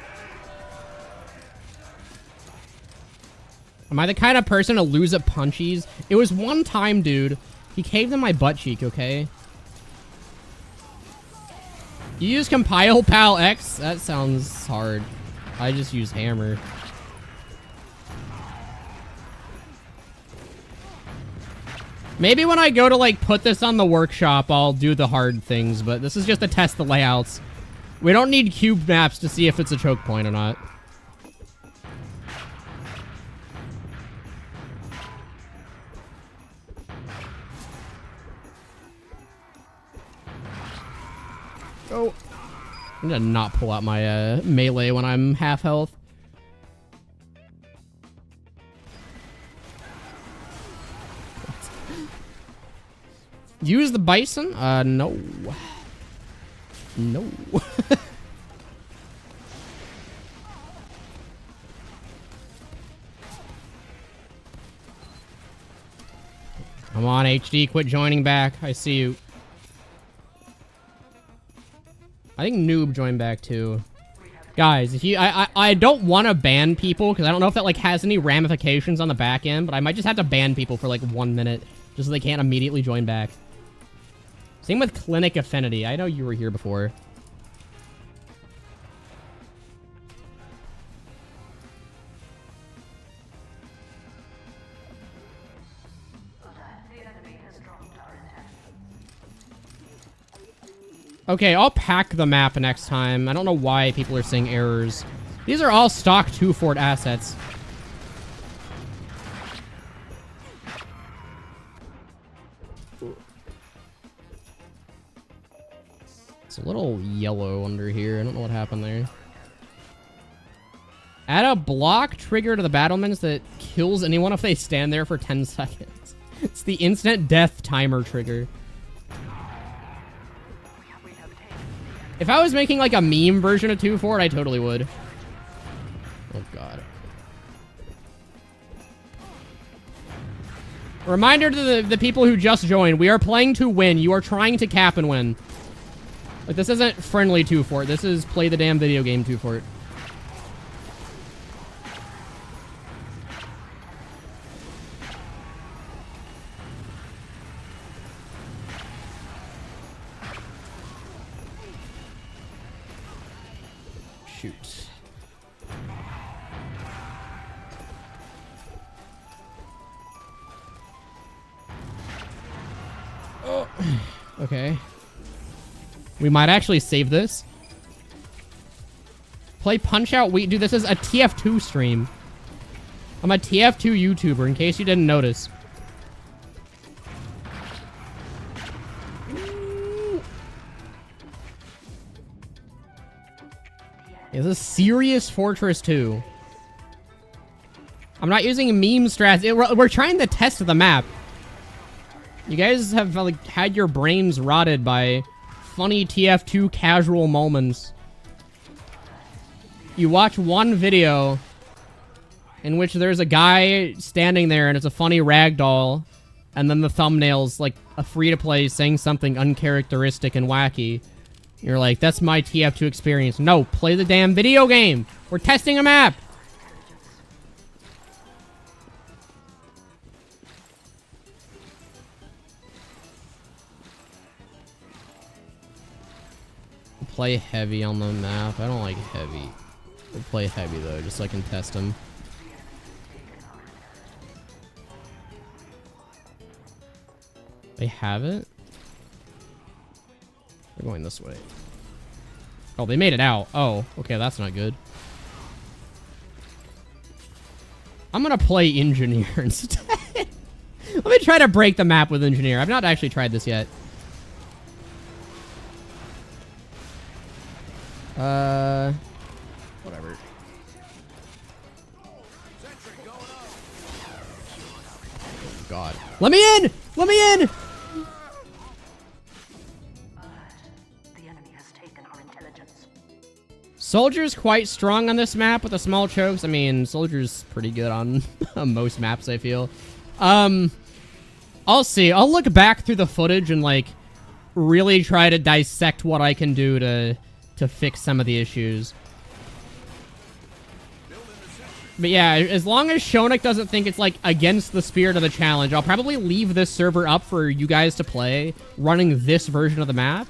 Am I the kind of person to lose at punchies? It was one time, dude. He caved in my butt cheek, okay? You use compile pal X? That sounds hard. I just use hammer. Maybe when I go to, like, put this on the workshop, I'll do the hard things, but this is just to test the layouts. We don't need cube maps to see if it's a choke point or not. Oh. I'm gonna not pull out my melee when I'm half health. Use the bison? No. No. Come on, HD, quit joining back. I see you. I think Noob joined back too. Guys, if you, I don't want to ban people because I don't know if that like has any ramifications on the back end, but I might just have to ban people for like 1 minute just so they can't immediately join back. Same with Clinic Affinity. I know you were here before. Okay, I'll pack the map next time. I don't know why people are saying errors. These are all stock TwoFort assets. It's a little yellow under here. I don't know what happened there. Add a block trigger to the battlements that kills anyone if they stand there for 10 seconds. It's the instant death timer trigger. If I was making like a meme version of TwoFort, I totally would. Oh god. Reminder to the people who just joined, we are playing to win. You are trying to cap and win. Like, this isn't friendly TwoFort. This is play the damn video game TwoFort. Shoot. Oh. Okay. We might actually save this. Play Punch-Out! Dude, this is a TF2 stream. I'm a TF2 YouTuber, in case you didn't notice. Yeah, this is serious Fortress 2. I'm not using meme strats. We're trying to test the map. You guys have like had your brains rotted by funny TF2 casual moments. You watch one video in which there's a guy standing there and it's a funny ragdoll, and then the thumbnail's like a free-to-play saying something uncharacteristic and wacky. You're like, that's my TF2 experience. No, play the damn video game. We're testing a map. Play heavy on the map. I don't like heavy. We'll play heavy though, just so I can test them. They have it? They're going this way. Oh, they made it out. Oh, okay, that's not good. I'm gonna play Engineer instead. Let me try to break the map with Engineer. I've not actually tried this yet. Whatever. Oh, God. Let me in! Let me in! Soldier's quite strong on this map with the small chokes. I mean, Soldier's pretty good on most maps, I feel. I'll see. I'll look back through the footage and, like, really try to dissect what I can do to fix some of the issues. But yeah, as long as shounic doesn't think it's, like, against the spirit of the challenge, I'll probably leave this server up for you guys to play, running this version of the map.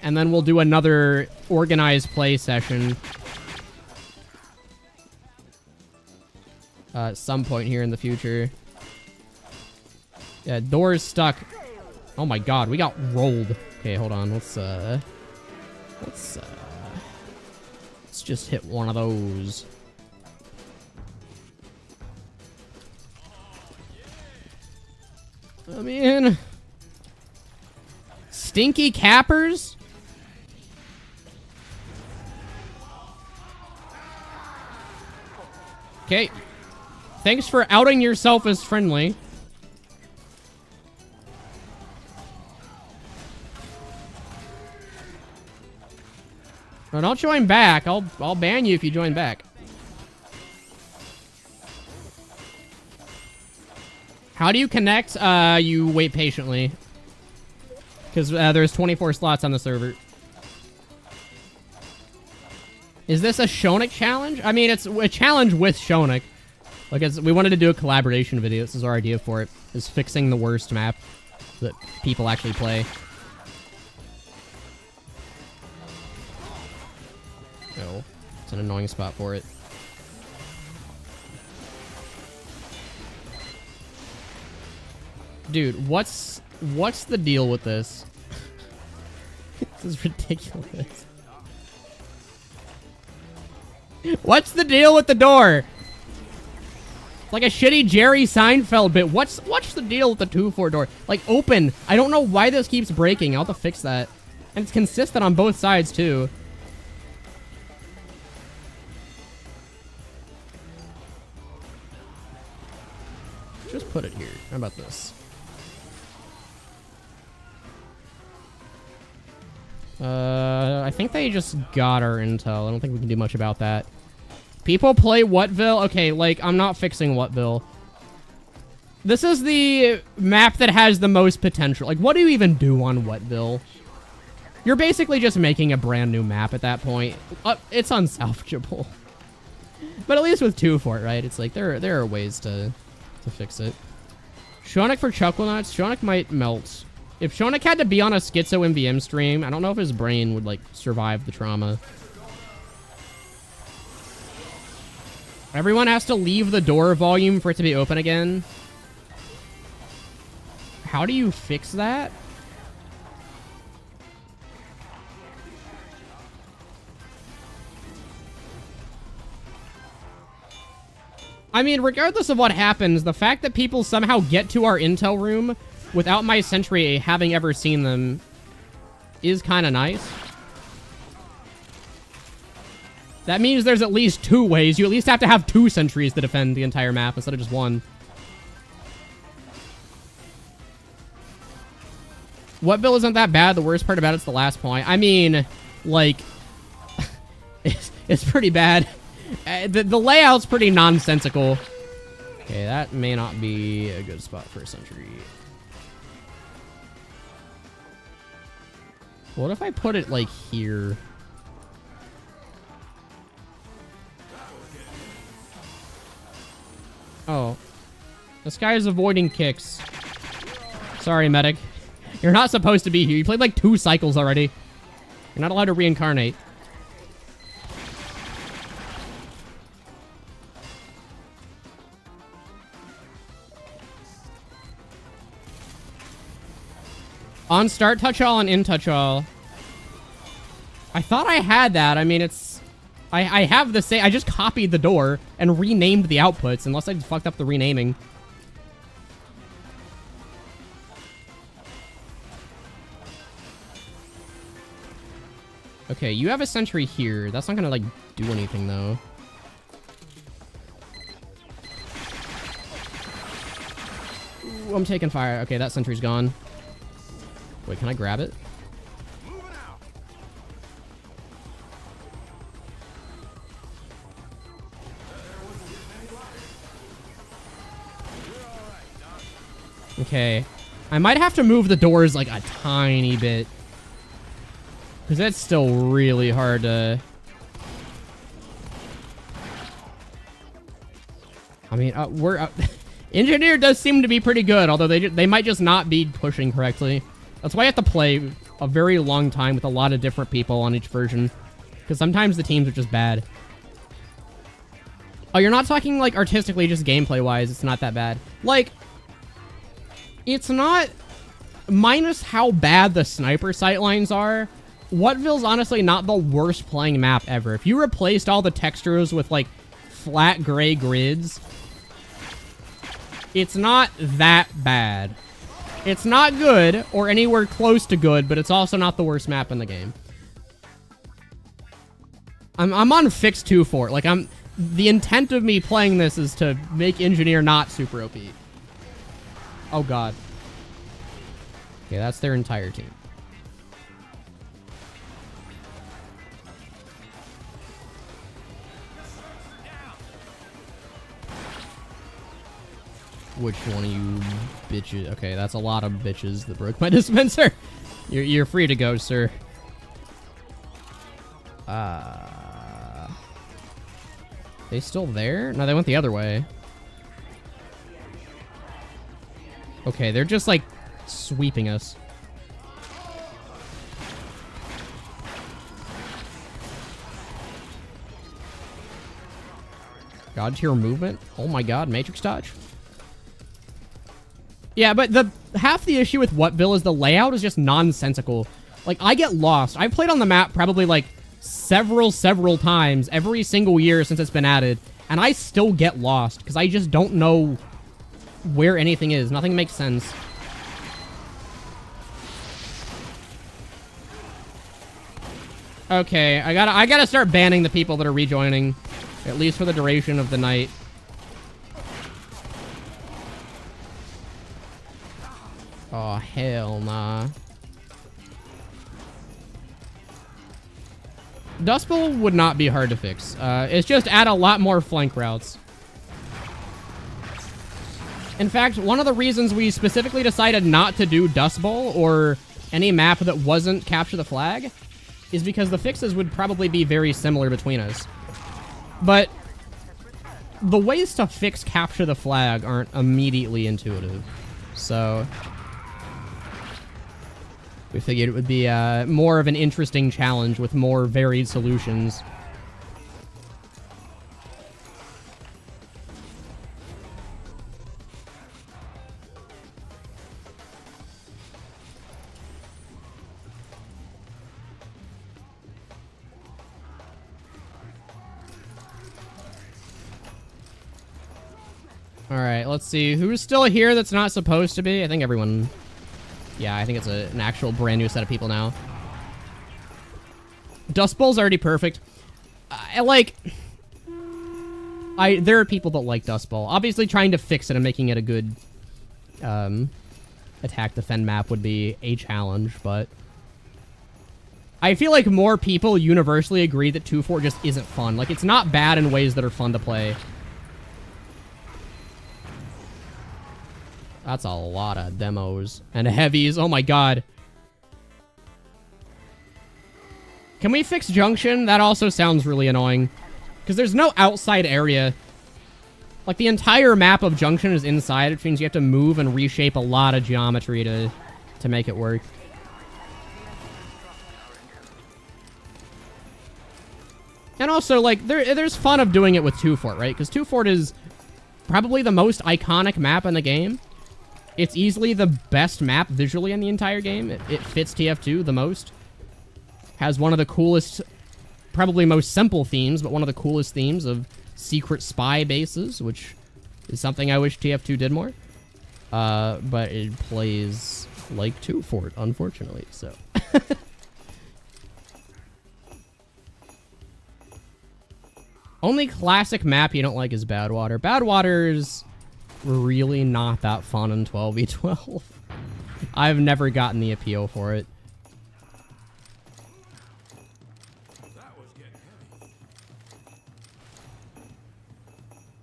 And then we'll do another organized play session at some point here in the future. Yeah, door is stuck. Oh my god, we got rolled. Okay, hold on. Let's just hit one of those. I mean, stinky cappers? Okay. Thanks for outing yourself as friendly. No, don't join back. I'll ban you if you join back. How do you connect? You wait patiently. Because there's 24 slots on the server. Is this a shounic challenge? I mean, it's a challenge with shounic. Like, we wanted to do a collaboration video. This is our idea for it. Is fixing the worst map that people actually play. Oh, it's an annoying spot for it. Dude, what's the deal with this? This is ridiculous. What's the deal with the door? Like a shitty Jerry Seinfeld bit. What's the deal with the 2-4 door? Like, open. I don't know why this keeps breaking. I'll have to fix that. And it's consistent on both sides, too. Just put it here. How about this? I think they just got our intel. I don't think we can do much about that. People play Whatville? Okay, like, I'm not fixing Whatville. This is the map that has the most potential. Like, what do you even do on Whatville? You're basically just making a brand new map at that point. It's unsalvageable. But at least with TwoFort, right? It's like, there are ways to fix it. shounic for chuckle nuts. shounic might melt. If shounic had to be on a Schizo MVM stream, I don't know if his brain would, like, survive the trauma. Everyone has to leave the door volume for it to be open again. How do you fix that? I mean, regardless of what happens, the fact that people somehow get to our intel room without my sentry having ever seen them is kind of nice. That means there's at least 2 ways. You at least have to have 2 sentries to defend the entire map instead of just 1. Whatville isn't that bad. The worst part about it's the last point. I mean, like, it's pretty bad. The layout's pretty nonsensical. Okay, that may not be a good spot for a sentry. What if I put it, like, here? Oh. This guy is avoiding kicks. Sorry, medic. You're not supposed to be here. You played, like, 2 cycles already. You're not allowed to reincarnate. On start touch all and in touch all. I thought I had that. I mean, it's... I have the same... I just copied the door and renamed the outputs, unless I just fucked up the renaming. Okay, you have a sentry here. That's not gonna, like, do anything, though. Ooh, I'm taking fire. Okay, that sentry's gone. Wait, can I grab it? Okay. I might have to move the doors, like, a tiny bit. Because that's still really hard to... I mean, Engineer does seem to be pretty good, although they might just not be pushing correctly. That's why I have to play a very long time with a lot of different people on each version. Because sometimes the teams are just bad. Oh, you're not talking, like, artistically, just gameplay-wise. It's not that bad. Like, It's not... Minus how bad the sniper sightlines are, Whatville's honestly not the worst playing map ever. If you replaced all the textures with, like, flat gray grids, it's not that bad. It's not good, or anywhere close to good, but it's also not the worst map in the game. I'm on fixed TwoFort. Like, the intent of me playing this is to make Engineer not super OP. Oh, God. Okay, that's their entire team. Which one of you bitches? Okay, that's a lot of bitches that broke my dispenser. You're free to go, sir. They still there? No, they went the other way. Okay, they're just, like, sweeping us. God tier movement? Oh my god, Matrix Dodge? Yeah, but half the issue with Whatville is the layout is just nonsensical. Like, I get lost. I've played on the map probably, like, several times every single year since it's been added, and I still get lost, because I just don't know where anything is. Nothing makes sense. Okay, I gotta start banning the people that are rejoining, at least for the duration of the night. Oh, hell nah. Dust Bowl would not be hard to fix. It's just add a lot more flank routes. In fact, one of the reasons we specifically decided not to do Dust Bowl or any map that wasn't Capture the Flag is because the fixes would probably be very similar between us. But the ways to fix Capture the Flag aren't immediately intuitive. So we figured it would be more of an interesting challenge with more varied solutions. Alright, let's see. Who's still here that's not supposed to be? I think everyone... Yeah, I think it's an actual brand new set of people now. Dust Bowl's already perfect. There are people that like Dust Bowl. Obviously, trying to fix it and making it a good attack defend map would be a challenge, but I feel like more people universally agree that TwoFort just isn't fun. Like, it's not bad in ways that are fun to play. That's a lot of demos. And heavies. Oh my god. Can we fix Junction? That also sounds really annoying. Because there's no outside area. Like, the entire map of Junction is inside, which means you have to move and reshape a lot of geometry to make it work. And also, like, there's fun of doing it with TwoFort, right? Because TwoFort is probably the most iconic map in the game. It's easily the best map visually in the entire game. It fits TF2 the most. Has one of the coolest, probably most simple themes, but one of the coolest themes of secret spy bases, which is something I wish TF2 did more. But it plays like TwoFort, unfortunately, so. Only classic map you don't like is Badwater. Badwater's really not that fun in 12v12. I've never gotten the appeal for it.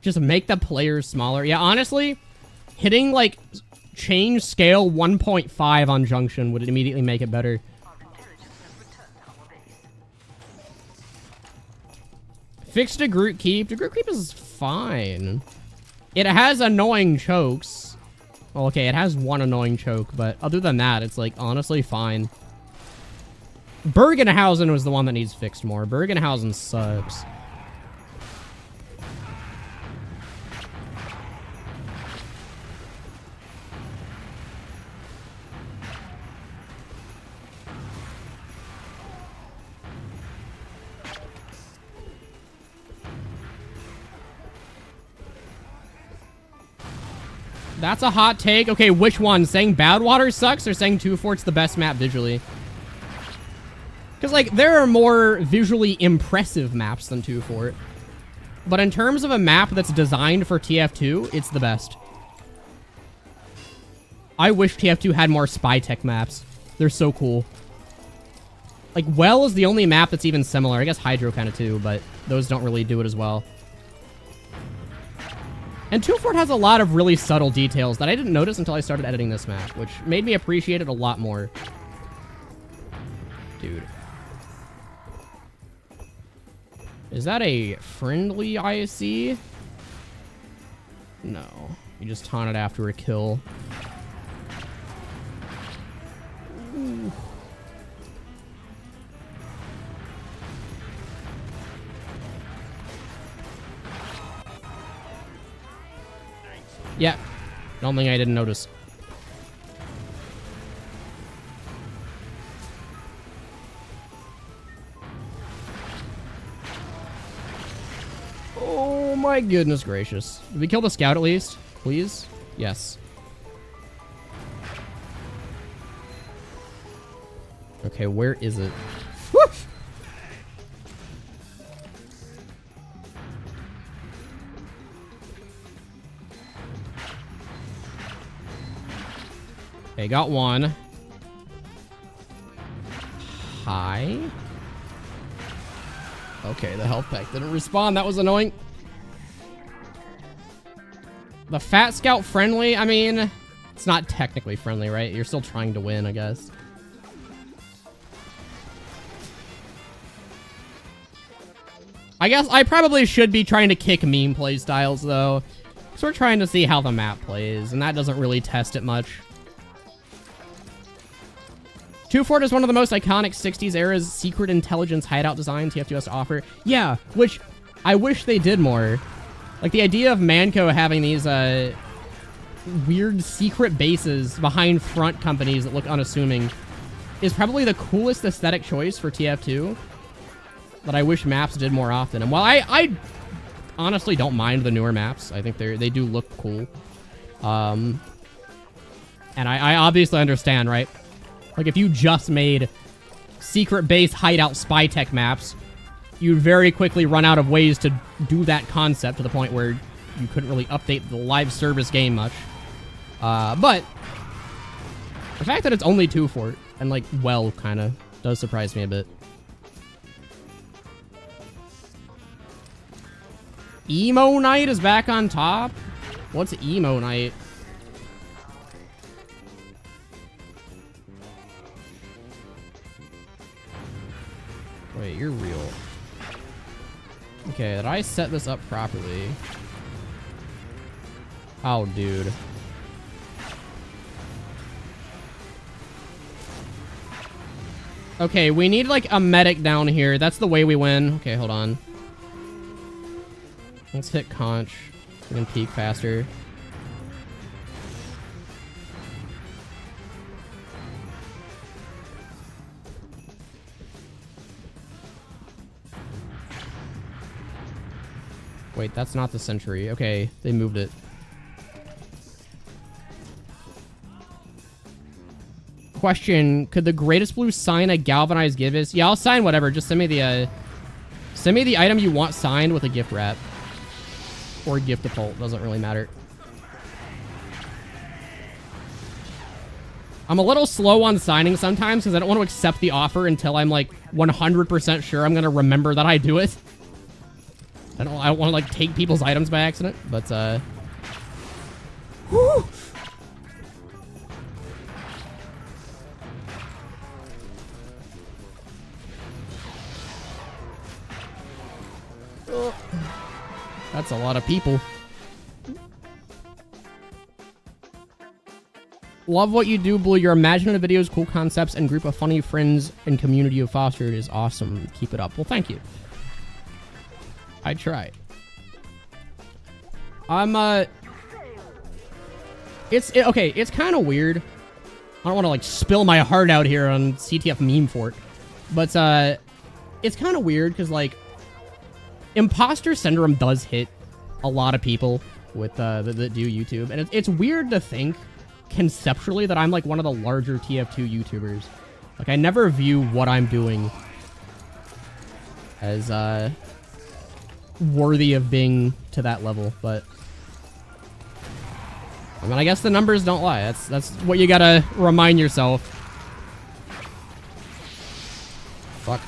Just make the players smaller. Yeah, honestly, hitting, like, change scale 1.5 on Junction would immediately make it better. Fix Degroot Keep. Degroot Keep is fine. It has annoying chokes. Well, okay, it has one annoying choke, but other than that, it's, like, honestly fine. Bergenhausen was the one that needs fixed more. Bergenhausen sucks. That's a hot take. Okay, which one? Saying Badwater sucks or saying TwoFort's the best map visually? Because, like, there are more visually impressive maps than TwoFort. But in terms of a map that's designed for TF2, it's the best. I wish TF2 had more spy tech maps. They're so cool. Like, Well is the only map that's even similar. I guess Hydro kind of too, but those don't really do it as well. And TwoFort has a lot of really subtle details that I didn't notice until I started editing this map, which made me appreciate it a lot more. Dude. Is that a friendly IC? No. You just taunted after a kill. Ooh. Yeah. Don't think I didn't notice. Oh my goodness gracious. Did we kill the scout at least? Please? Yes. Okay, where is it? Woo! Okay, got one. Hi. Okay, the health pack didn't respawn. That was annoying. The Fat Scout friendly? I mean, it's not technically friendly, right? You're still trying to win, I guess. I guess I probably should be trying to kick meme play styles, though. Because we're trying to see how the map plays, and that doesn't really test it much. TwoFort is one of the most iconic 60s era's secret intelligence hideout designs TF2 has to offer. Yeah, which I wish they did more. Like, the idea of Manco having these weird secret bases behind front companies that look unassuming is probably the coolest aesthetic choice for TF2 that I wish maps did more often. And while I honestly don't mind the newer maps, I think they do look cool. And I obviously understand, right? Like, if you just made secret base hideout spy tech maps, you'd very quickly run out of ways to do that concept to the point where you couldn't really update the live service game much. But the fact that it's only TwoFort and, like, Well, kind of does surprise me a bit. Emo Night is back on top? What's Emo Night? Wait, you're real. Okay, did I set this up properly? Oh, dude. Okay, we need, like, a medic down here. That's the way we win. Okay, hold on. Let's hit Conch. We can peek faster. Wait, that's not the sentry. Okay, they moved it. Question, could the Greatest Blue sign a galvanized Gibbous? Yeah, I'll sign whatever. Just send me the item you want signed with a gift wrap. Or gift default. Doesn't really matter. I'm a little slow on signing sometimes because I don't want to accept the offer until I'm, like, 100% sure I'm going to remember that I do it. I don't want to, like, take people's items by accident, but, whew. Oh. That's a lot of people. Love what you do, Blue. Your imaginative videos, cool concepts, and group of funny friends and community you fostered is awesome. Keep it up. Well, thank you. I try. Okay, it's kind of weird. I don't want to, like, spill my heart out here on CTF meme fort. But, it's kind of weird because, like, imposter syndrome does hit a lot of people. with that do YouTube, and it's weird to think conceptually that I'm like one of the larger TF2 YouTubers. Like I never view what I'm doing as worthy of being to that level, but I mean, I guess the numbers don't lie. That's what you gotta remind yourself. Fuck.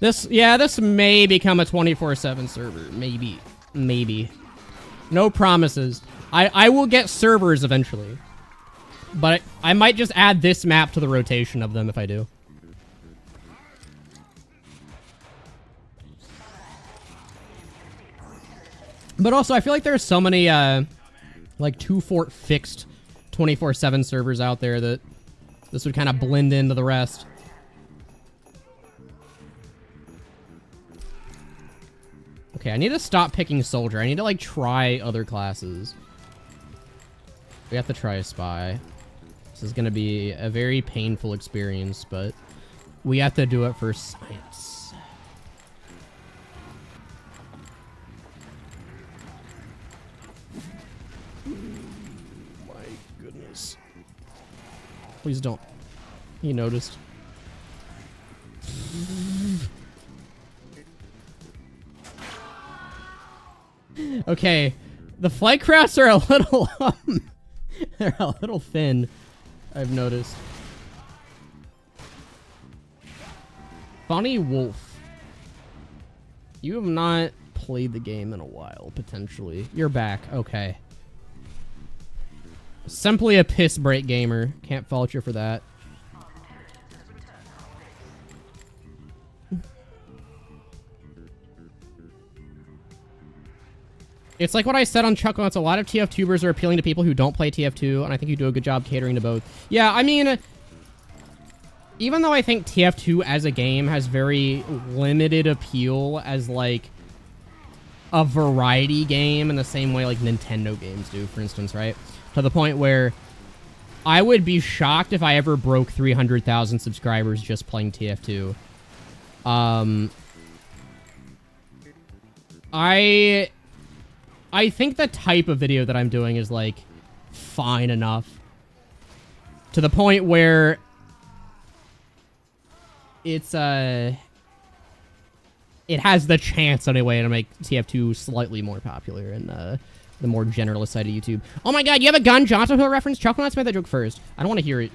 This may become a 24/7 server. Maybe. No promises. I will get servers eventually. But I might just add this map to the rotation of them if I do. But also, I feel like there's so many, like, TwoFort fixed 24/7 servers out there that this would kind of blend into the rest. Okay, I need to stop picking soldier. I need to, like, try other classes. We have to try a spy. This is going to be a very painful experience, but we have to do it for science. My goodness. Please don't. He noticed. Okay, the flight crafts are a little, they're a little thin, I've noticed. Funny Wolf. You have not played the game in a while, potentially. You're back, okay. Simply a piss break gamer. Can't fault you for that. It's like what I said on Chucknuts. A lot of TF-tubers are appealing to people who don't play TF2, and I think you do a good job catering to both. Yeah, I mean, even though I think TF2 as a game has very limited appeal as, like, a variety game in the same way, like, Nintendo games do, for instance, right? To the point where I would be shocked if I ever broke 300,000 subscribers just playing TF2. I think the type of video that I'm doing is, like, fine enough. To the point where it's, it has the chance, anyway, to make TF2 slightly more popular in, the more generalist side of YouTube. Oh my god, you have a gun Jonto Hill reference? Chucknuts made that joke first. I don't want to hear it.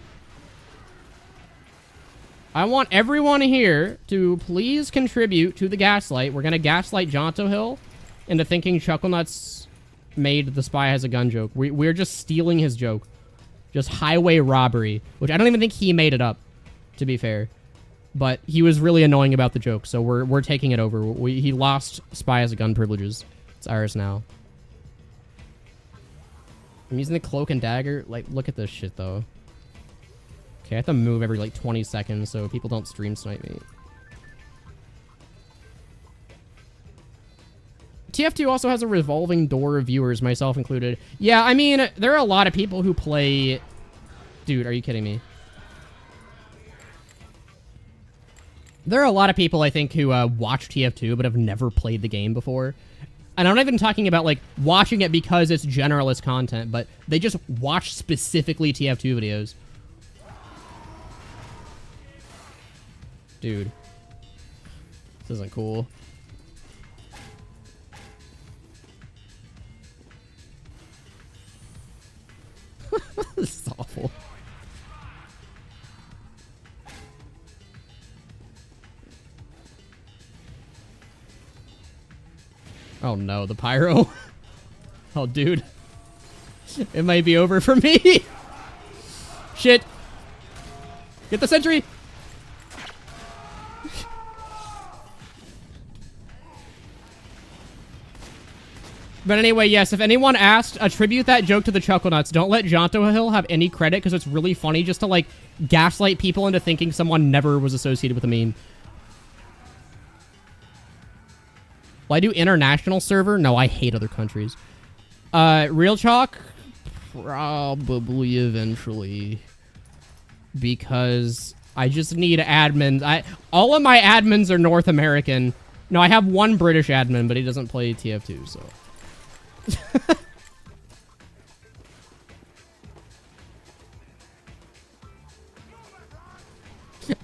I want everyone here to please contribute to the gaslight. We're gonna gaslight Jonto Hill into thinking Chucklenuts made the spy has a gun joke. We're just stealing his joke. Just highway robbery, which I don't even think he made it up, to be fair. But he was really annoying about the joke, so we're taking it over. He lost spy has a gun privileges. It's ours now. I'm using the cloak and dagger. Like, look at this shit, though. Okay, I have to move every, like, 20 seconds so people don't stream snipe me. TF2 also has a revolving door of viewers, myself included. Yeah, I mean, there are a lot of people who play... Dude, are you kidding me? There are a lot of people, I think, who watch TF2 but have never played the game before. And I'm not even talking about, like, watching it because it's generalist content, but they just watch specifically TF2 videos. Dude. This isn't cool. This is awful. Oh no, the pyro. Oh, dude. It might be over for me. Shit. Get the sentry. But anyway, yes, if anyone asked, attribute that joke to the Chucklenuts. Don't let Jonto Hill have any credit, because it's really funny just to, like, gaslight people into thinking someone never was associated with a meme. Will I do international server? No, I hate other countries. Real Chalk? Probably eventually. Because I just need admins. All of my admins are North American. No, I have one British admin, but he doesn't play TF2, so.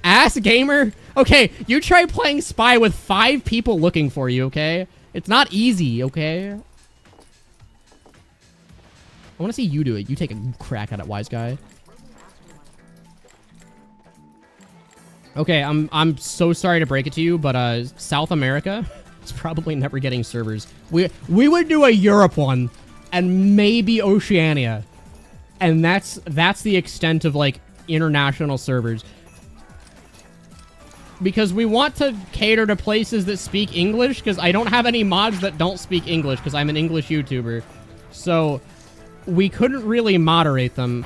Ass gamer? Okay, you try playing Spy with 5 people looking for you, okay? It's not easy, okay? I want to see you do it. You take a crack at it, wise guy. Okay, I'm so sorry to break it to you, but South America is probably never getting servers. We would do a Europe one, and maybe Oceania, and that's the extent of like international servers. Because we want to cater to places that speak English, because I don't have any mods that don't speak English, because I'm an English YouTuber. So, we couldn't really moderate them.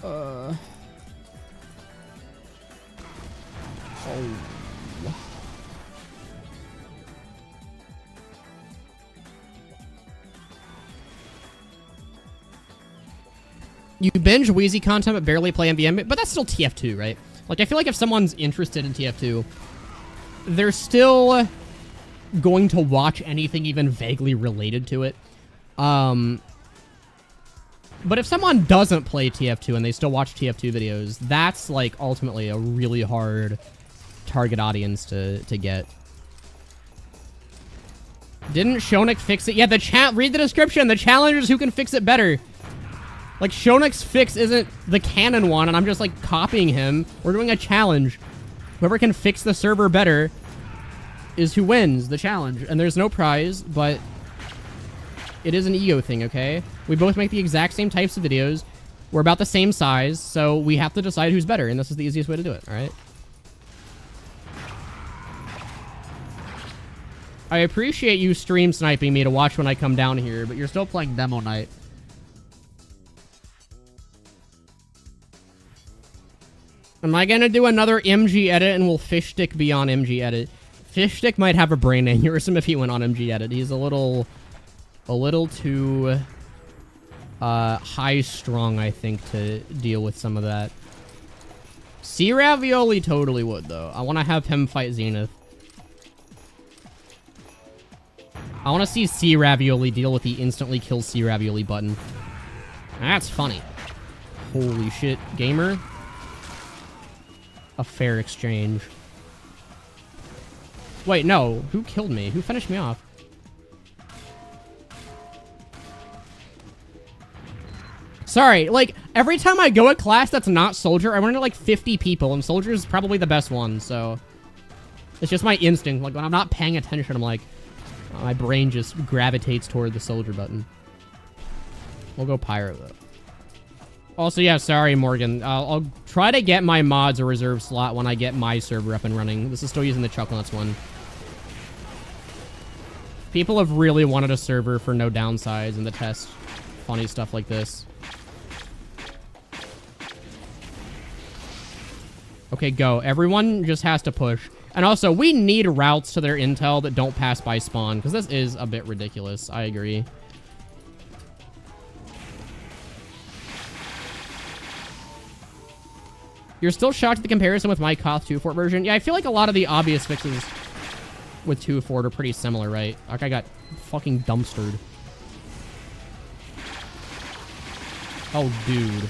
Oh. You binge Wheezy content but barely play MVM, but that's still TF2, right? Like, I feel like if someone's interested in TF2, they're still going to watch anything even vaguely related to it. But if someone doesn't play TF2 and they still watch TF2 videos, that's, like, ultimately a really hard target audience to get. Didn't shounic fix it? Yeah, read the description. The challenge is who can fix it better. Like, shounic's fix isn't the canon one, and I'm just, like, copying him. We're doing a challenge. Whoever can fix the server better is who wins the challenge. And there's no prize, but it is an ego thing, okay? We both make the exact same types of videos. We're about the same size, so we have to decide who's better, and this is the easiest way to do it, all right? I appreciate you stream sniping me to watch when I come down here, but you're still playing demo night. Am I gonna do another MG edit and will Fishstick be on MG edit? Fishstick might have a brain aneurysm if he went on MG edit. He's a little too high strung, I think, to deal with some of that. C Ravioli totally would, though. I want to have him fight Zenith. I want to see C Ravioli deal with the instantly kill C Ravioli button. That's funny. Holy shit, gamer. A fair exchange. Wait, no. Who killed me? Who finished me off? Sorry, like, every time I go at class that's not Soldier, I run into, like, 50 people, and Soldier's probably the best one, so... It's just my instinct. Like, when I'm not paying attention, I'm like... my brain just gravitates toward the Soldier button. We'll go Pyro, though. Also, yeah, sorry, Morgan. I'll try to get my mods a reserve slot when I get my server up and running. This is still using the Chucklenuts one. People have really wanted a server for no downsides and to test funny stuff like this. Okay, go. Everyone just has to push. And also, we need routes to their intel that don't pass by spawn, because this is a bit ridiculous. I agree. You're still shocked at the comparison with my Koth TwoFort version? Yeah, I feel like a lot of the obvious fixes with TwoFort are pretty similar, right? Like, I got fucking dumpstered. Oh, dude.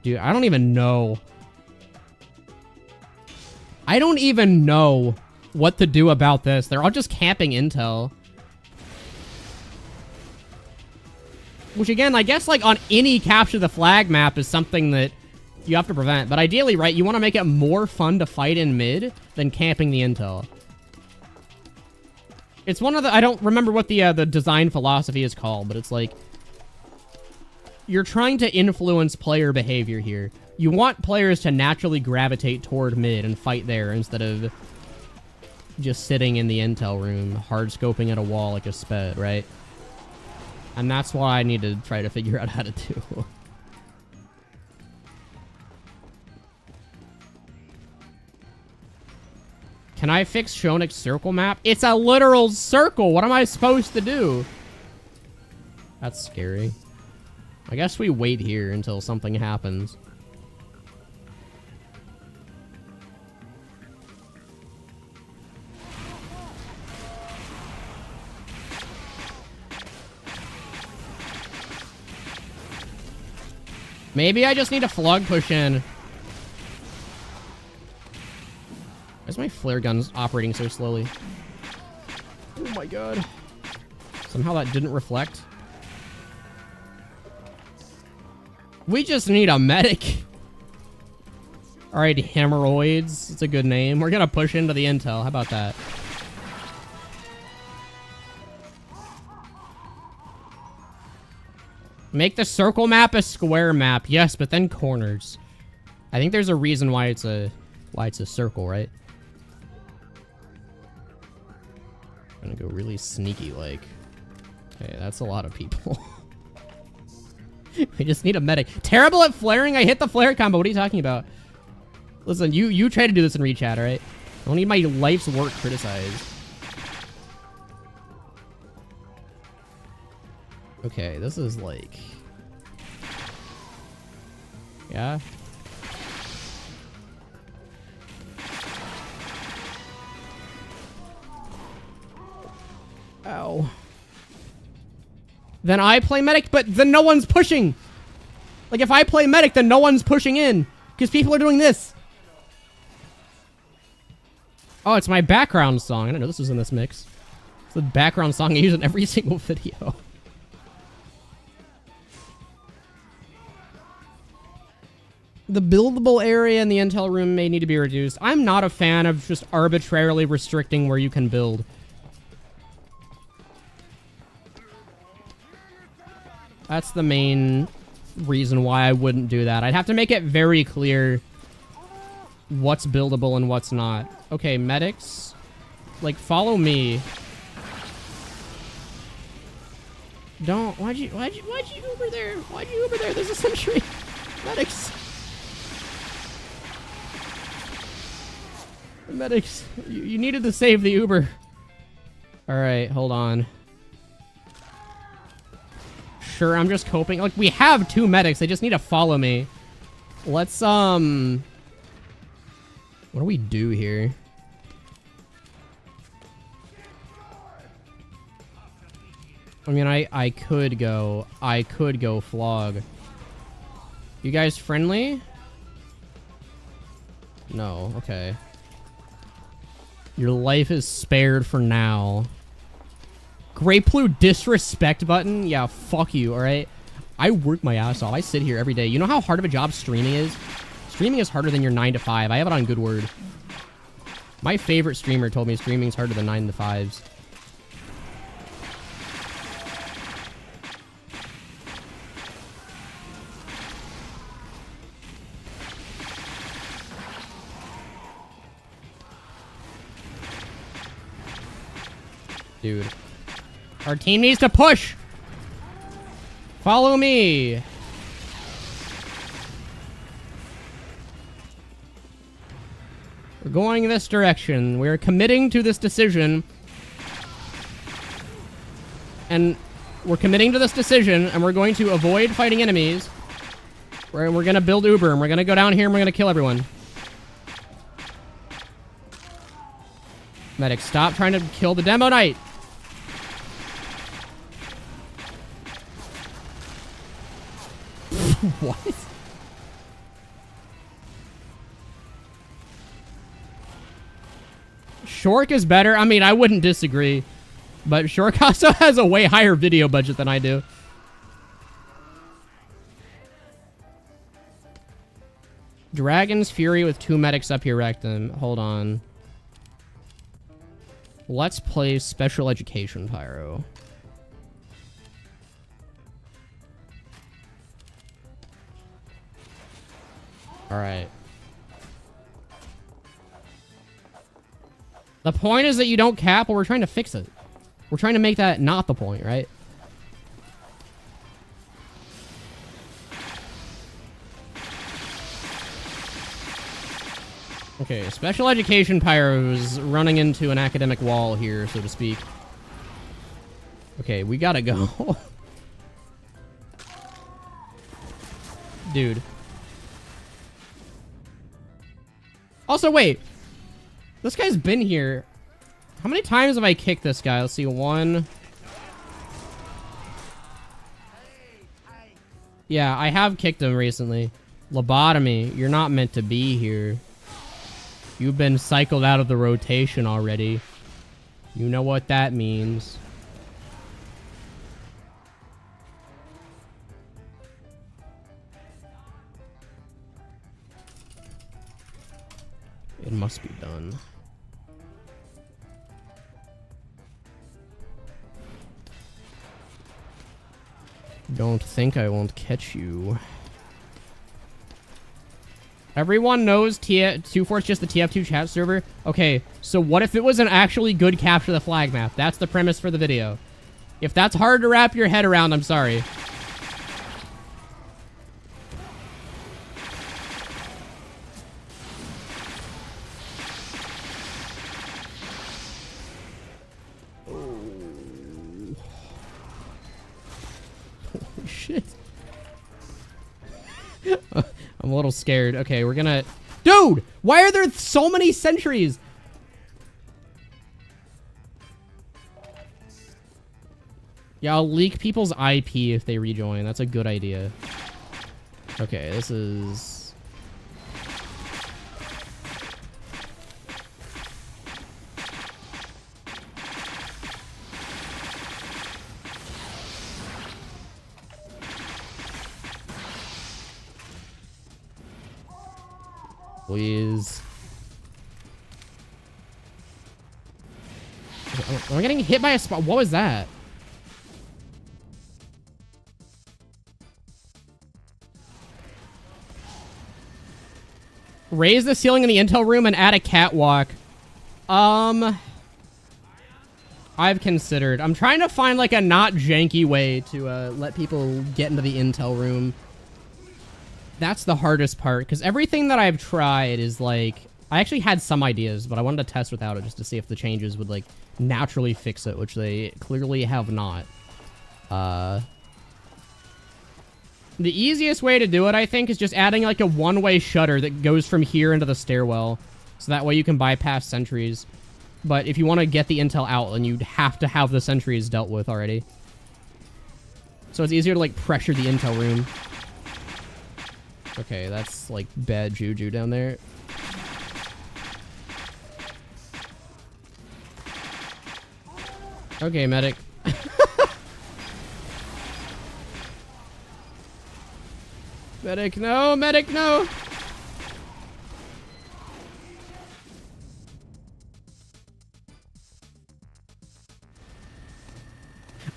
Dude, I don't even know. I don't even know what to do about this. They're all just camping intel. Which, again, I guess, like, on any capture the flag map is something that you have to prevent. But ideally, right, you want to make it more fun to fight in mid than camping the intel. It's one of the... I don't remember what the design philosophy is called, but it's like... You're trying to influence player behavior here. You want players to naturally gravitate toward mid and fight there instead of just sitting in the intel room, hard-scoping at a wall like a sped, right? And that's why I need to try to figure out how to do. Can I fix Shounic's circle map? It's a literal circle. What am I supposed to do? That's scary. I guess we wait here until something happens. Maybe I just need a flug push in. Why is my flare gun operating so slowly? Oh my god. Somehow that didn't reflect. We just need a medic. Alright, hemorrhoids. It's a good name. We're gonna push into the intel. How about that? Make the circle map a square map. Yes, but then corners. I think there's a reason why it's a circle, right? I'm gonna go really sneaky like. Okay, that's a lot of people. We just need a medic. Terrible at flaring? I hit the flare combo. What are you talking about? Listen, you try to do this in rechat, alright? I don't need my life's work criticized. Okay, this is like... Yeah? Ow. Then I play medic, but then no one's pushing! Like, if I play medic, then no one's pushing in! Because people are doing this! Oh, it's my background song. I didn't know this was in this mix. It's the background song I use in every single video. The buildable area in the intel room may need to be reduced. I'm not a fan of just arbitrarily restricting where you can build. That's the main reason why I wouldn't do that. I'd have to make it very clear what's buildable and what's not. Okay, medics. Like, follow me. Don't. Why'd you Uber there? Why'd you Uber there? There's a sentry. Medics. Medics. You needed to save the Uber. Alright, hold on. Sure, I'm just coping. Like, we have 2 medics. They just need to follow me. Let's, what do we do here? I mean, I could go flog. You guys friendly? No, okay. Your life is spared for now. Grape Blue disrespect button? Yeah, fuck you, alright? I work my ass off. I sit here every day. You know how hard of a job streaming is? Streaming is harder than your 9 to 5. I have it on good word. My favorite streamer told me streaming's harder than 9 to 5s. Dude. Our team needs to push! Follow me! We're going this direction. We're committing to this decision. And we're committing to this decision, and we're going to avoid fighting enemies. We're going to build Uber, and we're going to go down here, and we're going to kill everyone. Medic, stop trying to kill the Demo Knight! What? Shork is better. I mean, I wouldn't disagree. But Shork also has a way higher video budget than I do. Dragon's Fury with 2 medics up here rectum. Hold on. Let's play Special Education Pyro. Alright. The point is that you don't cap, but we're trying to fix it. We're trying to make that not the point, right? Okay, special education pyros running into an academic wall here, so to speak. Okay, we gotta go. Dude. Also, wait. This guy's been here. How many times have I kicked this guy? Let's see, 1. Yeah, I have kicked him recently. Lobotomy, you're not meant to be here. You've been cycled out of the rotation already. You know what that means. It must be done. Don't think I won't catch you. Everyone knows TwoFort's just the TF2 chat server. Okay, so what if it was an actually good capture the flag map? That's the premise for the video. If that's hard to wrap your head around, I'm sorry. Oh. Holy shit. I'm a little scared. Okay, we're gonna... Dude! Why are there so many sentries? Yeah, I'll leak people's IP if they rejoin. That's a good idea. Okay, this is... Please. Am I getting hit by a spot? What was that? Raise the ceiling in the intel room and add a catwalk. I've considered. I'm trying to find like a not janky way to let people get into the intel room. That's the hardest part, because everything that I've tried is like... I actually had some ideas, but I wanted to test without it just to see if the changes would like naturally fix it, which they clearly have not. The easiest way to do it, I think, is just adding like a one-way shutter that goes from here into the stairwell, so that way you can bypass sentries. But if you want to get the intel out, then you'd have to have the sentries dealt with already. So it's easier to like pressure the intel room. Okay, that's like bad juju down there. Okay, medic. Medic, no! Medic, no!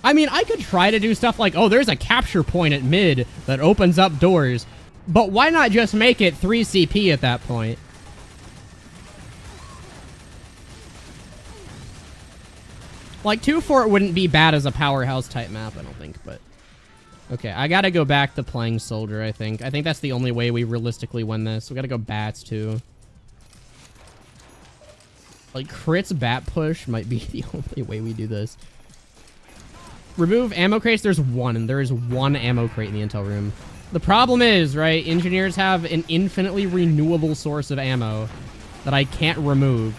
I mean, I could try to do stuff like, oh, there's a capture point at mid that opens up doors. But why not just make it 3 CP at that point? Like, TwoFort wouldn't be bad as a powerhouse type map, I don't think, but... Okay, I gotta go back to playing Soldier, I think. I think that's the only way we realistically win this. We gotta go bats, too. Like, crits bat push might be the only way we do this. Remove ammo crates, there's one. There is one ammo crate in the intel room. The problem is, right, engineers have an infinitely renewable source of ammo that I can't remove.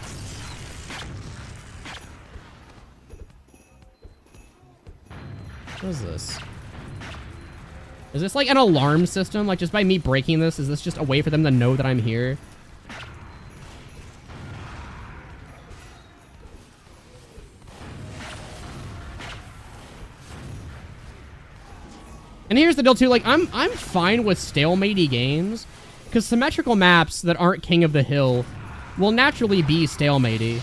What is this? Is this like an alarm system? Like, just by me breaking this, is this just a way for them to know that I'm here? And here's the deal too, like, I'm fine with stalemate-y games, because symmetrical maps that aren't King of the Hill will naturally be stalemate-y.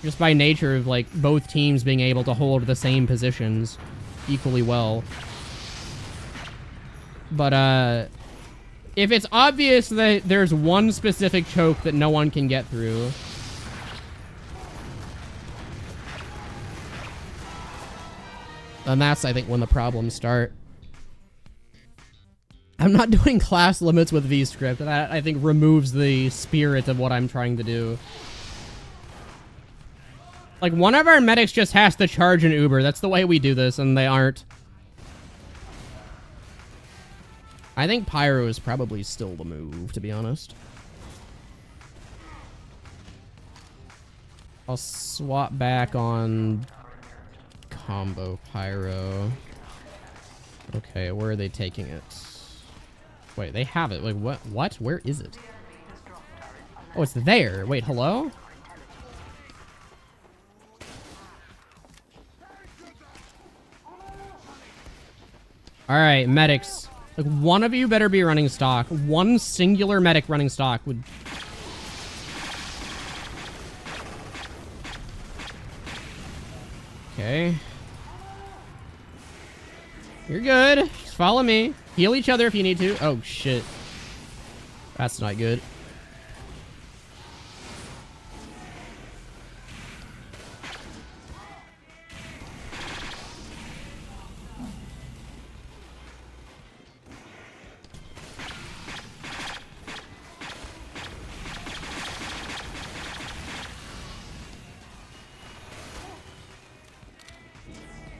Just by nature of, like, both teams being able to hold the same positions equally well. But, if it's obvious that there's one specific choke that no one can get through... And that's, I think, when the problems start. I'm not doing class limits with VScript. That, I think, removes the spirit of what I'm trying to do. Like, one of our medics just has to charge an Uber. That's the way we do this, and they aren't. I think Pyro is probably still the move, to be honest. I'll swap back on combo Pyro. Okay, where are they taking it? Wait, they have it. Like, what? What? Where is it? Oh, it's there. Wait, hello? Alright, medics. Like, one of you better be running stock. One singular medic running stock would... Okay. You're good. Just follow me. Heal each other if you need to. Oh, shit. That's not good.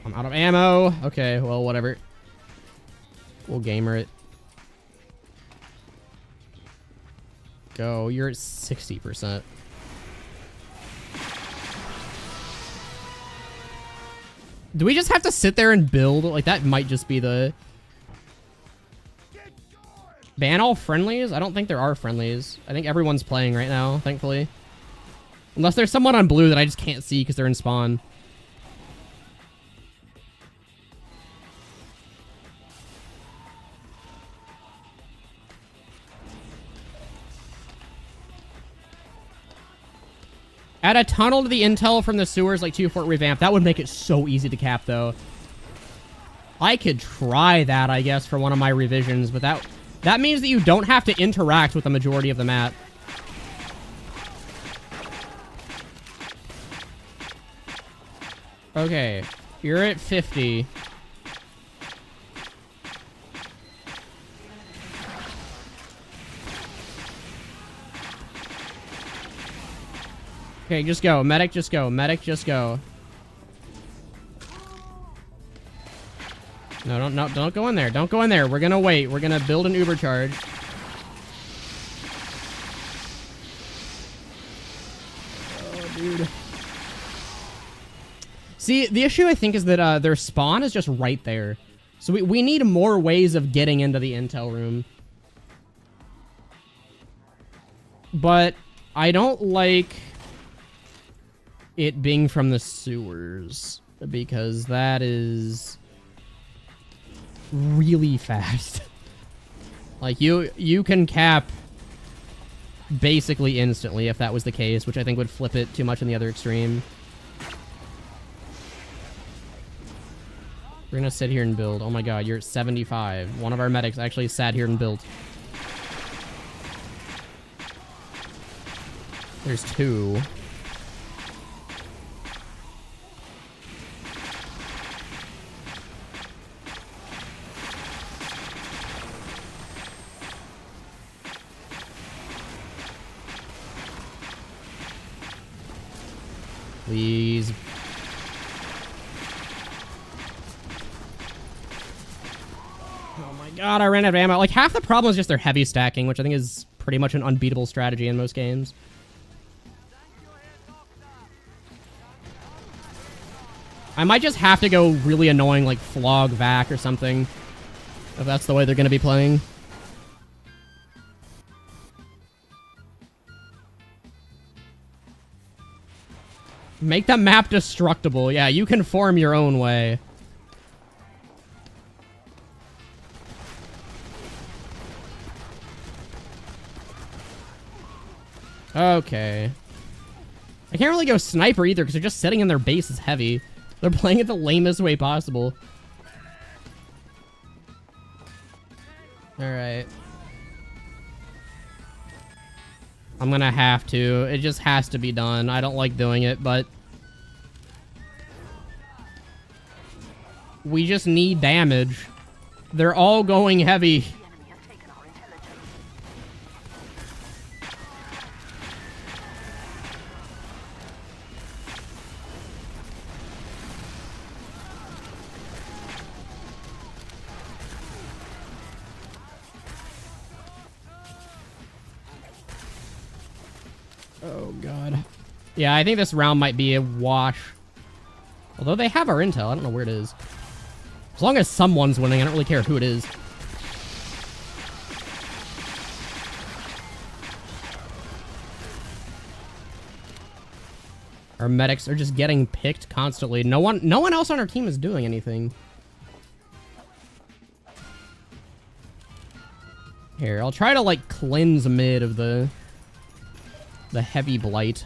I'm out of ammo. Okay, well, whatever. We'll gamer it. Go. You're at 60%. Do we just have to sit there and build? Like, that might just be the... Ban all friendlies? I don't think there are friendlies. I think everyone's playing right now, thankfully. Unless there's someone on blue that I just can't see because they're in spawn. Add a tunnel to the intel from the sewers like TwoFort revamp. That would make it so easy to cap, though. I could try that, I guess, for one of my revisions, but that means that you don't have to interact with the majority of the map. Okay, you're at 50. Okay, just go. Medic, just go. Medic, just go. No, don't go in there. Don't go in there. We're gonna wait. We're gonna build an Uber charge. Oh, dude. See, the issue, I think, is that their spawn is just right there. So we need more ways of getting into the intel room. But I don't like it being from the sewers, because that is really fast. Like, you can cap basically instantly if that was the case, which I think would flip it too much in the other extreme. We're gonna sit here and build. Oh my god, you're at 75. One of our medics actually sat here and built. There's two. Please. Oh my god, I ran out of ammo. Like, half the problem is just their heavy stacking, which I think is pretty much an unbeatable strategy in most games. I might just have to go really annoying, like, flog vac or something, if that's the way they're going to be playing. Make the map destructible. Yeah, you can form your own way. Okay. I can't really go sniper either because they're just sitting in their base is heavy. They're playing it the lamest way possible. Alright. I'm gonna have to. It just has to be done. I don't like doing it, but we just need damage. They're all going heavy. Oh, God. Yeah, I think this round might be a wash. Although they have our intel. I don't know where it is. As long as someone's winning, I don't really care who it is. Our medics are just getting picked constantly. No one else on our team is doing anything. Here, I'll try to, like, cleanse mid of the heavy blight.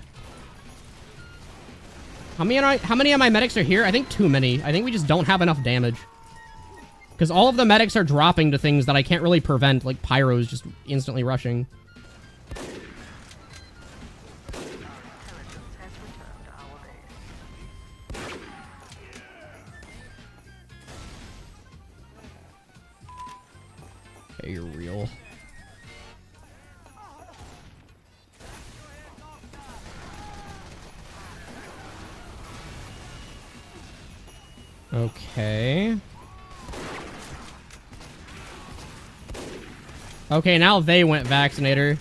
How many of my medics are here? I think too many. I think we just don't have enough damage. Because all of the medics are dropping to things that I can't really prevent, like pyros just instantly rushing. Okay, you're real. Okay. Okay, now they went vaccinator.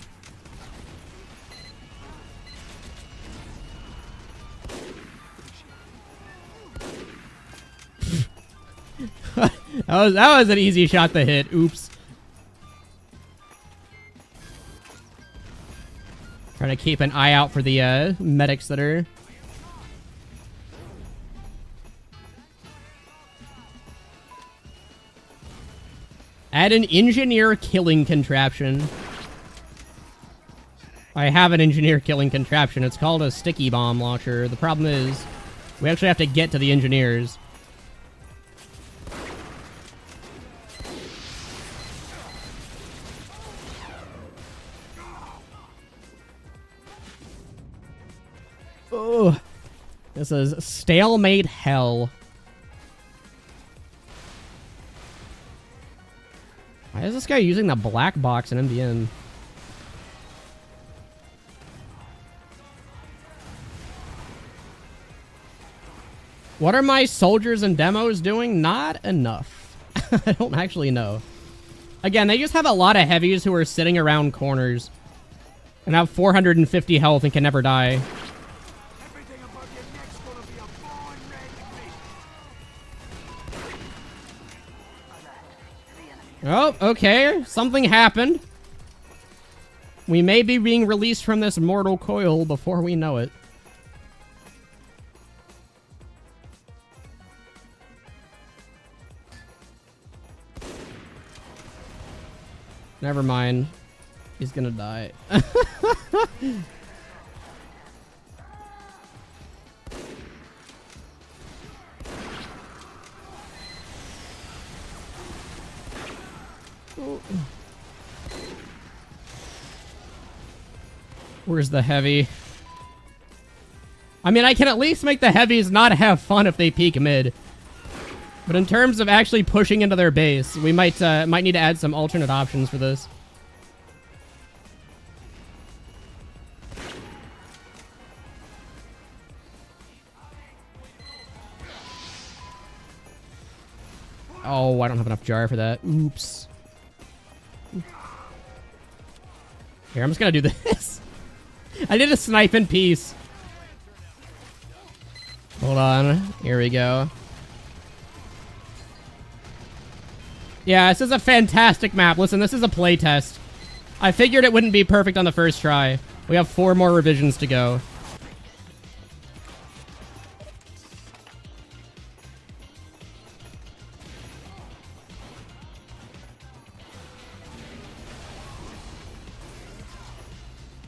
that was an easy shot to hit. Oops. Trying to keep an eye out for the medics that are... Add an engineer killing contraption. I have an engineer killing contraption. It's called a sticky bomb launcher. The problem is, we actually have to get to the engineers. Oh, this is stalemate hell. Why is this guy using the black box in MDN? What are my soldiers and demos doing? Not enough. I don't actually know. Again, they just have a lot of heavies who are sitting around corners and have 450 health and can never die. Oh, okay. Something happened. We may be being released from this mortal coil before we know it. Never mind. He's gonna die. Where's the heavy? I mean, I can at least make the heavies not have fun if they peek mid. But in terms of actually pushing into their base, we might need to add some alternate options for this. Oh, I don't have enough jar for that. Oops. Here, I'm just gonna do this. I did a snipe in peace. Hold on. Here we go. Yeah, this is a fantastic map. Listen, this is a playtest. I figured it wouldn't be perfect on the first try. We have 4 more revisions to go.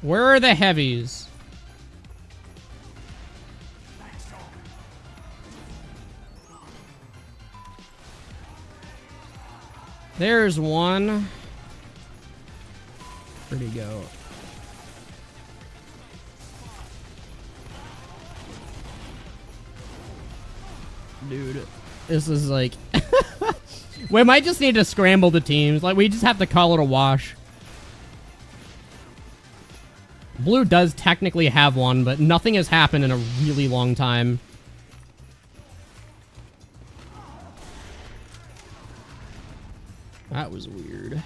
Where are the heavies? There's one. Where'd he go? Dude, this is like... We might just need to scramble the teams. Like, we just have to call it a wash. Blue does technically have one, but nothing has happened in a really long time. That was weird.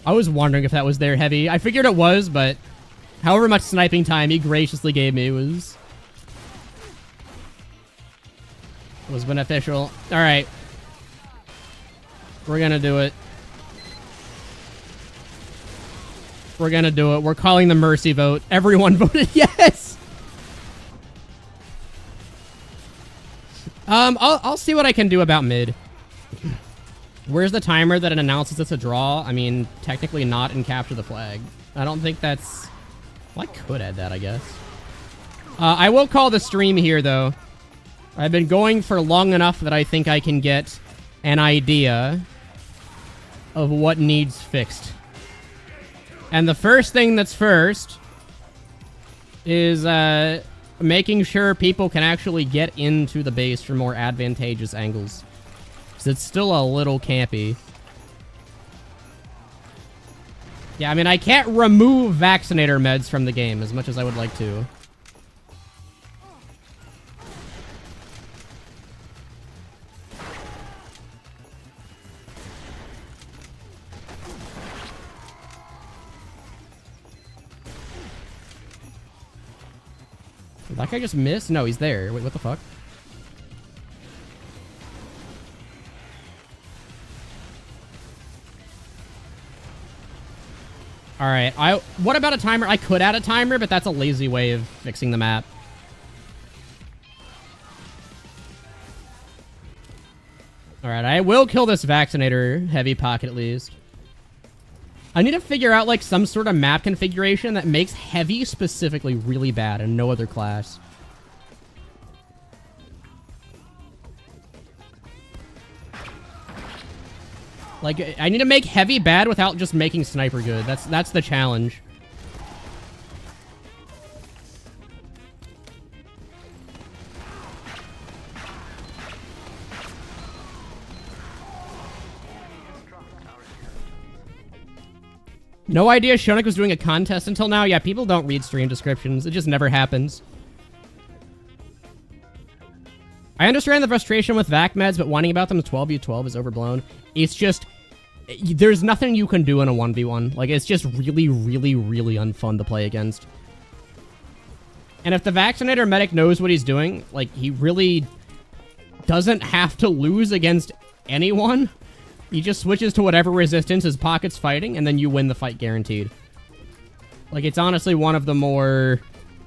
I was wondering if that was there, Heavy. I figured it was, but however much sniping time he graciously gave me was beneficial. All right. We're gonna do it. We're gonna do it. We're calling the mercy vote. Everyone voted yes! I'll see what I can do about mid. Where's the timer that it announces it's a draw? I mean, technically not in capture the flag. I don't think that's... Well, I could add that, I guess. I will call the stream here, though. I've been going for long enough that I think I can get an idea of what needs fixed. And the first thing that's first is making sure people can actually get into the base from more advantageous angles. Because it's still a little campy. Yeah, I mean, I can't remove vaccinator meds from the game as much as I would like to. Did that guy just miss? No, he's there. Wait, what the fuck? Alright, what about a timer? I could add a timer, but that's a lazy way of fixing the map. Alright, I will kill this vaccinator heavy pocket at least. I need to figure out, like, some sort of map configuration that makes heavy specifically really bad and no other class. Like, I need to make heavy bad without just making sniper good. That's the challenge. No idea shounic was doing a contest until now? Yeah, people don't read stream descriptions. It just never happens. I understand the frustration with vac meds, but whining about them 12v12 is overblown. It's just... There's nothing you can do in a 1v1. Like, it's just really, really, really unfun to play against. And if the vaccinator medic knows what he's doing, like, he really doesn't have to lose against anyone. He just switches to whatever resistance his pocket's fighting, and then you win the fight guaranteed. Like, it's honestly one of the more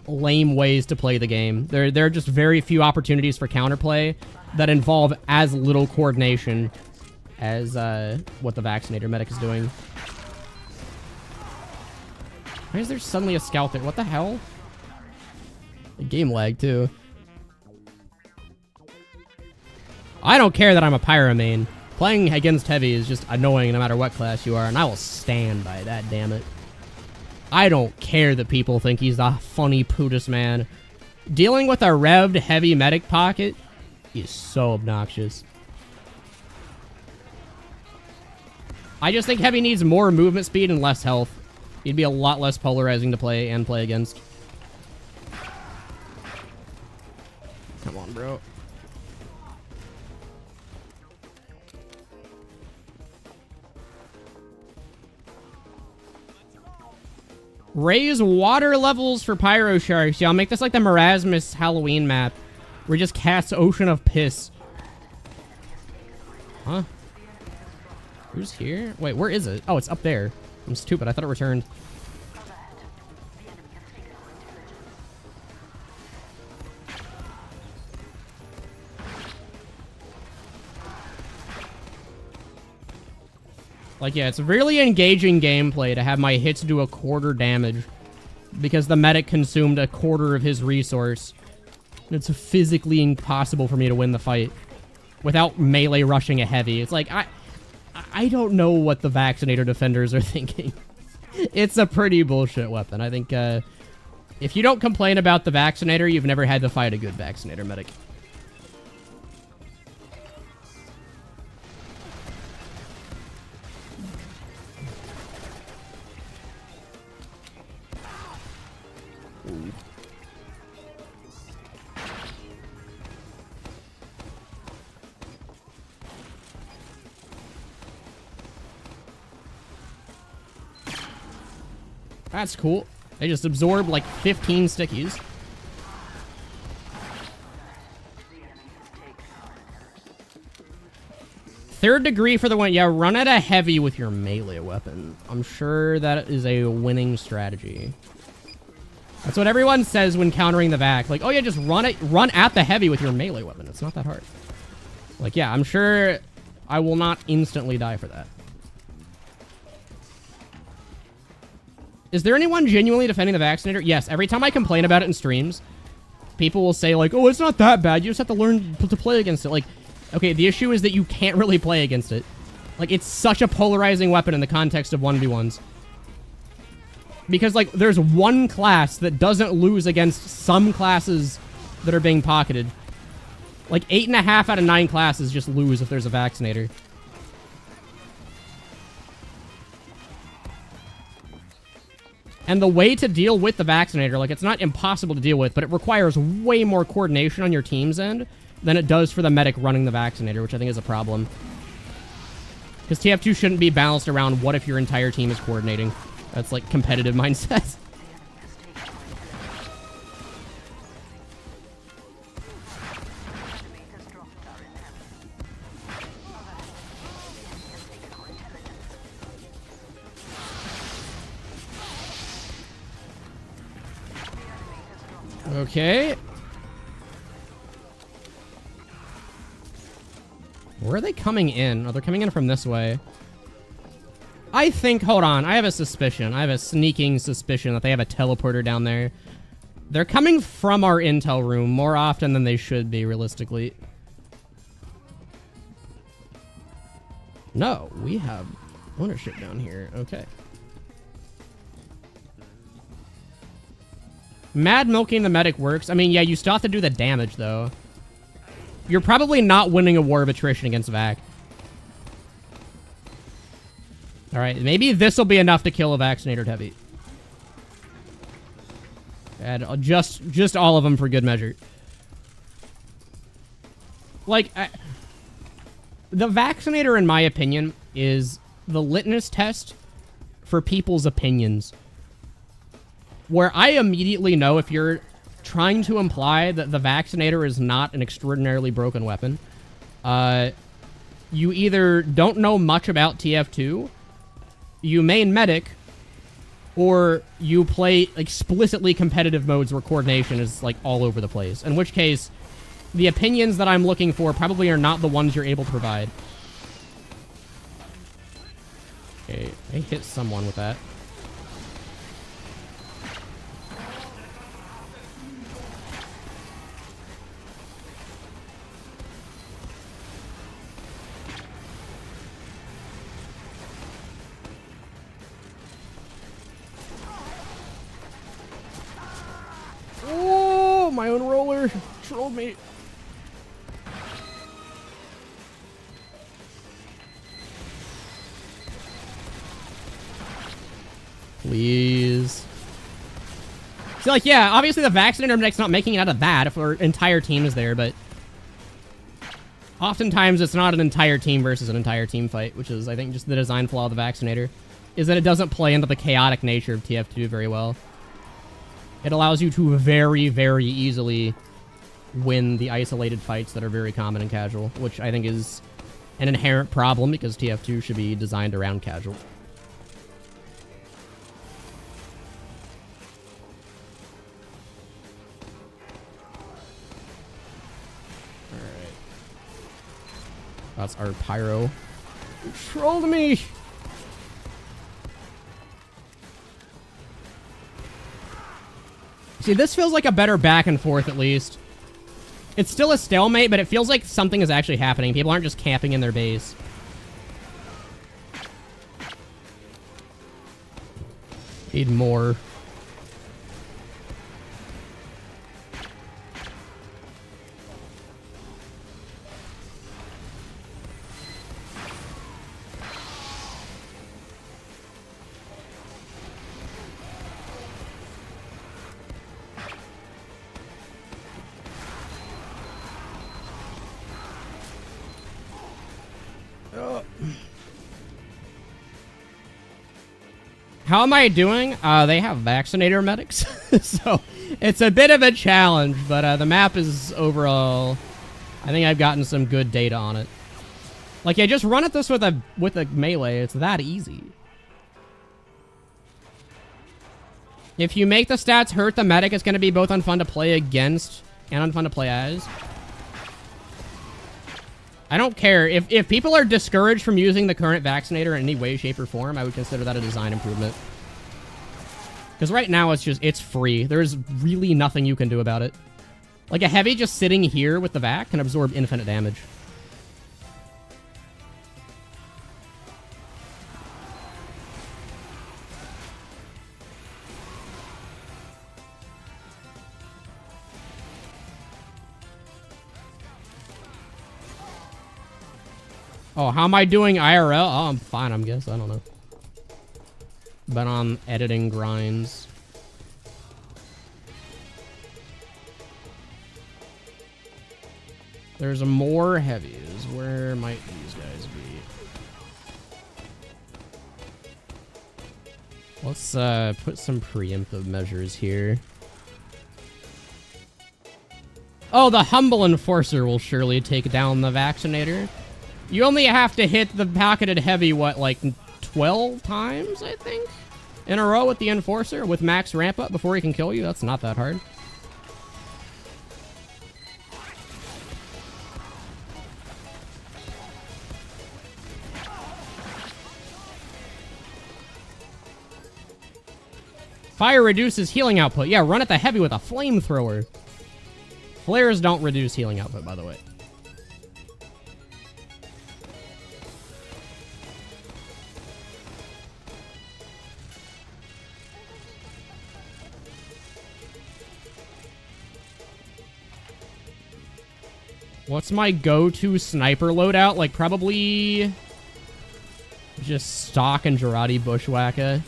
lame ways to play the game. There are just very few opportunities for counterplay that involve as little coordination as what the vaccinator medic is doing. Why is there suddenly a scout there? What the hell? Game lag, too. I don't care that I'm a pyro main. Playing against heavy is just annoying no matter what class you are, and I will stand by that, damn it. I don't care that people think he's a funny pootus man. Dealing with a revved heavy medic pocket is so obnoxious. I just think heavy needs more movement speed and less health. He'd be a lot less polarizing to play and play against. Come on, bro. Raise water levels for pyro sharks. Yeah, I'll make this like the Marasmus Halloween map. Where it just casts ocean of piss. Huh? Who's here? Wait, where is it? Oh, it's up there. I'm stupid. I thought it returned. Like, yeah, it's really engaging gameplay to have my hits do a quarter damage. Because the medic consumed a quarter of his resource. It's physically impossible for me to win the fight. Without melee rushing a heavy. It's like, I don't know what the vaccinator defenders are thinking. It's a pretty bullshit weapon. I think, if you don't complain about the vaccinator, you've never had to fight a good vaccinator medic. That's cool. They just absorb like 15 stickies. Third degree for the win. Yeah, run at a heavy with your melee weapon. I'm sure that is a winning strategy. That's what everyone says when countering the vac. Like, oh yeah, just run at the heavy with your melee weapon. It's not that hard. Like, yeah, I'm sure I will not instantly die for that. Is there anyone genuinely defending the vaccinator? Yes, every time I complain about it in streams, people will say like, oh, it's not that bad. You just have to learn to play against it. Like, okay, the issue is that you can't really play against it. Like, it's such a polarizing weapon in the context of 1v1s. Because, like, there's one class that doesn't lose against some classes that are being pocketed. Like, 8.5 out of 9 classes just lose if there's a vaccinator. And the way to deal with the vaccinator, like, it's not impossible to deal with, but it requires way more coordination on your team's end than it does for the medic running the vaccinator, which I think is a problem. Because TF2 shouldn't be balanced around what if your entire team is coordinating. That's, like, competitive mindset. Okay. Where are they coming in? Oh, they're coming in from this way. I think, hold on, I have a suspicion. I have a sneaking suspicion that they have a teleporter down there. They're coming from our intel room more often than they should be, realistically. No, we have ownership down here. Okay. Mad milking the medic works. I mean, yeah, you still have to do the damage, though. You're probably not winning a war of attrition against Vac. Alright, maybe this will be enough to kill a vaccinated heavy. And just all of them for good measure. Like, the vaccinator, in my opinion, is the litmus test for people's opinions. Where I immediately know if you're trying to imply that the vaccinator is not an extraordinarily broken weapon, you either don't know much about TF2, you main medic, or you play explicitly competitive modes where coordination is like all over the place. In which case, the opinions that I'm looking for probably are not the ones you're able to provide. Okay, I hit someone with that. My own roller trolled me. Please. See, like, yeah, obviously the vaccinator medic's not making it out of that if our entire team is there, but oftentimes it's not an entire team versus an entire team fight, which is, I think, just the design flaw of the vaccinator, is that it doesn't play into the chaotic nature of TF2 very well. It allows you to very, very easily win the isolated fights that are very common in casual, which I think is an inherent problem because TF2 should be designed around casual. Alright. That's our pyro. You trolled me! See, this feels like a better back and forth, at least. It's still a stalemate, but it feels like something is actually happening. People aren't just camping in their base. Need more. How am I doing? They have vaccinator medics, so it's a bit of a challenge, but the map is overall... I think I've gotten some good data on it. Like, yeah, just run at this with a melee. It's that easy. If you make the stats hurt the medic, it's going to be both unfun to play against and unfun to play as. I don't care. If people are discouraged from using the current vaccinator in any way, shape, or form, I would consider that a design improvement. Because right now, it's free. There's really nothing you can do about it. Like, a heavy just sitting here with the vac can absorb infinite damage. Oh, how am I doing IRL? Oh, I'm fine, I guess. I don't know. But I'm editing grinds. There's more heavies. Where might these guys be? Let's put some preemptive measures here. Oh, the Humble Enforcer will surely take down the Vaccinator. You only have to hit the pocketed heavy, what, like 12 times, I think? In a row with the Enforcer, with max ramp up before he can kill you? That's not that hard. Fire reduces healing output. Yeah, run at the heavy with a flamethrower. Flares don't reduce healing output, by the way. What's my go-to sniper loadout? Like, probably just stock and Jarate Bushwhacker.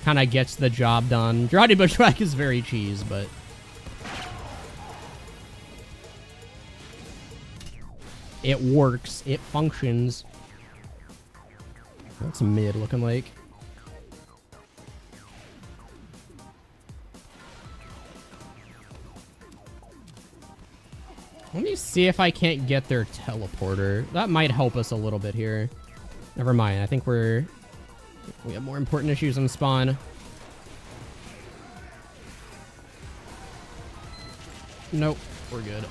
Kind of gets the job done. Jarate Bushwhack is very cheese, but... it works. It functions. What's mid looking like? Let me see if I can't get their teleporter. That might help us a little bit here. Never mind. I think we have more important issues in spawn. Nope. We're good.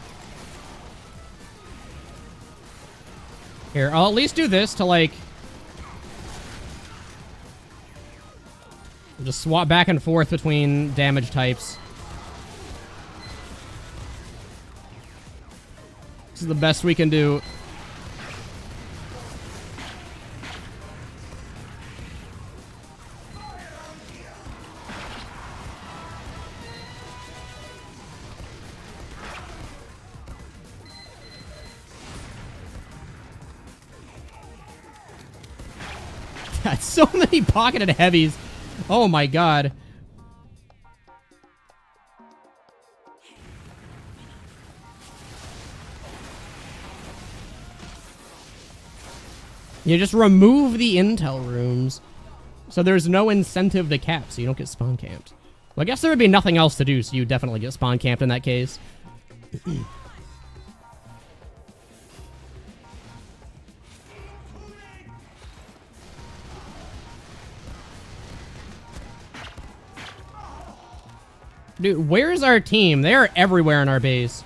Here, I'll at least do this to, like... just swap back and forth between damage types. This is the best we can do. Got so many pocketed heavies. Oh my god. You just remove the intel rooms, so there's no incentive to cap, so you don't get spawn camped. Well, I guess there would be nothing else to do, so you definitely get spawn camped in that case. Dude, where's our team? They are everywhere in our base.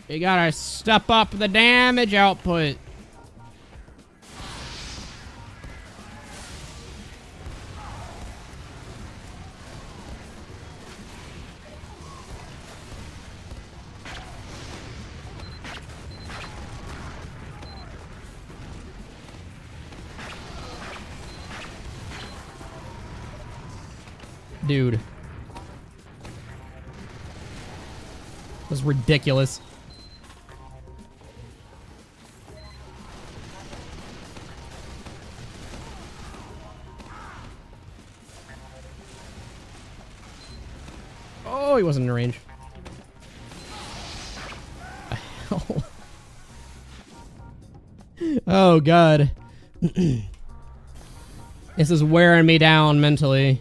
You gotta step up the damage output. Dude. That's ridiculous. Oh, he wasn't in range. Oh, God. This is wearing me down mentally.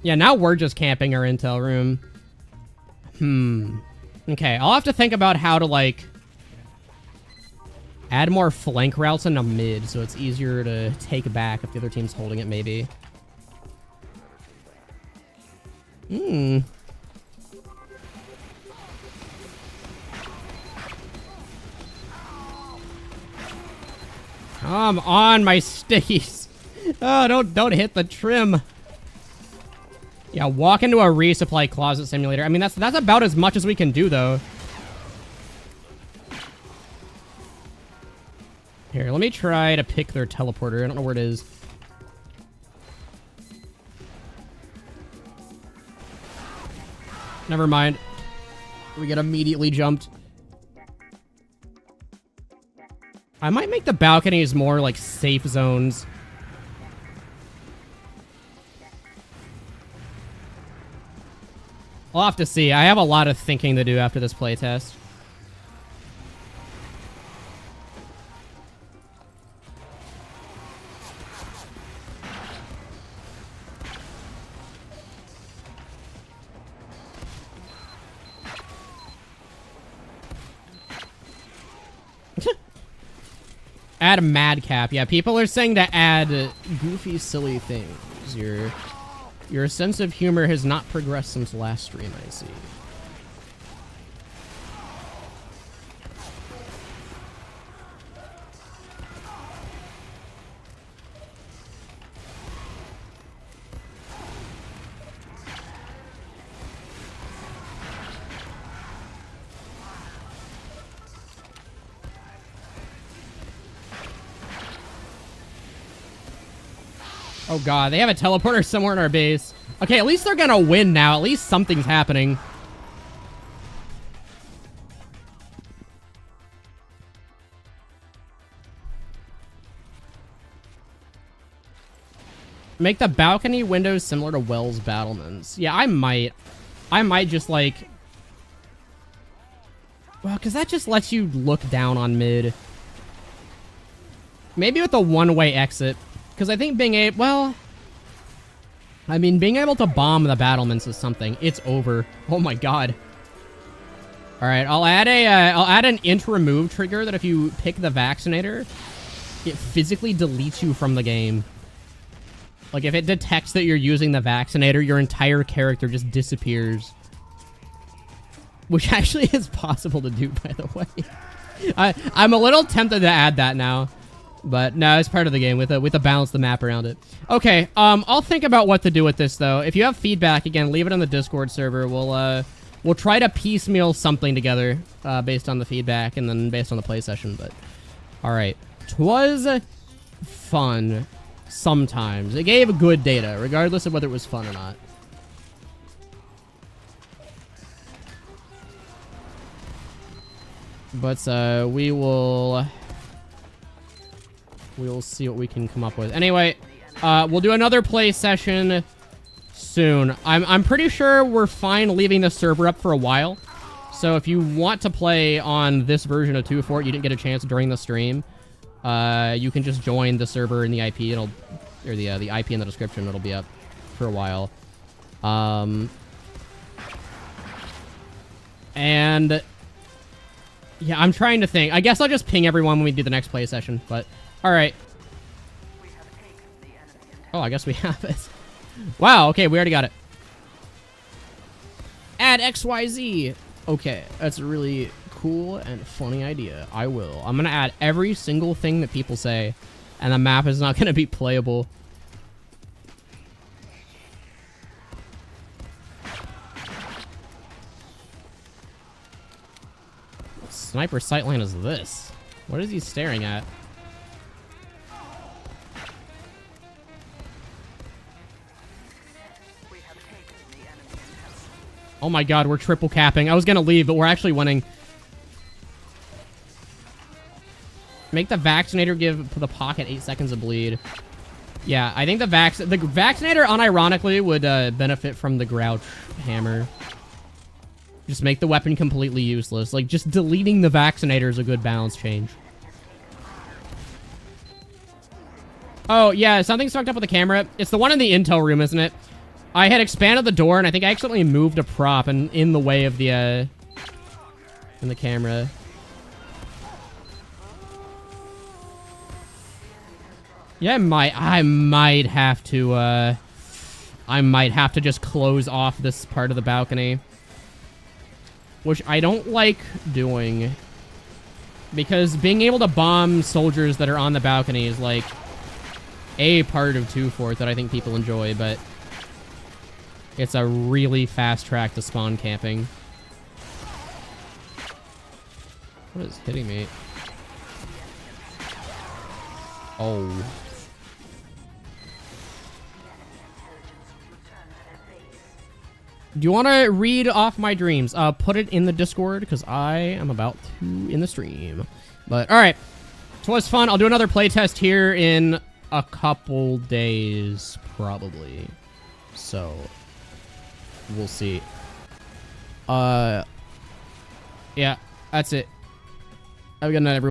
Yeah, now we're just camping our intel room. Okay, I'll have to think about how to, like, add more flank routes into mid so it's easier to take back if the other team's holding it, maybe. Come on, my stickies. Oh, don't hit the trim. Yeah, walk into a resupply closet simulator. I mean, that's about as much as we can do, though. Here, let me try to pick their teleporter. I don't know where it is. Never mind. We get immediately jumped. I might make the balconies more like safe zones. I'll have to see. I have a lot of thinking to do after this playtest. Add a madcap. Yeah, people are saying to add goofy, silly things. Your sense of humor has not progressed since last stream, I see. Oh god, they have a teleporter somewhere in our base. Okay, at least they're gonna win now. At least something's happening. Make the balcony windows similar to Wells battlements. Yeah, I might just like... Well, because that just lets you look down on mid. Maybe with a one-way exit. Because I think being able... Well... I mean, being able to bomb the battlements is something. It's over. Oh my god. Alright, I'll add an int remove trigger that if you pick the vaccinator, it physically deletes you from the game. Like, if it detects that you're using the vaccinator, your entire character just disappears. Which actually is possible to do, by the way. I'm a little tempted to add that now. But no, it's part of the game with a balance the map around it. Okay, I'll think about what to do with this though. If you have feedback, again, leave it on the Discord server. We'll try to piecemeal something together based on the feedback and then based on the play session. But all right, 'twas fun. Sometimes it gave good data, regardless of whether it was fun or not. But we will see what we can come up with. Anyway, we'll do another play session soon. I'm pretty sure we're fine leaving the server up for a while. So if you want to play on this version of TwoFort, you didn't get a chance during the stream, you can just join the server in the IP. Or the IP in the description. It'll be up for a while. And yeah, I'm trying to think. I guess I'll just ping everyone when we do the next play session. But all right. Oh, I guess we have it. Wow. Okay, we already got it. Add XYZ. Okay, that's a really cool and funny idea. I will. I'm gonna add every single thing that people say, and the map is not gonna be playable. What sniper sightline is this? What is he staring at? Oh my god, we're triple capping. I was gonna leave, but we're actually winning. Make the vaccinator give the pocket 8 seconds of bleed. Yeah, I think the vaccinator unironically would benefit from the Grouch hammer. Just make the weapon completely useless. Like, just deleting the vaccinator is a good balance change. Oh, yeah, something's fucked up with the camera. It's the one in the intel room, isn't it? I had expanded the door, and I think I accidentally moved a prop in the way of the, in the camera. Yeah, I might have to just close off this part of the balcony. Which I don't like doing. Because being able to bomb soldiers that are on the balcony is, like, a part of TwoFort that I think people enjoy, but it's a really fast track to spawn camping. What is hitting me? Oh. Do you want to read off my dreams? Put it in the Discord, because I am about to in the stream. But, alright. It was fun. I'll do another playtest here in a couple days, probably. So, we'll see. Yeah, that's it. Have a good night, everyone.